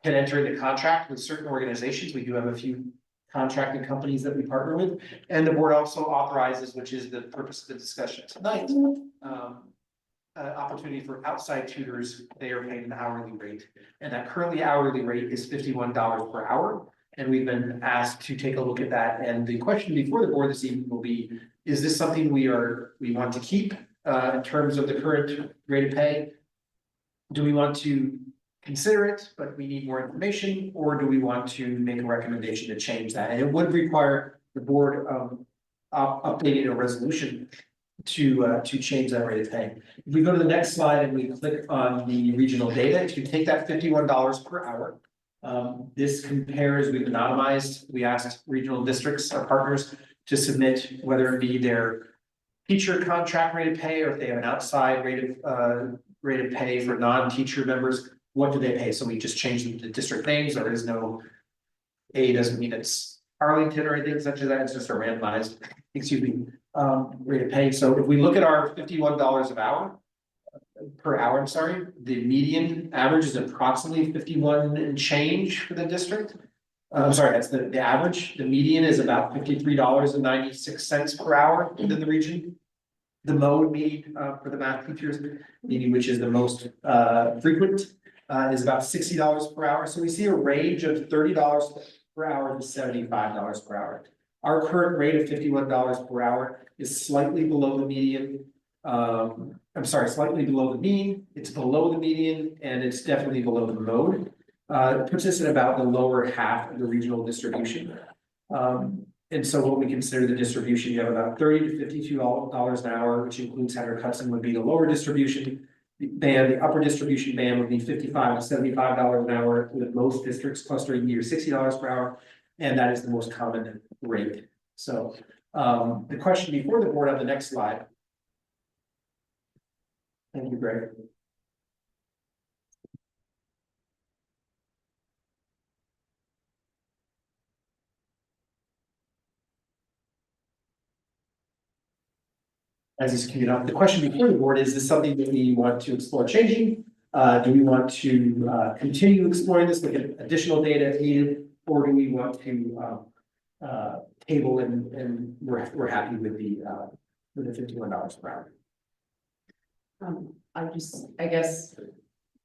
enter into contract with certain organizations. We do have a few contracting companies that we partner with. And the board also authorizes, which is the purpose of the discussion tonight, opportunity for outside tutors. They are paid an hourly rate. And that currently hourly rate is $51 per hour. And we've been asked to take a look at that. And the question before the board this evening will be, is this something we want to keep in terms of the current rate of pay? Do we want to consider it, but we need more information, or do we want to make a recommendation to change that? And it would require the board updating a resolution to change that rate of pay. If we go to the next slide and we click on the regional data, if you take that $51 per hour, this compares, we've anonymized, we asked regional districts, our partners, to submit whether it be their teacher contract rate of pay, or if they have an outside rate of pay for non-teacher members, what do they pay? So we just changed the district names. There is no A, doesn't mean it's Arlington or anything such as that. It's just a randomized, rate of pay. So if we look at our $51 per hour, I'm sorry, the median average is approximately 51 and change for the district. I'm sorry, that's the average. The median is about $53.96 per hour within the region. The mode mean for the math teachers, meaning which is the most frequent, is about $60 per hour. So we see a range of $30 per hour to $75 per hour. Our current rate of $51 per hour is slightly below the median. Slightly below the mean. It's below the median, and it's definitely below the mode. It puts us in about the lower half of the regional distribution. And so what we consider the distribution, you have about $30 to $52 an hour, which includes Henry Hudson would be the lower distribution band. The upper distribution band would be $55 to $75 an hour, with most districts clustering near $60 per hour. And that is the most common rate. So the question before the board on the next slide. Thank you, Greg. As is queued up, the question before the board is this something that we want to explore changing? Do we want to continue exploring this, look at additional data if needed, or do we want to table and we're happy with the $51 per hour? I guess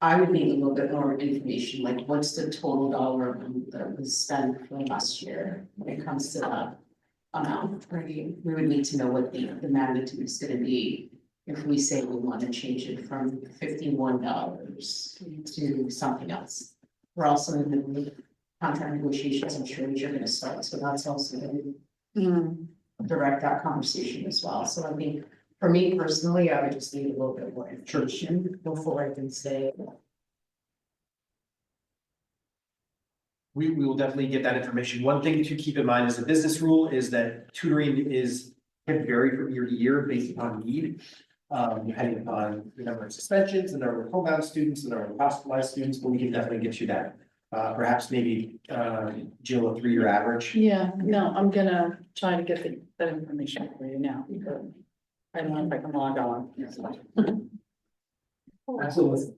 I would need a little bit more information, like what's the total dollar amount that was spent from last year when it comes to that amount, right? We would need to know what the magnitude is gonna be if we say we want to change it from $51 to something else. We're also in the contract negotiations, I'm sure you're gonna start, so that's also gonna direct that conversation as well. So I think for me personally, I would just need a little bit more information before I can say. We will definitely get that information. One thing to keep in mind as a business rule is that tutoring can vary from year to year based upon need. Depending upon the number of suspensions, the number of homebound students, the number of hospitalized students, but we can definitely get you that. Perhaps maybe Jill, a 3-year average. Yeah, no, I'm gonna try to get that information for you now, because I don't know if I can log on. Absolutely.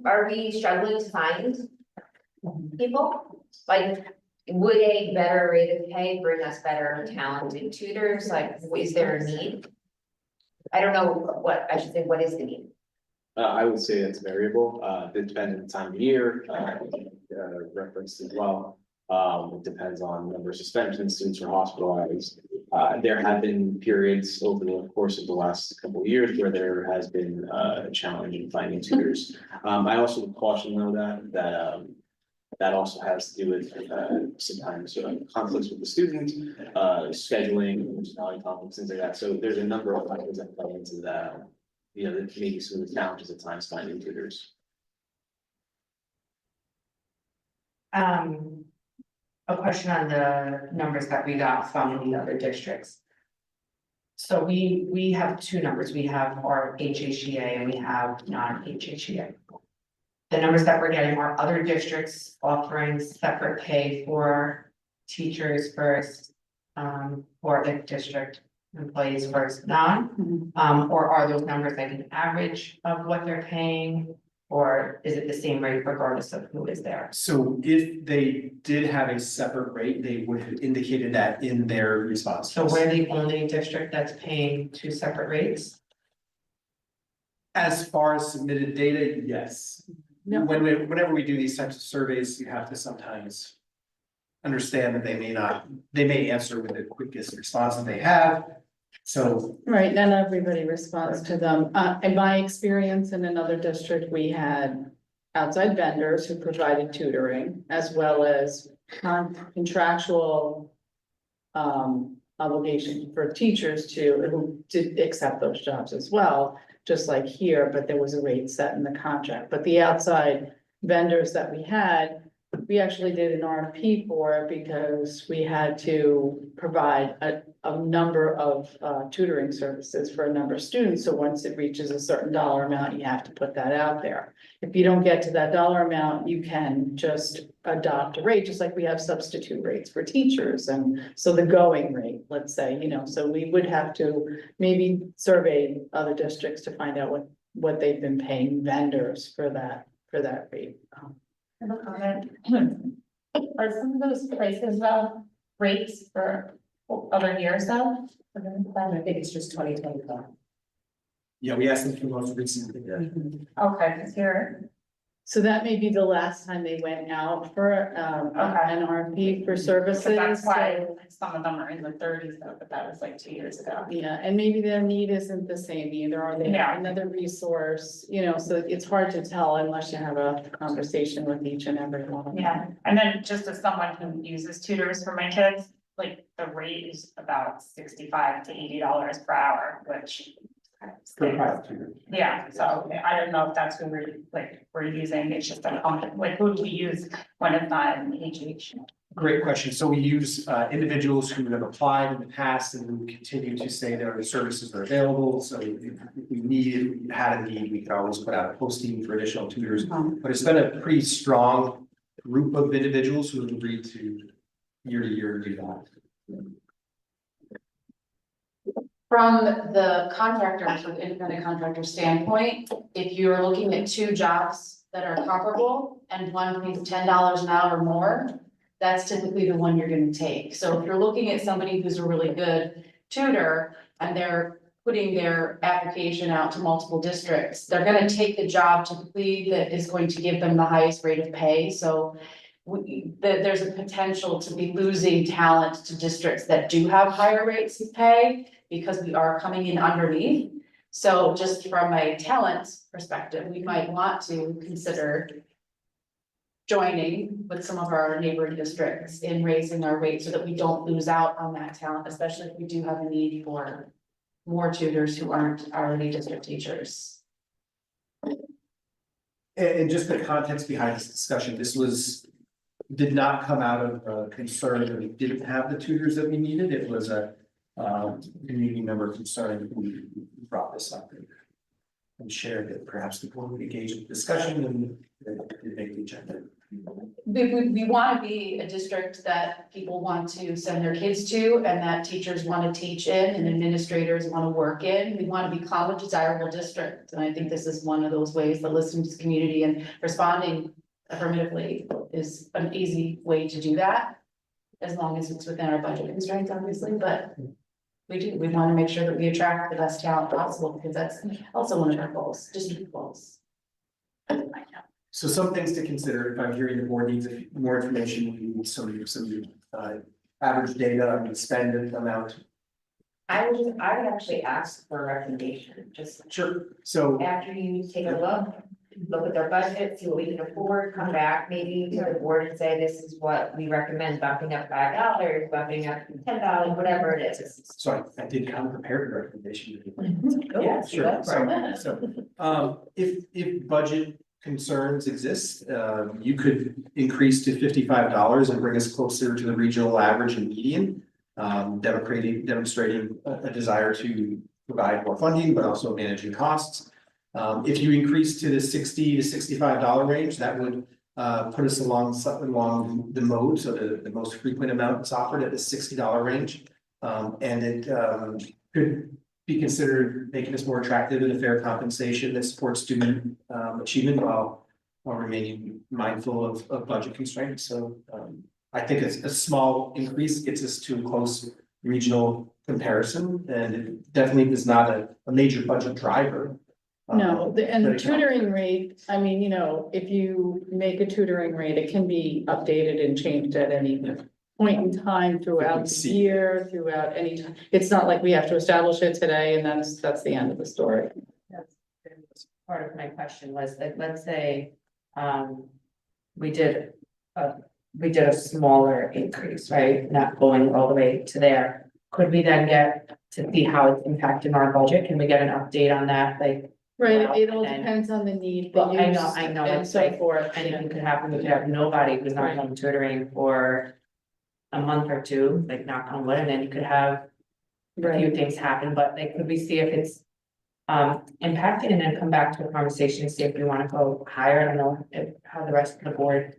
Are we struggling to find people? Like, would a better rate of pay bring us better talented tutors? Like, is there a need? I don't know what is the need? I would say it's variable, it depends on the time of year, referenced as well. It depends on number of suspensions, students are hospitalized. There have been periods over the course of the last couple of years where there has been a challenge in finding tutors. I also would caution though that also has to do with sometimes conflicts with the student, scheduling, personality conflicts, things like that. So there's a number of factors that play into that. That maybe some of the challenges at times finding tutors. A question on the numbers that we got from the other districts. So we have two numbers. We have our HHCA and we have non-HHCA. The numbers that we're getting are other districts offering separate pay for teachers versus or the district employees versus non. Or are those numbers like an average of what they're paying? Or is it the same rate regardless of who is there? So if they did have a separate rate, they would have indicated that in their response. So we're the only district that's paying two separate rates? As far as submitted data, yes. No. Whenever we do these types of surveys, you have to sometimes understand that they may answer with the quickest response that they have. So, Right, not everybody responds to them. In my experience in another district, we had outside vendors who provided tutoring as well as contractual obligation for teachers who did accept those jobs as well, just like here, but there was a rate set in the contract. But the outside vendors that we actually did an RFP for because we had to provide a number of tutoring services for a number of students. So once it reaches a certain dollar amount, you have to put that out there. If you don't get to that dollar amount, you can just adopt a rate, just like we have substitute rates for teachers. And so the going rate, let's say, so we would have to maybe survey other districts to find out what they've been paying vendors for that rate. I have a comment. Are some of those prices rates for other years though? I think it's just 2025. yeah, we asked them for most recent data. Okay, because here, So that may be the last time they went out for an RFP for services. so that's why So, some of them are in the thirties though, but that was like 2 years ago. yeah, and maybe their need isn't the same either, or they Yeah. have another resource, so it's hard to tell unless you have a conversation with each and every one of them. Yeah, and then just as someone who uses tutors for my kids, like the rate is about $65 to $80 per hour, which. For private tutors. Yeah, so I don't know if that's who we're using, it's just a company, like who do we use when it's not an HH? Great question. So we use individuals who have applied in the past and who continue to say their services are available. So if we had a need, we could always put out a posting for additional tutors. But it's been a pretty strong group of individuals who have agreed to year do that. From the contractor, from the independent contractor standpoint, if you're looking at two jobs that are comparable and one pays $10 an hour or more, that's typically the one you're gonna take. So if you're looking at somebody who's a really good tutor and they're putting their application out to multiple districts, they're gonna take the job typically that is going to give them the highest rate of pay. So there's a potential to be losing talent to districts that do have higher rates of pay because we are coming in underneath. So just from a talent perspective, we might want to consider joining with some of our neighboring districts in raising our rates so that we don't lose out on that talent, especially if we do have a need for more tutors who aren't already district teachers. And just the context behind this discussion, did not come out of concern that we didn't have the tutors that we needed. It was a community member concern who brought this up and shared that perhaps the board would engage in discussion and make the agenda. We want to be a district that people want to send their kids to and that teachers want to teach in and administrators want to work in. We want to become a desirable district. And I think this is one of those ways that listening to the community and responding affirmatively is an easy way to do that. As long as it's within our budget constraints, obviously, but we want to make sure that we attract the best talent possible because that's also one of our goals, district goals. So some things to consider, if I'm hearing the board needs more information, we need some average data on the spend amount. I would actually ask for a recommendation, just Sure. So after you take a look at their budget, see what we can afford, come back maybe to the board and say, this is what we recommend bumping up $5, bumping up $10, whatever it is. sorry, I did come prepared with a recommendation. Yeah, Sure. So, if budget concerns exist, you could increase to $55 and bring us closer to the regional average and median. demonstrating a desire to provide more funding, but also managing costs. If you increase to the $60 to $65 range, that would put us along the mode, so the most frequent amount that's offered at the $60 range. And it could be considered making us more attractive and a fair compensation that supports student achievement while remaining mindful of budget constraints. So I think it's a small increase gets us to a close regional comparison, and it definitely is not a major budget driver. No, and the but it can- tutoring rate, I mean, you know, if you make a tutoring rate, it can be updated and changed at any point in time throughout the See. year, throughout any time. It's not like we have to establish it today and that's the end of the story. Part of my question was that, let's say, we did a smaller increase, right? Not going all the way to there. Could we then get to see how it's impacting our budget? Can we get an update on that, like? Right, Well, it all and- depends on the need, the Well, I know, use, and it's so like, forth. anything could happen, we could have nobody who's not Right. home tutoring for a month or two, like knock on wood, and then you could have a few Right, things happen, but like, could we see if it's impacted and then come back to a conversation, see if we wanna go higher? I don't know how the rest of the board.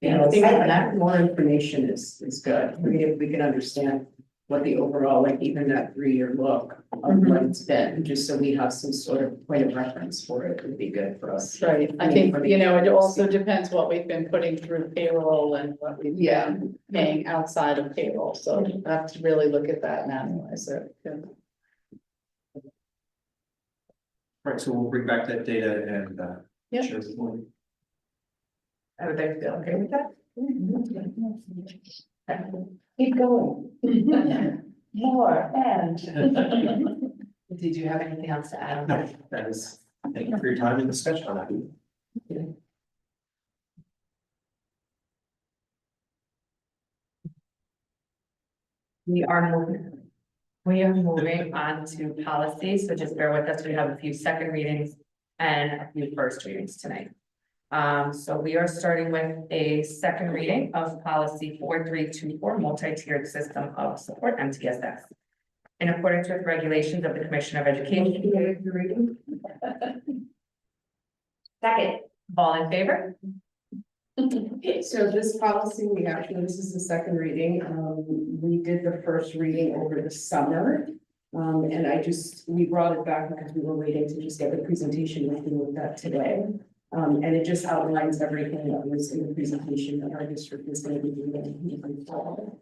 Yeah, I feels think on that more information is good. I mean, if we can understand what the overall, like even that 3-year look of what it's been, just so we have some sort of point of reference for it, would be good for us. right. I think, you know, it also depends what we've been putting through payroll and what we've been paying outside of payroll, so I have to really look at that and analyze it. Yeah. Right, so we'll bring back that data and Yeah. share with the board. Everybody feel okay with that? Keep going. More and. Did you have anything else to add on No, that? that is, thank you for your time and discussion on that. We are moving on to policy, so just bear with us, we have a few second readings and a few first readings tonight. So we are starting with a second reading of policy 4324, multi-tiered system of support, MTSS. In accordance with regulations of the Commission of Education. Second. All in favor? So this policy, this is the second reading. We did the first reading over the summer. And we brought it back because we were waiting to just get the presentation with that today. And it just outlines everything that was in the presentation that our district is going to be doing moving forward.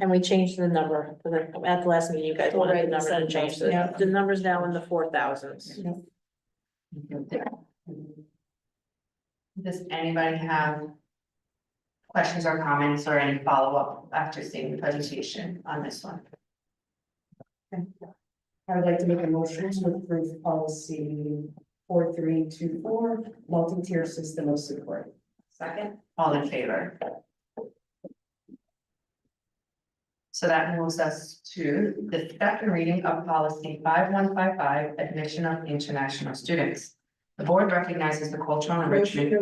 And we changed the number, at the last meeting, you guys wanted the number to change, the number's now in the 4,000s. Does anybody have questions or comments or any follow-up after seeing the presentation on this one? I would like to make a motion to approve policy 4324, multi-tier system of support. Second, all in favor? So that moves us to the second reading of policy 5155, admission of international students. The board recognizes the cultural enrichment.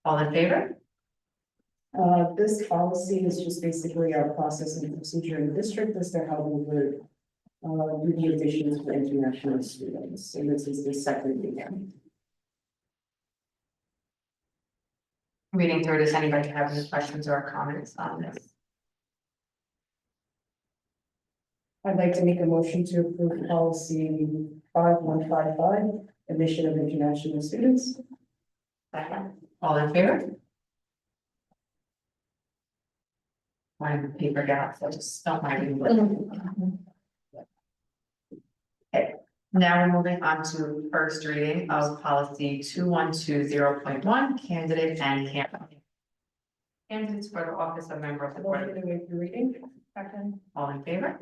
All in favor? This policy is just basically our process and procedure in the district as to how we would do the admissions for international students. And this is the second reading. Reading through, does anybody have any questions or comments on this? I'd like to make a motion to approve policy 5155, admission of international students. Second, all in favor? My paper gaps, I just don't mind. Okay, now we're moving on to first reading of policy 2120.1, candidate and candidate. Candidates for the office of member of the board. Second, all in favor?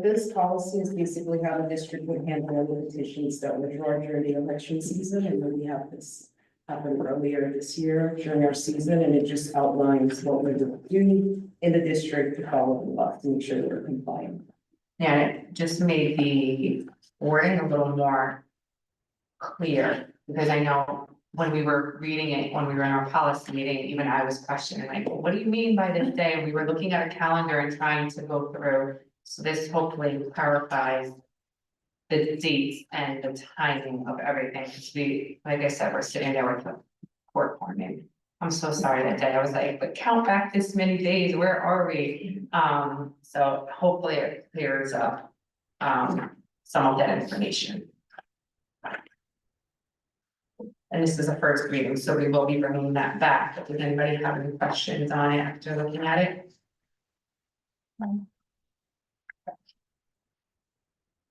This policy is basically how the district would handle the petitions that would draw during the election season, and then we have this happen earlier this year during our season, and it just outlines what we're doing in the district to follow the law to make sure that we're compliant. Yeah, it just made the wording a little more clear, because I know when we were reading it, when we were in our policy meeting, even I was questioning, like, well, what do you mean by this day? And we were looking at a calendar and trying to go through, so this hopefully clarifies the dates and the timing of everything, because we, like I said, we're sitting there with the court forming. I'm so sorry that day, I was like, but count back this many days, where are we? So hopefully it clears up, some of that information. And this is a first reading, so we will be bringing that back, but does anybody have any questions on it after looking at it?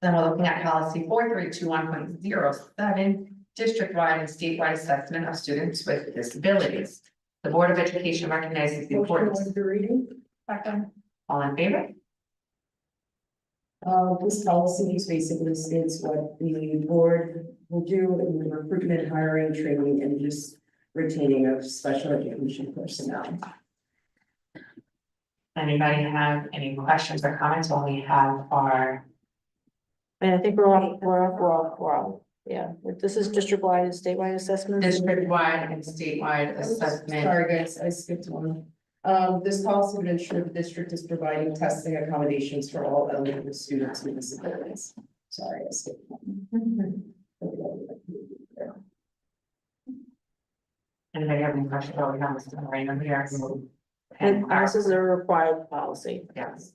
Then we're looking at policy 4321.07, district-wide and statewide assessment of students with disabilities. The Board of Education recognizes the importance. All in favor? This policy basically states what the board will do in the recruitment, hiring, training, and just retaining of special education personnel. Anybody have any questions or comments while we have our, And I think we're all, yeah, this is district-wide and statewide assessment. district-wide and statewide assessment? Sorry, guys, I skipped one. This policy would ensure the district is providing testing accommodations for all eligible students with disabilities. Sorry, I skipped one. Anybody have any questions? Oh, we have Mr. Moreno here. And this is a required policy. Yes.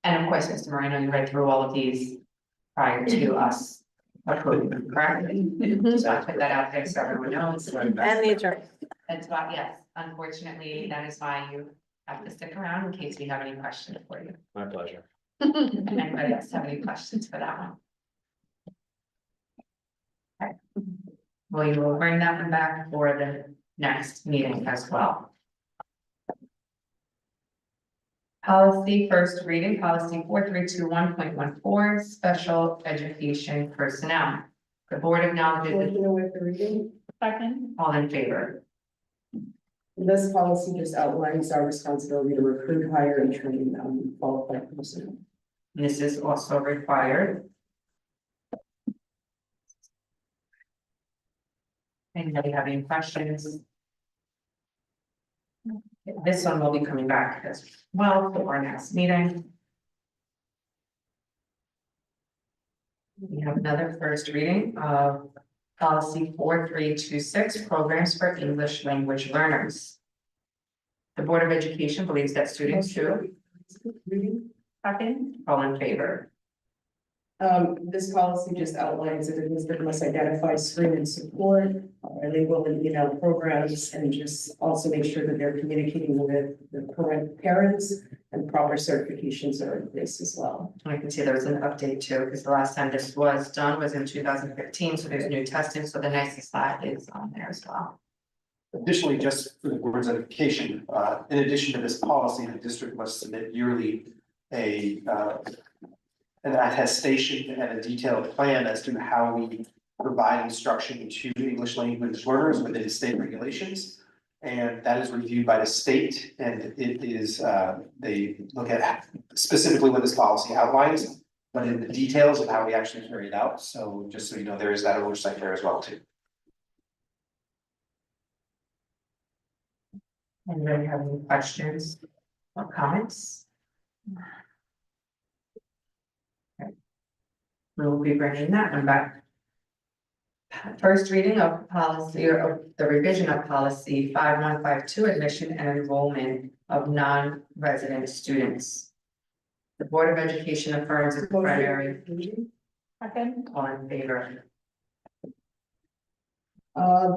And of course, Mr. Moreno, you read through all of these prior to us approving them, correct? So I put that out there so everyone knows. And the attorney. That's why, yes, unfortunately, that is why you have to stick around in case we have any questions for you. My pleasure. Anybody else have any questions for that one? Okay. Well, you will bring that one back for the next meeting as well. Policy first reading, policy 4321.14, special education personnel. The board acknowledges, With the reading, Second. all in favor. this policy just outlines our responsibility to recruit, hire, and train qualified personnel. This is also required. Anybody have any questions? This one will be coming back as well for our next meeting. We have another first reading of policy 4326, programs for English language learners. The Board of Education believes that students who, all in favor. This policy just outlines that the district must identify, screen, and support bilingual and programs, and just also make sure that they're communicating with the current parents and proper certifications are in place as well. I can see there was an update too, because the last time this was done was in 2015, so there's new testing, so the next slide is on there as well. Additionally, just for the board's edification, in addition to this policy, the district must submit yearly an attestation and a detailed plan as to how we provide instruction to English language learners within state regulations. And that is reviewed by the state, and it is, they look at specifically what this policy outlines, but in the details of how we actually carry it out. So just so you know, there is that oversight there as well too. Anybody have any questions or comments? Okay. We will be bringing that one back. First reading of policy or of the revision of policy 5152, admission and enrollment of non-resident students. The Board of Education affirms its primary. Second. All in favor.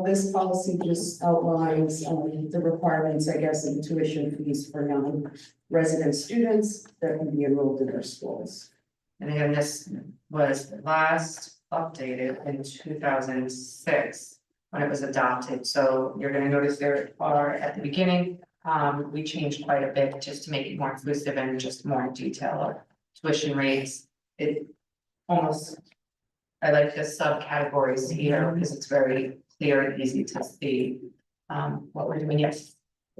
This policy just outlines the requirements, I guess, of tuition fees for non-resident students that can be enrolled in their schools. And again, this was last updated in 2006 when it was adopted. So you're going to notice there are at the beginning, we changed quite a bit just to make it more inclusive and just more detail of tuition rates. It almost, I like the subcategories here because it's very clear and easy to see what we're doing. Yes.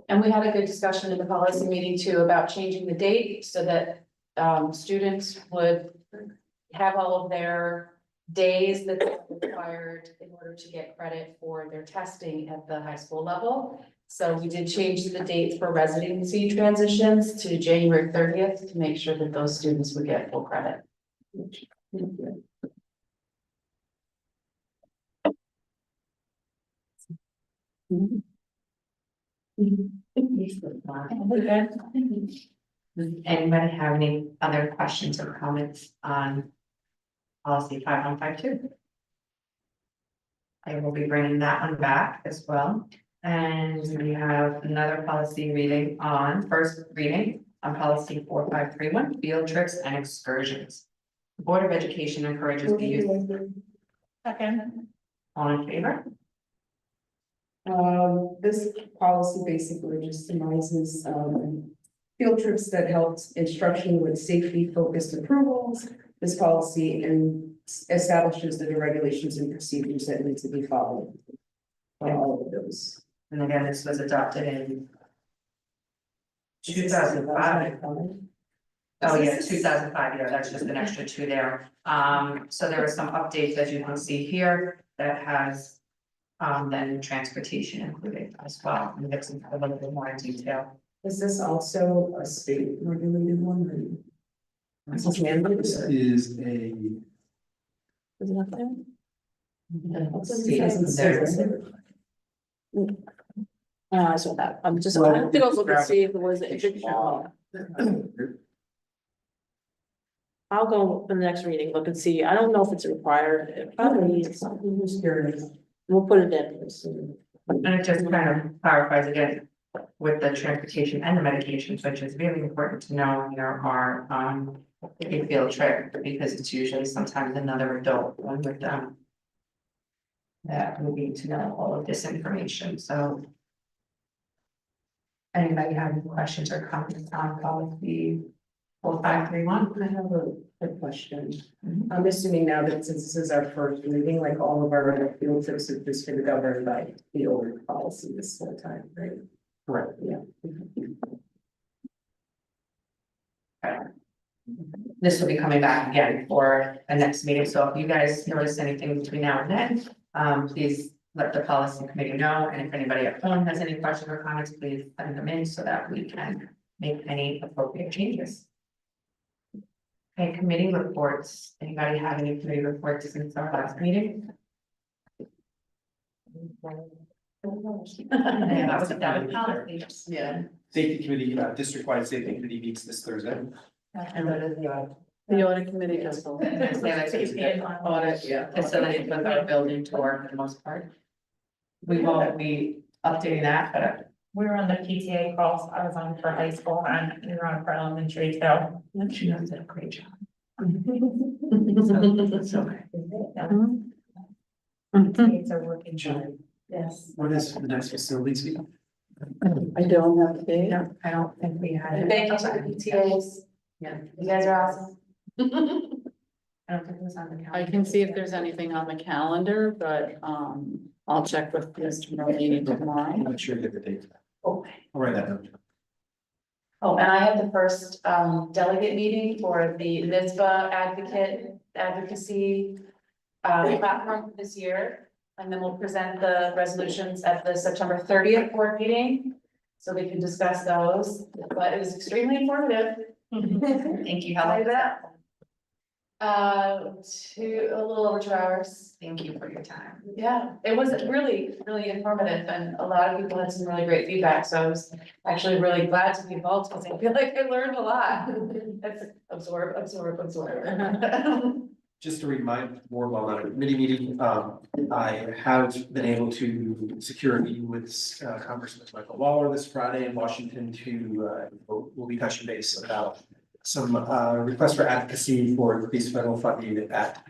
And we had a good discussion in the policy meeting too about changing the date so that students would have all of their days that are required in order to get credit for their testing at the high school level. So we did change the date for residency transitions to January 30th to make sure that those students would get full credit. Does anybody have any other questions or comments on policy 5152? I will be bringing that one back as well. And we have another policy reading on, first reading on policy 4531, field trips and excursions. The Board of Education encourages the youth. Second. All in favor? This policy basically just summarizes, field trips that helped instruction with safety focused approvals. This policy and establishes the regulations and procedures that need to be followed. For all of those. And again, this was adopted in 2005. Oh, yeah, 2005, yeah, that's just an extra two there. So there are some updates, as you can see here, that has then transportation included as well, and it's a little bit more in detail. Is this also a state regulated one? This is a. Is it up there? I saw that, I'm just, I think I was looking to see if it was, if it, I'll go for the next reading, look and see, I don't know if it's required, it probably is, we'll put it in. And it just kind of clarifies again with the transportation and the medications, which is really important to know there are a field trip, because it's usually sometimes another adult one with them. That will need to know all of this information, so. Anybody have any questions or comments on policy 4531? I have a quick question. I'm assuming now that since this is our first reading, like all of our other field trips are just going to govern by the old policy this whole time, right? Correct. Yeah. This will be coming back again for the next meeting, so if you guys notice anything between now and then, please let the policy committee know, and if anybody at home has any questions or comments, please send them in so that we can make any appropriate changes. Okay, committee reports. Anybody have any committee reports since our last meeting? Yeah, that was policy. Yeah. Safety committee, district-wide safety committee meets this Thursday. And what is the The audit committee does. Audit, yeah. facility with our building tour for the most part? We won't be updating that, but We were on the PTA calls, I was on for high school and we were on for elementary too. she does a great job. So, okay. It's a working job. Yes. What is the next facilities meeting? I don't have a date. No, I don't think we had it. Thank you to the PTAs. Yeah. You guys are awesome. I don't think it was on the calendar. I can see if there's anything on the calendar, but I'll check with Mr. Merlini tomorrow. I'm not sure you get the date. Oh. I'll write that down. Oh, and I have the first delegate meeting for the NISBA advocacy platform for this year. And then we'll present the resolutions at the September 30th board meeting. So we can discuss those, but it was extremely informative. Thank you. How long was that? A little over 2 hours. Thank you for your time. Yeah, it was really, really informative and a lot of people had some really great feedback. So I was actually really glad to be involved because I feel like I learned a lot. That's absorb. Just to remind more about our committee meeting, I have been able to secure a meeting with Congressman Michael Waller this Friday in Washington to, we'll be touching base about some requests for advocacy for increased federal funding at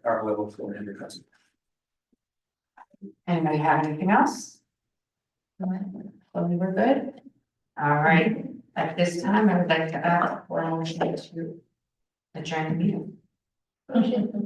our level for Henry Cousin. Anybody have anything else? Well, we were good. All right, at this time, I would like to ask for a motion to adjourn the meeting.